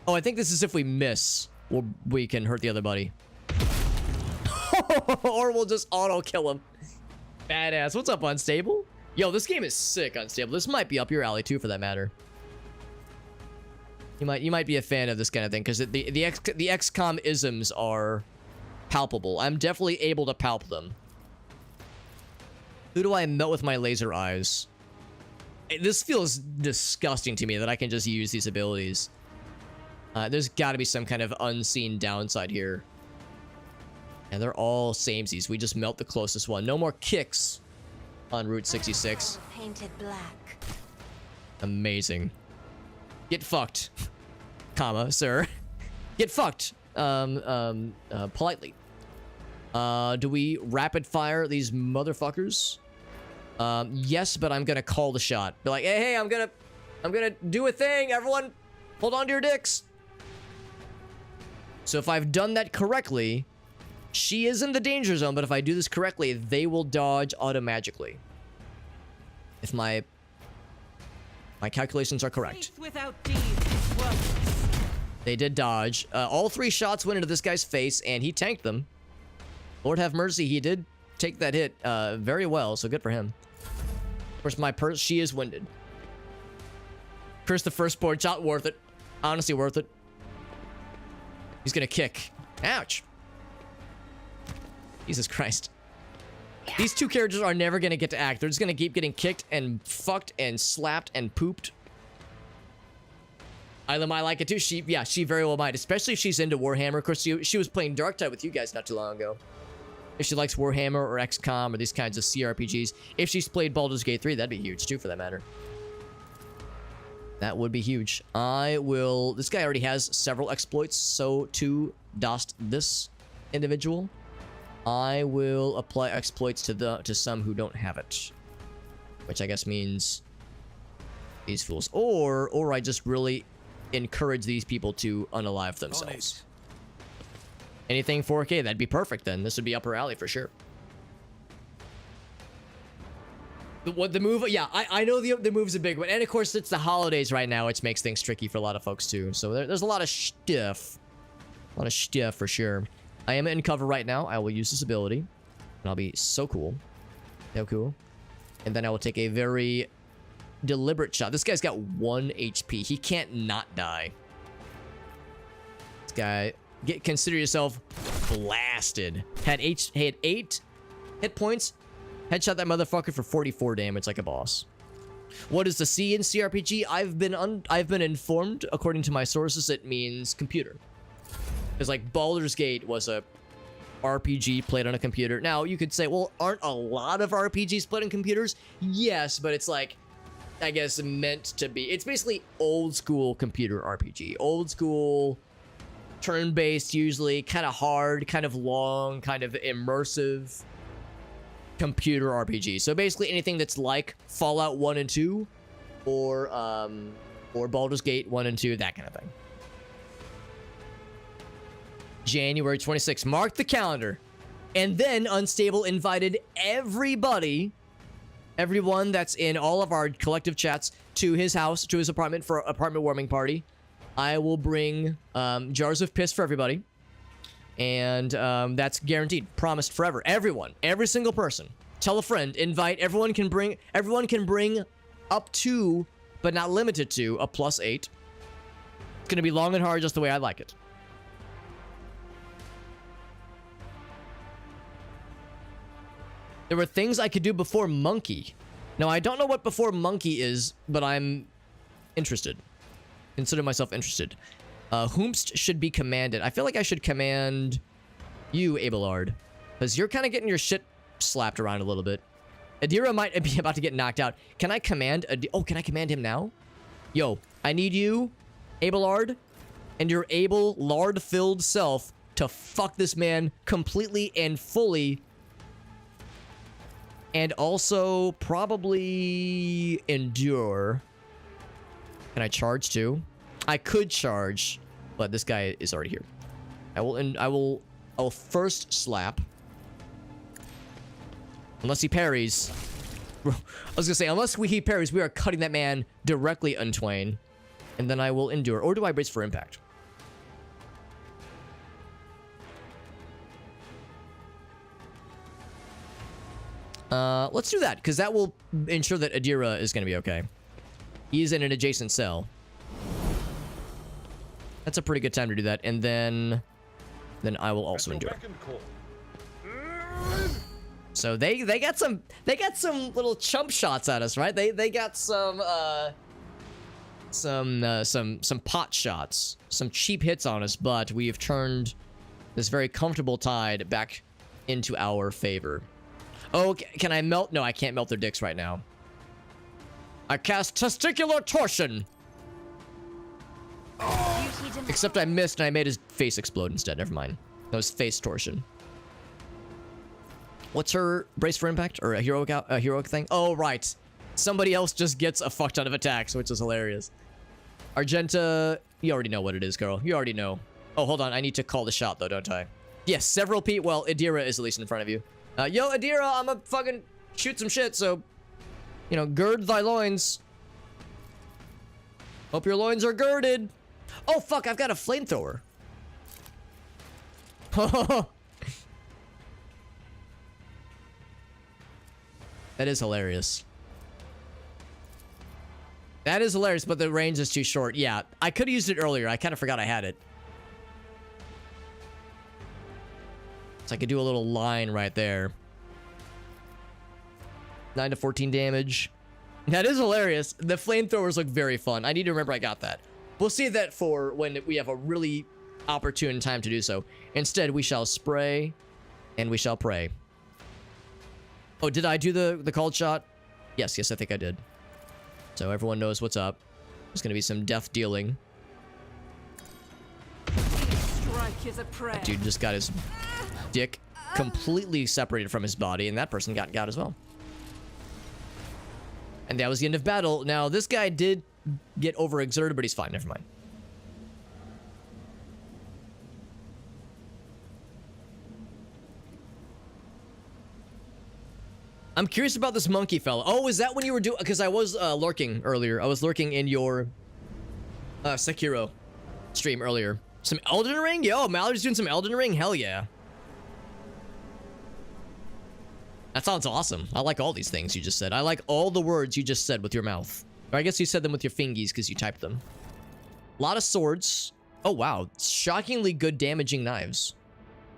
Oh, I think this is if we miss, we can hurt the other buddy. Or we'll just auto-kill him. Badass. What's up, Unstable? Yo, this game is sick, Unstable. This might be up your alley, too, for that matter. You might be a fan of this kind of thing, because the XCOM isms are palpable. I'm definitely able to palp them. Who do I melt with my laser eyes? This feels disgusting to me that I can just use these abilities. There's got to be some kind of unseen downside here. And they're all samesies. We just melt the closest one. No more kicks on Route 66. Painted black. Amazing. Get fucked. Comma, sir. Get fucked. Politely. Do we rapid fire these motherfuckers? Yes, but I'm gonna call the shot. Be like, hey, I'm gonna do a thing. Everyone, hold on to your dicks. So if I've done that correctly, she is in the danger zone, but if I do this correctly, they will dodge automagically. If my calculations are correct. Faith without deeds is worthless. They did dodge. All 3 shots went into this guy's face, and he tanked them. Lord have mercy, he did take that hit very well, so good for him. Of course, my purse, she is winded. Curse the firstborn shot, worth it. Honestly, worth it. He's gonna kick. Ouch. Jesus Christ. These 2 characters are never gonna get to act. They're just gonna keep getting kicked and fucked and slapped and pooped. Isla might like it too. She very well might, especially if she's into Warhammer. Of course, she was playing Darktide with you guys not too long ago. If she likes Warhammer or XCOM or these kinds of CRPGs. If she's played Baldur's Gate 3, that'd be huge too, for that matter. That would be huge. This guy already has several exploits, so too dost this individual. I will apply exploits to some who don't have it. Which I guess means these fools. Or I just really encourage these people to unalive themselves. Anything 4K, that'd be perfect then. This would be upper alley for sure. The move, yeah, I know the move's a big one. And of course, it's the holidays right now, which makes things tricky for a lot of folks too. So there's a lot of stuff. A lot of stuff for sure. I am in cover right now. I will use this ability. And I'll be so cool. So cool. And then I will take a very deliberate shot. This guy's got 1 HP. He can't not die. This guy, consider yourself blasted. Had 8 hit points. Headshot that motherfucker for 44 damage like a boss. What is the C in CRPG? I've been informed, according to my sources, it means computer. Because like Baldur's Gate was a RPG played on a computer. Now you could say, well, aren't a lot of RPGs played on computers? Yes, but it's like, I guess meant to be. It's basically old school computer RPG. Old school, turn-based usually, kind of hard, kind of long, kind of immersive computer RPG. So basically anything that's like Fallout 1 and 2 or Baldur's Gate 1 and 2, that kind of thing. January 26th. Mark the calendar. And then Unstable invited everyone that's in all of our collective chats to his house, to his apartment for apartment warming party. I will bring jars of piss for everybody. And that's guaranteed, promised forever. Everyone, every single person. Tell a friend, invite. Everyone can bring up to, but not limited to, a +8. It's gonna be long and hard, just the way I like it. There were things I could do before Monkey. Now, I don't know what before Monkey is, but I'm interested. Consider myself interested. Whomst should be commanded. I feel like I should command you, Abelard. Because you're kind of getting your shit slapped around a little bit. Adira might be about to get knocked out. Can I command... Oh, can I command him now? Yo, I need you, Abelard, and your Abelard-filled self to fuck this man completely and fully. And also probably endure. Can I charge too? I could charge, but this guy is already here. I will first slap. Unless he parries. I was gonna say, unless he parries, we are cutting that man directly untwain. And then I will endure. Or do I brace for impact? Let's do that, because that will ensure that Adira is gonna be okay. He's in an adjacent cell. That's a pretty good time to do that, and then I will also endure. So they got some little chump shots at us, right? They got some pot shots, some cheap hits on us, but we have turned this very comfortable tide back into our favor. Oh, can I melt? No, I can't melt their dicks right now. I cast testicular torsion. Except I missed and I made his face explode instead. Never mind. That was face torsion. What's her brace for impact or a heroic thing? Oh, right. Somebody else just gets a fuck ton of attacks, which is hilarious. Argenta, you already know what it is, girl. You already know. Oh, hold on. I need to call the shot, though, don't I? Yes, several people. Well, Adira is at least in front of you. Yo, Adira, I'm gonna fucking shoot some shit, so... You know, gird thy loins. Hope your loins are girded. Oh, fuck, I've got a flamethrower. That is hilarious. That is hilarious, but the range is too short. Yeah, I could have used it earlier. I kind of forgot I had it. So I could do a little line right there. 9 to 14 damage. That is hilarious. The flamethrowers look very fun. I need to remember I got that. We'll save that for when we have a really opportune time to do so. Instead, we shall spray and we shall pray. Oh, did I do the called shot? Yes, I think I did. So everyone knows what's up. There's going to be some death dealing. Strike is a prayer. That dude just got his dick completely separated from his body, and that person got as well. And that was the end of battle. Now, this guy did get overexerted, but he's fine. Never mind. I'm curious about this monkey fella. Oh, is that when you were doing... Because I was lurking earlier. I was lurking in your Sekiro stream earlier. Some Elden Ring? Yo, Mallory's doing some Elden Ring? Hell yeah. That sounds awesome. I like all these things you just said. I like all the words you just said with your mouth. Or I guess you said them with your fingies because you typed them. A lot of swords. Oh, wow. Shockingly good damaging knives.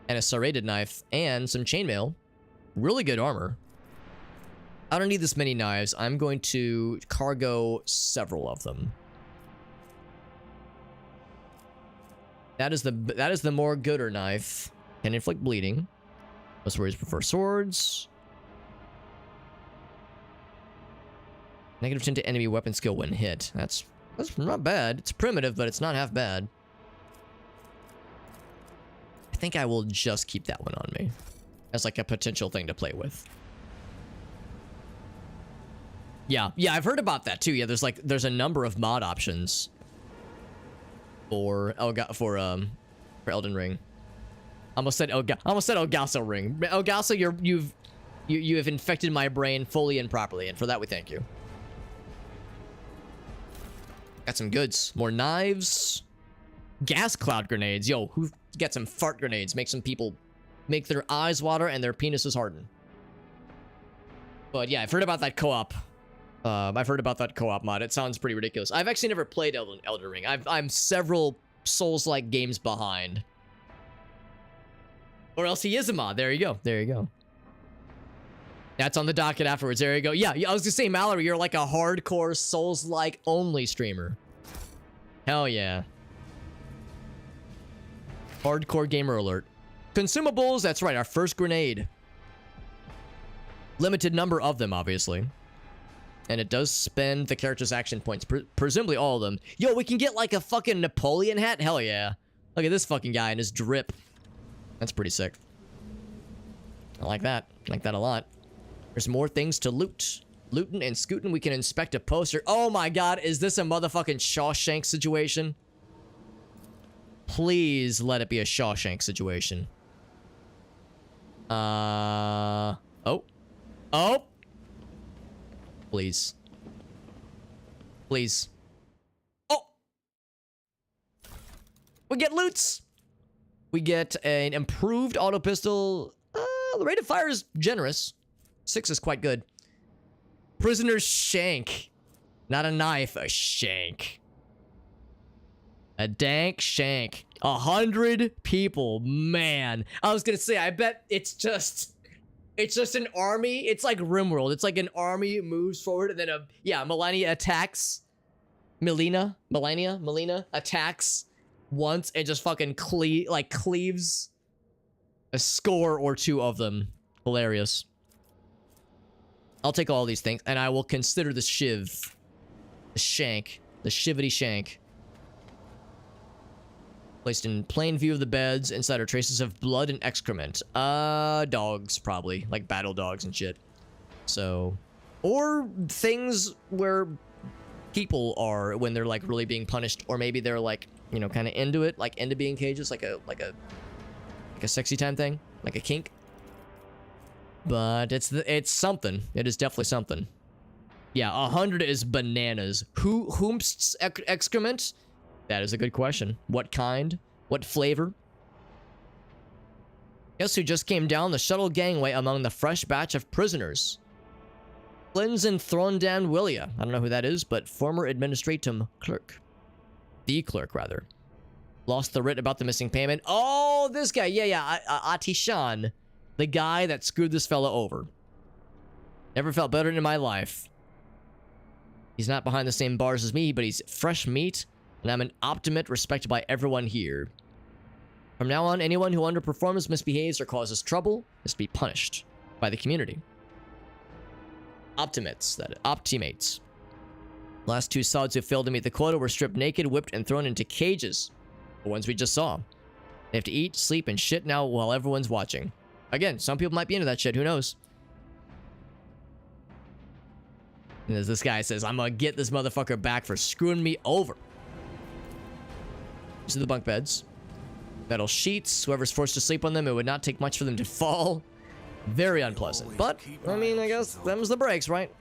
And a serrated knife. And some chainmail. Really good armor. I don't need this many knives. I'm going to cargo several of them. That is the more gooder knife. Can inflict bleeding. Most warriors prefer swords. Negative 10 to enemy weapon skill when hit. That's not bad. It's primitive, but it's not half bad. I think I will just keep that one on me as like a potential thing to play with. Yeah, I've heard about that too. Yeah, there's a number of mod options for Elden Ring. Almost said Elgaso Ring. Elgaso, you have infected my brain fully and properly, and for that we thank you. Got some goods. More knives. Gas cloud grenades. Yo, who got some fart grenades? Make some people make their eyes water and their penises harden. But yeah, I've heard about that co-op. I've heard about that co-op mod. It sounds pretty ridiculous. I've actually never played Elden Ring. I'm several Souls-like games behind. Or else he is a mod. There you go. There you go. That's on the docket afterwards. There you go. Yeah, I was gonna say, Mallory, you're like a hardcore Souls-like only streamer. Hell yeah. Hardcore gamer alert. Consumables, that's right, our first grenade. Limited number of them, obviously. And it does spend the character's action points, presumably all of them. Yo, we can get like a fucking Napoleon hat? Hell yeah. Look at this fucking guy and his drip. That's pretty sick. I like that. I like that a lot. There's more things to loot. Looting and scooting, we can inspect a poster. Oh my god, is this a motherfucking Shawshank situation? Please let it be a Shawshank situation. Oh. Oh! Please. Please. Oh! We get loots! We get an improved auto pistol. The rate of fire is generous. 6 is quite good. Prisoner's shank. Not a knife, a shank. A dank shank. 100 people. Man. I was gonna say, I bet it's just an army. It's like RimWorld. It's like an army moves forward and then Melania attacks. Melina attacks once and just fucking cleaves a score or two of them. Hilarious. I'll take all these things and I will consider the shiv. The shank. The shivity shank. Placed in plain view of the beds. Inside are traces of blood and excrement. Dogs, probably. Like battle dogs and shit. So... Or things where people are when they're, like, really being punished. Or maybe they're, like, you know, kind of into it, like into being cages, like a sexy time thing, like a kink. But it's something. It is definitely something. Yeah, 100 is bananas. Whom's excrement? That is a good question. What kind? What flavor? Guess who just came down the shuttle gangway among the fresh batch of prisoners? Flynn's Throndan Willia. I don't know who that is, but former administratum clerk. The clerk, rather. Lost the writ about the missing payment. Oh, this guy. Yeah. Atishan. The guy that screwed this fella over. Never felt better in my life. He's not behind the same bars as me, but he's fresh meat, and I'm an optimist respected by everyone here. From now on, anyone who underperforms, misbehaves, or causes trouble is to be punished by the community. Optimates. Last two sods who failed to meet the quota were stripped naked, whipped, and thrown into cages. The ones we just saw. They have to eat, sleep, and shit now while everyone's watching. Again, some people might be into that shit, who knows? And as this guy says, I'm gonna get this motherfucker back for screwing me over. These are the bunk beds. Metal sheets. Whoever's forced to sleep on them, it would not take much for them to fall. Very unpleasant. But, I mean, I guess them's the breaks, right?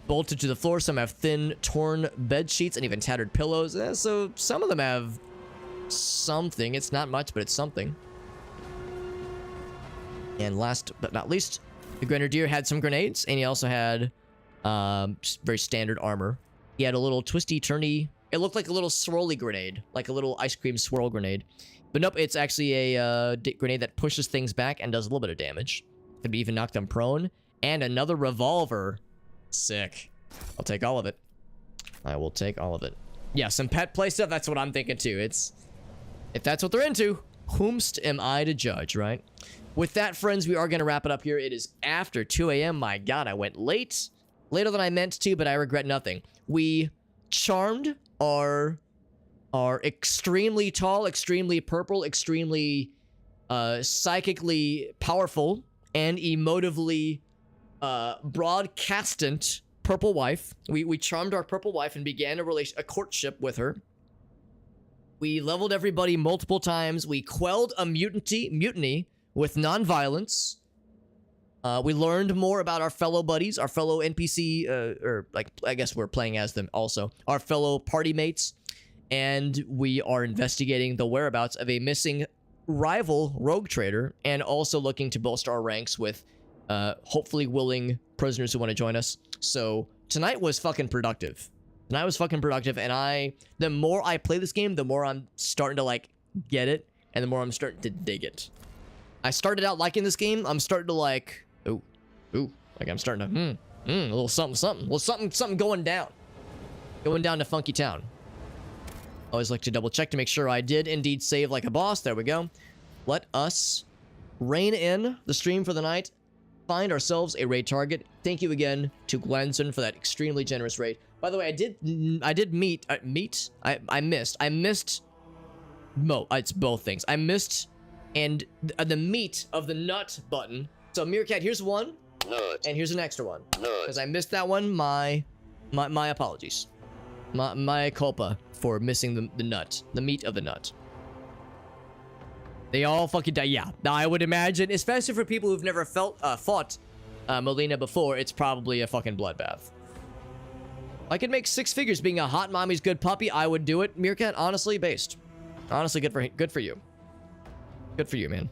Bolted to the floor, some have thin, torn bed sheets and even tattered pillows. So some of them have something. It's not much, but it's something. And last but not least, the Grenadier had some grenades, and he also had very standard armor. He had a little twisty-turny... It looked like a little swirly grenade, like a little ice cream swirl grenade. But nope, it's actually a grenade that pushes things back and does a little bit of damage. Could even knock them prone. And another revolver. Sick. I'll take all of it. I will take all of it. Yeah, some pet play stuff, that's what I'm thinking too. It's... If that's what they're into, whomst am I to judge, right? With that, friends, we are going to wrap it up here. It is after 2 a.m. My God, I went late. Later than I meant to, but I regret nothing. We charmed our extremely tall, extremely purple, extremely psychically powerful, and emotively broadcastant purple wife. We charmed our purple wife and began a courtship with her. We leveled everybody multiple times. We quelled a mutiny with non-violence. We learned more about our fellow buddies, our fellow NPC, or like, I guess we're playing as them also, our fellow party mates, and we are investigating the whereabouts of a missing rival rogue trader, and also looking to bolster our ranks with hopefully willing prisoners who want to join us. So tonight was fucking productive. And the more I play this game, the more I'm starting to like get it, and the more I'm starting to dig it. I started out liking this game. I'm starting to like, like I'm starting to, a little something going down to Funky Town. Always like to double check to make sure I did indeed save like a boss. There we go. Let us rein in the stream for the night. Find ourselves a raid target. Thank you again to Glenson for that extremely generous raid. By the way, I missed. It's both things. I missed and the meat of the nut button. So Meerkat, here's one, nut, and here's an extra one. Because I missed that one. My apologies. My culpa for missing the nut, the meat of the nut. They all fucking die. Yeah, I would imagine, especially for people who've never fought Molina before, it's probably a fucking bloodbath. I could make 6 figures being a hot mommy's good puppy. I would do it, Meerkat. Honestly, honestly, good for you. Good for you, man.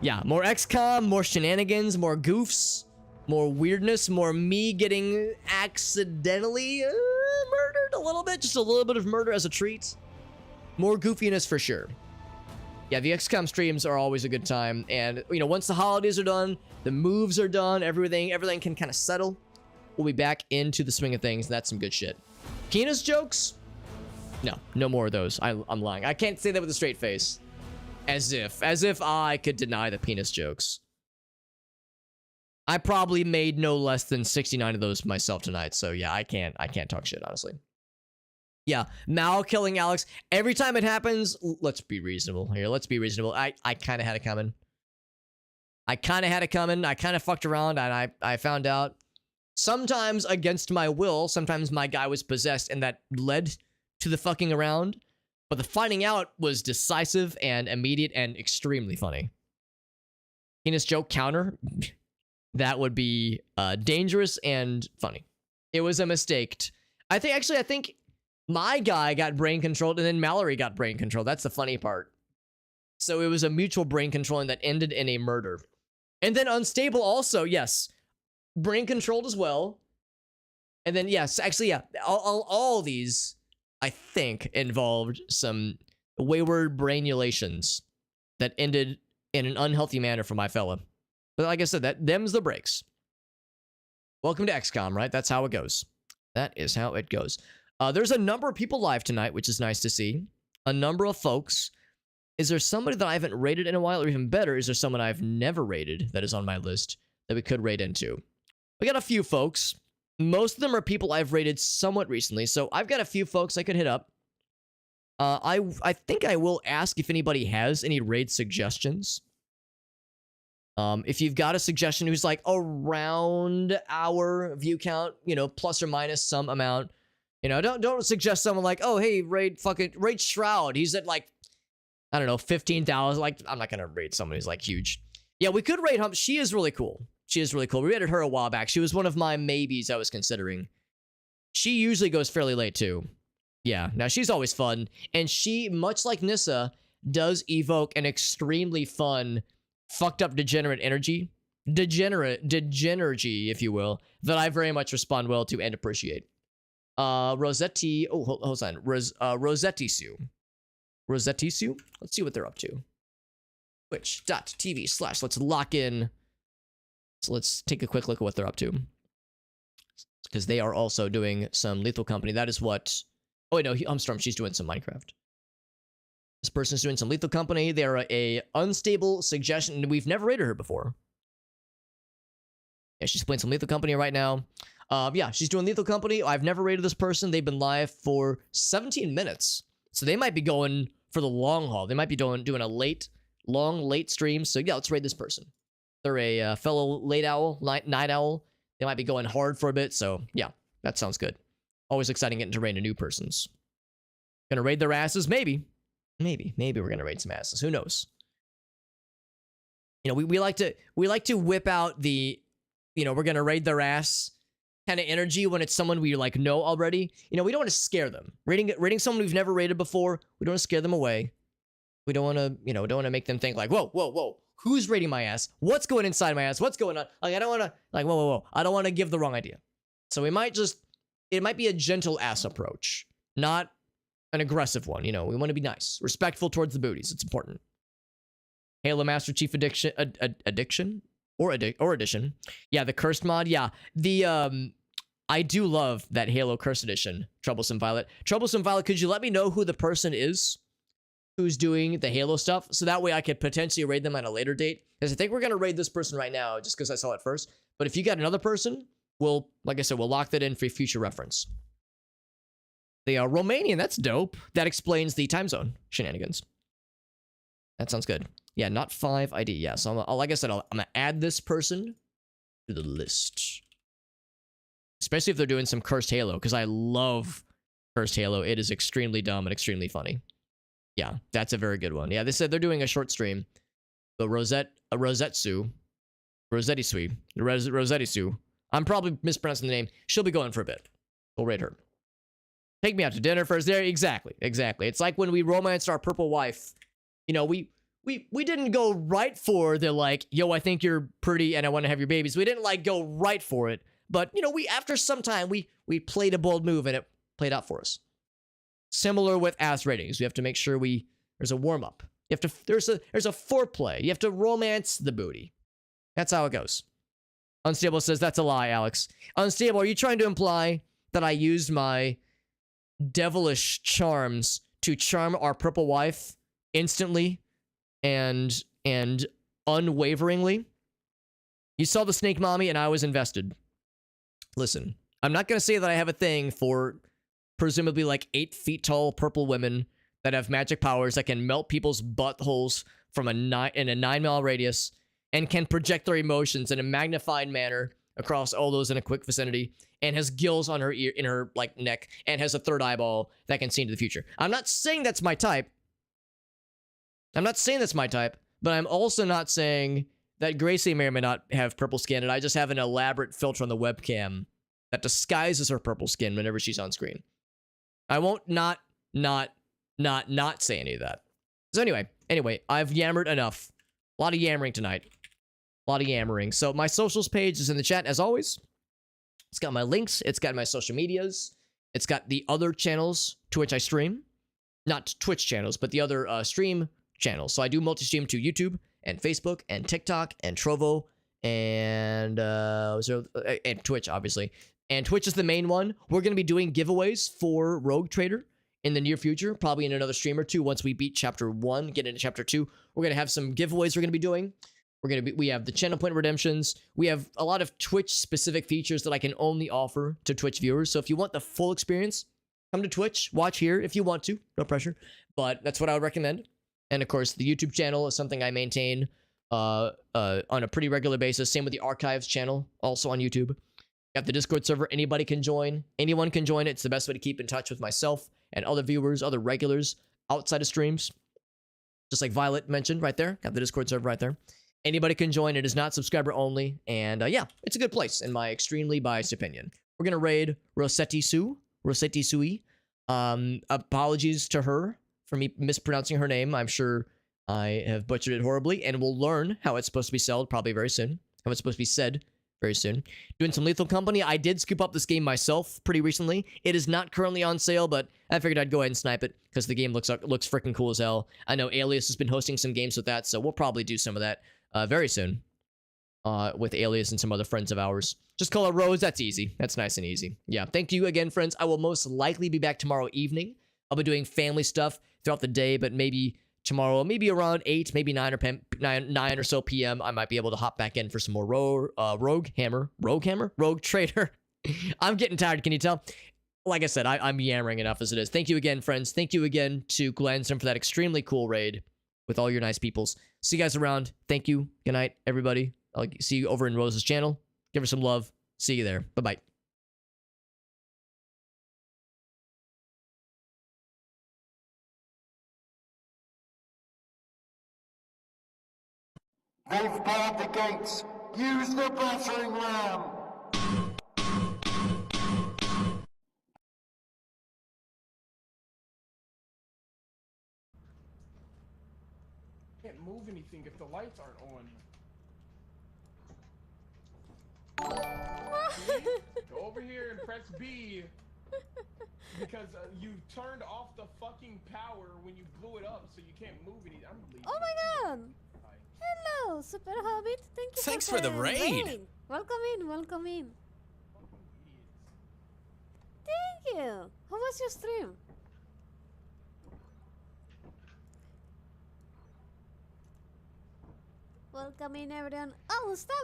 Yeah, more XCOM, more shenanigans, more goofs, more weirdness, more me getting accidentally murdered a little bit. Just a little bit of murder as a treat. More goofiness for sure. Yeah, the XCOM streams are always a good time. And, you know, once the holidays are done, the moves are done, everything can kind of settle. We'll be back into the swing of things. That's some good shit. Penis jokes? No more of those. I'm lying. I can't say that with a straight face. As if I could deny the penis jokes. I probably made no less than 69 of those myself tonight, so yeah, I can't talk shit, honestly. Yeah, Mal killing Alex. Every time it happens, let's be reasonable here. Let's be reasonable. I kind of had it coming. I kind of fucked around, and I found out Sometimes against my will, sometimes my guy was possessed and that led to the fucking around. But the finding out was decisive and immediate and extremely funny. Penis joke counter. That would be dangerous and funny. It was a mistake. I think my guy got brain controlled and then Mallory got brain controlled. That's the funny part. So it was a mutual brain controlling that ended in a murder. And then Unstable also, yes. Brain controlled as well. And then, yes, actually, yeah. All these, I think, involved some wayward brainulations that ended in an unhealthy manner for my fella. But like I said, them's the breaks. Welcome to XCOM, right? That's how it goes. That is how it goes. There's a number of people live tonight, which is nice to see. A number of folks. Is there somebody that I haven't rated in a while? Or even better, is there someone I've never rated that is on my list that we could raid into? We got a few folks. Most of them are people I've rated somewhat recently. So I've got a few folks I could hit up. I think I will ask if anybody has any raid suggestions. If you've got a suggestion who's like around our view count, you know, plus or minus some amount, you know, don't suggest someone like, oh, hey, raid Shroud. He's at like, I don't know, 15,000. Like, I'm not going to raid someone who's like huge. Yeah, we could raid Hump. She is really cool. She is really cool. We raided her a while back. She was one of my maybes I was considering. She usually goes fairly late too. Yeah, now she's always fun. And she, much like Nissa, does evoke an extremely fun, fucked up degenerate energy. Degenergy, if you will, that I very much respond well to and appreciate. Rossetti, oh, hold on. Rossetti Sue. Rossetti Sue? Let's see what they're up to. Twitch.tv/ let's lock in. So let's take a quick look at what they're up to. Because they are also doing some Lethal Company. That is what... Oh, wait, no, Storm, she's doing some Minecraft. This person's doing some Lethal Company. They're a unstable suggestion. We've never raided her before. Yeah, she's playing some Lethal Company right now. Yeah, she's doing Lethal Company. I've never raided this person. They've been live for 17 minutes. So they might be going for the long haul. They might be doing a late stream. So yeah, let's raid this person. They're a fellow night owl. They might be going hard for a bit. So yeah, that sounds good. Always exciting getting to raid new persons. Gonna raid their asses? Maybe we're gonna raid some asses. Who knows? You know, we like to whip out the, you know, we're gonna raid their ass kind of energy when it's someone we like know already. You know, we don't want to scare them. Raiding someone we've never raided before, we don't want to scare them away. We don't want to, you know, don't want to make them think like, whoa, who's raiding my ass? What's going inside my ass? What's going on? Like, I don't want to, like, whoa. I don't want to give the wrong idea. So we might just, it might be a gentle ass approach, not an aggressive one. You know, we want to be nice, respectful towards the booties. It's important. Halo Master Chief Addiction. Or edition. Yeah, the cursed mod. Yeah, the I do love that Halo Cursed Edition. Troublesome Violet. Could you let me know who the person is who's doing the Halo stuff, so that way I could potentially raid them at a later date? Because I think we're gonna raid this person right now, just because I saw it first. But if you got another person, we'll, like I said, we'll lock that in for future reference. They are Romanian. That's dope. That explains the time zone shenanigans. That sounds good. Yeah, not 5 ID. Yeah, so like I said, I'm going to add this person to the list. Especially if they're doing some Cursed Halo, because I love Cursed Halo. It is extremely dumb and extremely funny. Yeah, that's a very good one. Yeah, they said they're doing a short stream. The Rossetti Sue. I'm probably mispronouncing the name. She'll be going for a bit. We'll raid her. Take me out to dinner first. There, exactly. It's like when we romanced our purple wife. You know, we didn't go right for the like, yo, I think you're pretty and I want to have your babies. We didn't like go right for it. But, you know, after some time, we played a bold move and it played out for us. Similar with ass ratings. We have to make sure there's a warm up. There's a foreplay. You have to romance the booty. That's how it goes. Unstable says, that's a lie, Alex. Unstable, are you trying to imply that I used my devilish charms to charm our purple wife instantly and unwaveringly? You saw the snake mommy and I was invested. Listen, I'm not going to say that I have a thing for presumably like 8 feet tall purple women that have magic powers that can melt people's buttholes from in a 9-mile radius and can project their emotions in a magnified manner across all those in a quick vicinity, and has gills on her ear, in her like neck, and has a third eyeball that can see into the future. I'm not saying that's my type. But I'm also not saying that Gracie may or may not have purple skin, and I just have an elaborate filter on the webcam that disguises her purple skin whenever she's on screen. I won't not say any of that. So anyway, I've yammered enough. A lot of yammering tonight. A lot of yammering. So my socials page is in the chat as always. It's got my links. It's got my social medias. It's got the other channels to which I stream. Not Twitch channels, but the other stream channels. So I do multi-stream to YouTube and Facebook and TikTok and Trovo and Twitch, obviously. And Twitch is the main one. We're going to be doing giveaways for Rogue Trader in the near future, probably in another stream or two. Once we beat chapter 1, get into chapter 2, we're going to have some giveaways we're going to be doing. We have the channel point redemptions. We have a lot of Twitch specific features that I can only offer to Twitch viewers. So if you want the full experience, come to Twitch, watch here if you want to, no pressure, but that's what I would recommend. And of course, the YouTube channel is something I maintain on a pretty regular basis. Same with the archives channel, also on YouTube. Got the Discord server. Anybody can join. Anyone can join it. It's the best way to keep in touch with myself and other viewers, other regulars outside of streams. Just like Violet mentioned right there. Got the Discord server right there. Anybody can join. It is not subscriber only. And yeah, it's a good place in my extremely biased opinion. We're going to raid Rossetti Sui. Apologies to her for me mispronouncing her name. I'm sure I have butchered it horribly. And we'll learn how it's supposed to be said probably very soon. How it's supposed to be said very soon. Doing some Lethal Company. I did scoop up this game myself pretty recently. It is not currently on sale, but I figured I'd go ahead and snipe it because the game looks freaking cool as hell. I know Alias has been hosting some games with that, so we'll probably do some of that very soon with Alias and some other friends of ours. Just call it Rose. That's easy. That's nice and easy. Yeah, thank you again, friends. I will most likely be back tomorrow evening. I'll be doing family stuff throughout the day, but maybe tomorrow, maybe around 8, maybe 9 or so p.m., I might be able to hop back in for some more Rogue Trader. I'm getting tired, can you tell? Like I said, I'm yammering enough as it is. Thank you again, friends. Thank you again to Glenstone for that extremely cool raid with all your nice peoples. See you guys around. Thank you. Good night, everybody. I'll see you over in Rose's channel. Give her some love. See you there. Bye-bye. They've barred the gates. Use the battering ram. Can't move anything if the lights aren't on. Go over here and press B. Because you turned off the fucking power when you blew it up, so you can't move anything. I'm leaving. Oh my god! Hello, Super Hobbit. Thank you. Thanks for the raid. Welcome in. Welcome in. Thank you. How was your stream? Welcome in, everyone. Oh, stop.